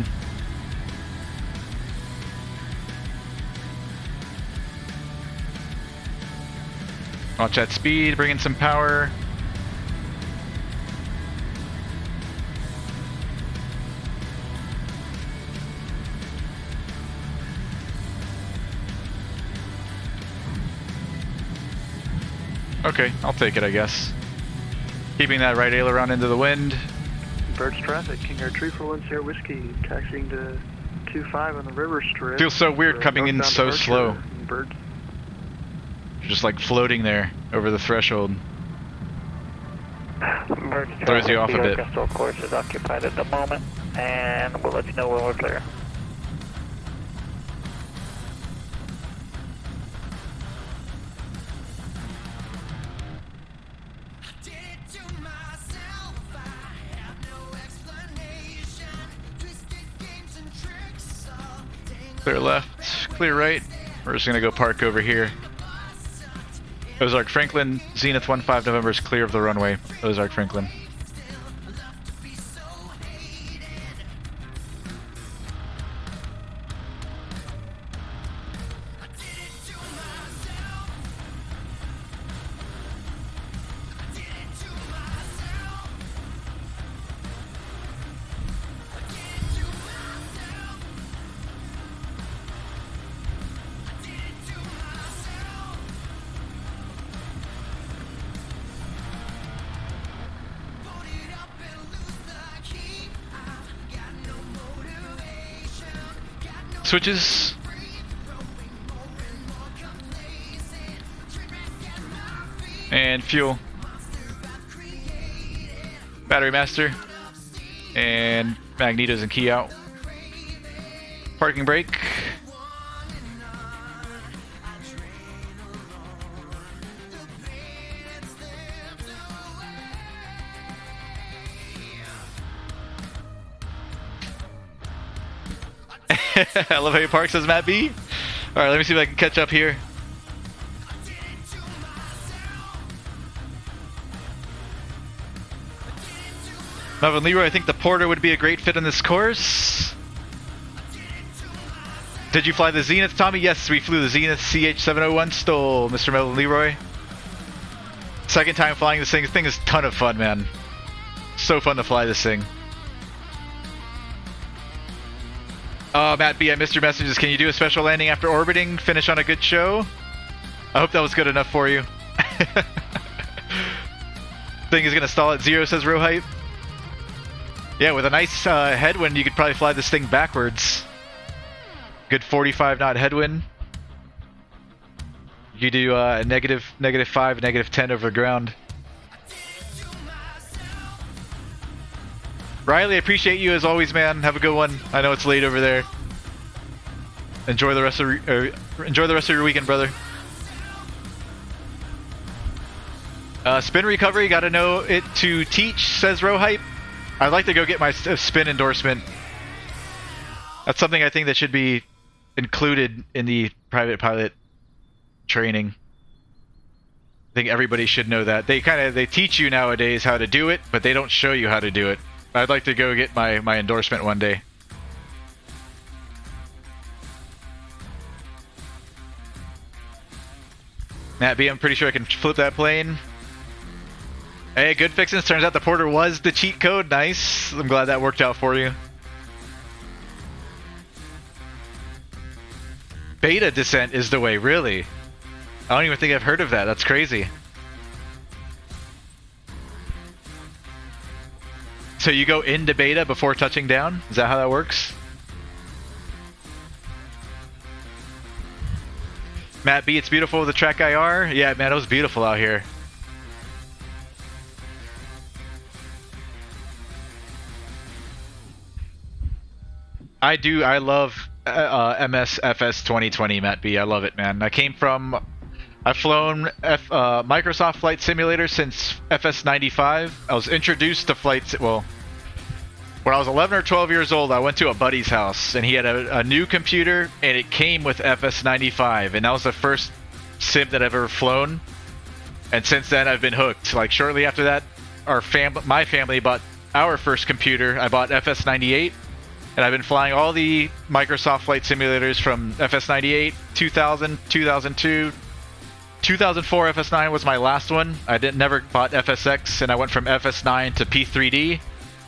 Watch that speed, bring in some power. Okay, I'll take it, I guess. Keeping that right aileron into the wind. Birds traffic, King Air Tree for 10 Whiskey, taxiing to 25 on the river strip. Feels so weird coming in so slow. Birds. You're just like floating there over the threshold. Throws you off a bit. STOL course is occupied at the moment, and we'll let you know when we're clear. Clear left, clear right. We're just gonna go park over here. Ozark Franklin, Zenith 15 November is clear of the runway. Ozark Franklin. Switches. And fuel. Battery master. And magnetos and key out. Parking brake. I love how you park, says Matt B. Alright, let me see if I can catch up here. Melvin Leroy, I think the Porter would be a great fit on this course. Did you fly the Zenith, Tommy? Yes, we flew the Zenith CH701 STOL, Mr. Melvin Leroy. Second time flying this thing. This thing is a ton of fun, man. So fun to fly this thing. Matt B, I missed your messages. Can you do a special landing after orbiting? Finish on a good show? I hope that was good enough for you. Thing is gonna stall at 0, says Rohype. Yeah, with a nice headwind, you could probably fly this thing backwards. Good 45 knot headwind. You do a -5, -10 over the ground. Riley, I appreciate you as always, man. Have a good one. I know it's late over there. Enjoy the rest of your weekend, brother. Spin recovery, gotta know it to teach, says Rohype. I'd like to go get my spin endorsement. That's something I think that should be included in the private pilot training. I think everybody should know that. They teach you nowadays how to do it, but they don't show you how to do it. I'd like to go get my endorsement one day. Matt B, I'm pretty sure I can flip that plane. Hey, good fixins. Turns out the Porter was the cheat code. Nice. I'm glad that worked out for you. Beta descent is the way, really? I don't even think I've heard of that. That's crazy. So you go into beta before touching down? Is that how that works? Matt B, it's beautiful with the TrackIR. Yeah, man, it was beautiful out here. I love MSFS 2020, Matt B. I love it, man. I've flown Microsoft Flight Simulator since FS95. I was introduced to flights, well, when I was 11 or 12 years old, I went to a buddy's house, and he had a new computer, and it came with FS95, and that was the first sim that I've ever flown. And since then, I've been hooked. Like, shortly after that, my family bought our first computer. I bought FS98, and I've been flying all the Microsoft Flight Simulators from FS98, 2000, 2002, 2004 FS9 was my last one. I never bought FSX, and I went from FS9 to P3D,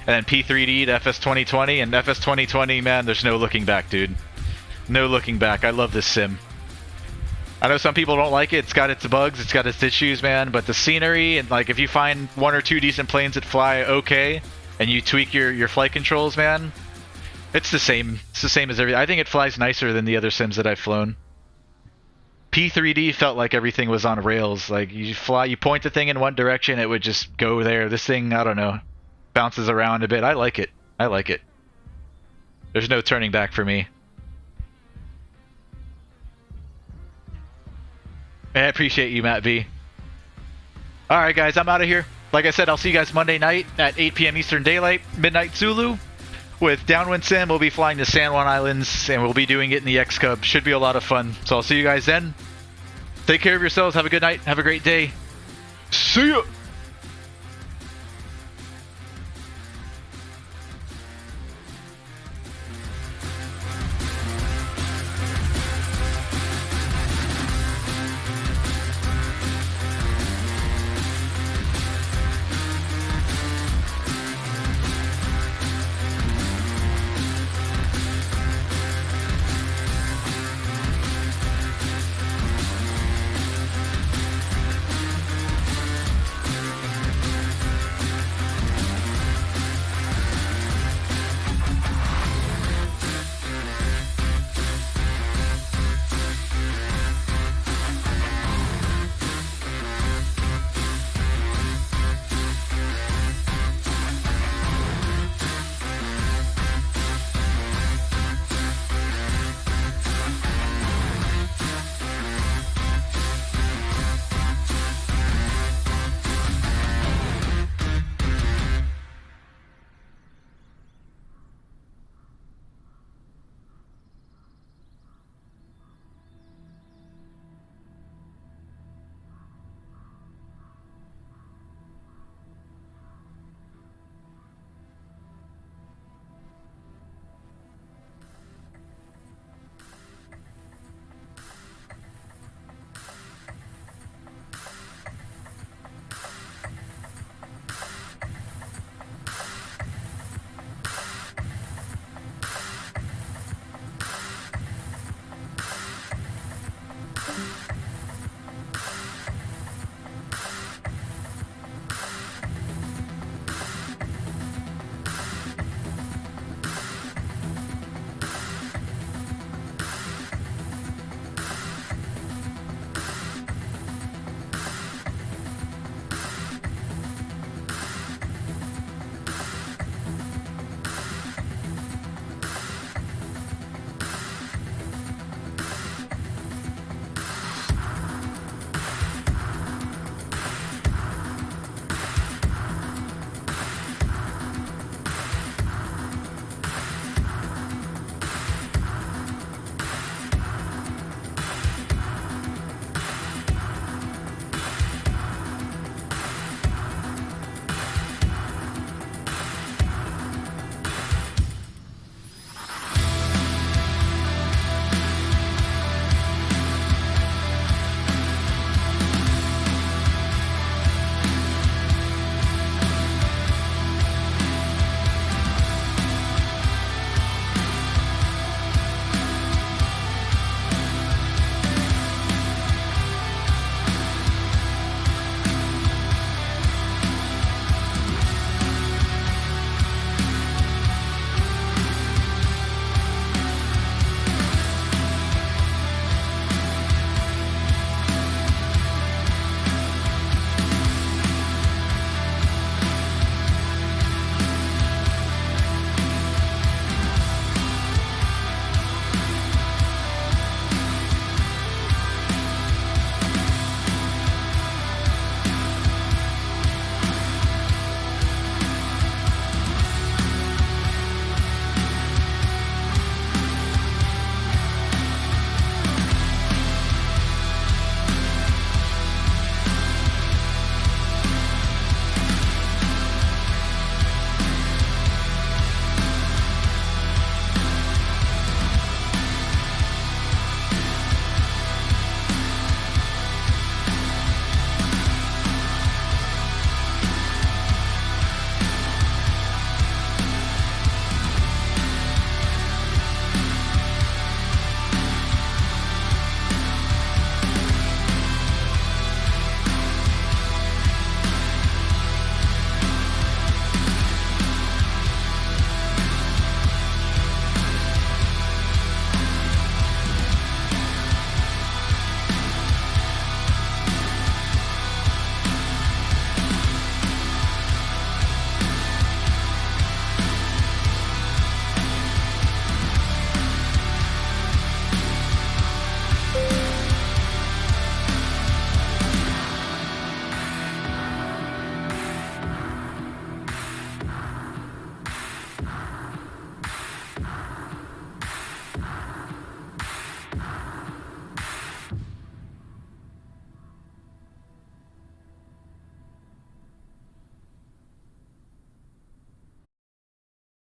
and then P3D to FS 2020, and FS 2020, man, there's no looking back, dude. No looking back. I love this sim. I know some people don't like it. It's got its bugs, it's got its issues, man, but the scenery, and like if you find 1 or 2 decent planes that fly okay, and you tweak your flight controls, man, it's the same. It's the same as everything. I think it flies nicer than the other sims that I've flown. P3D felt like everything was on rails. Like you point the thing in one direction, it would just go there. This thing, I don't know, bounces around a bit. I like it. I like it. There's no turning back for me. I appreciate you, Matt V. Alright guys, I'm out of here. Like I said, I'll see you guys Monday night at 8 p.m. Eastern Daylight, midnight Zulu. With Downwind Sim, we'll be flying to San Juan Islands, and we'll be doing it in the X-Cub. Should be a lot of fun. So I'll see you guys then. Take care of yourselves. Have a good night. Have a great day. See ya!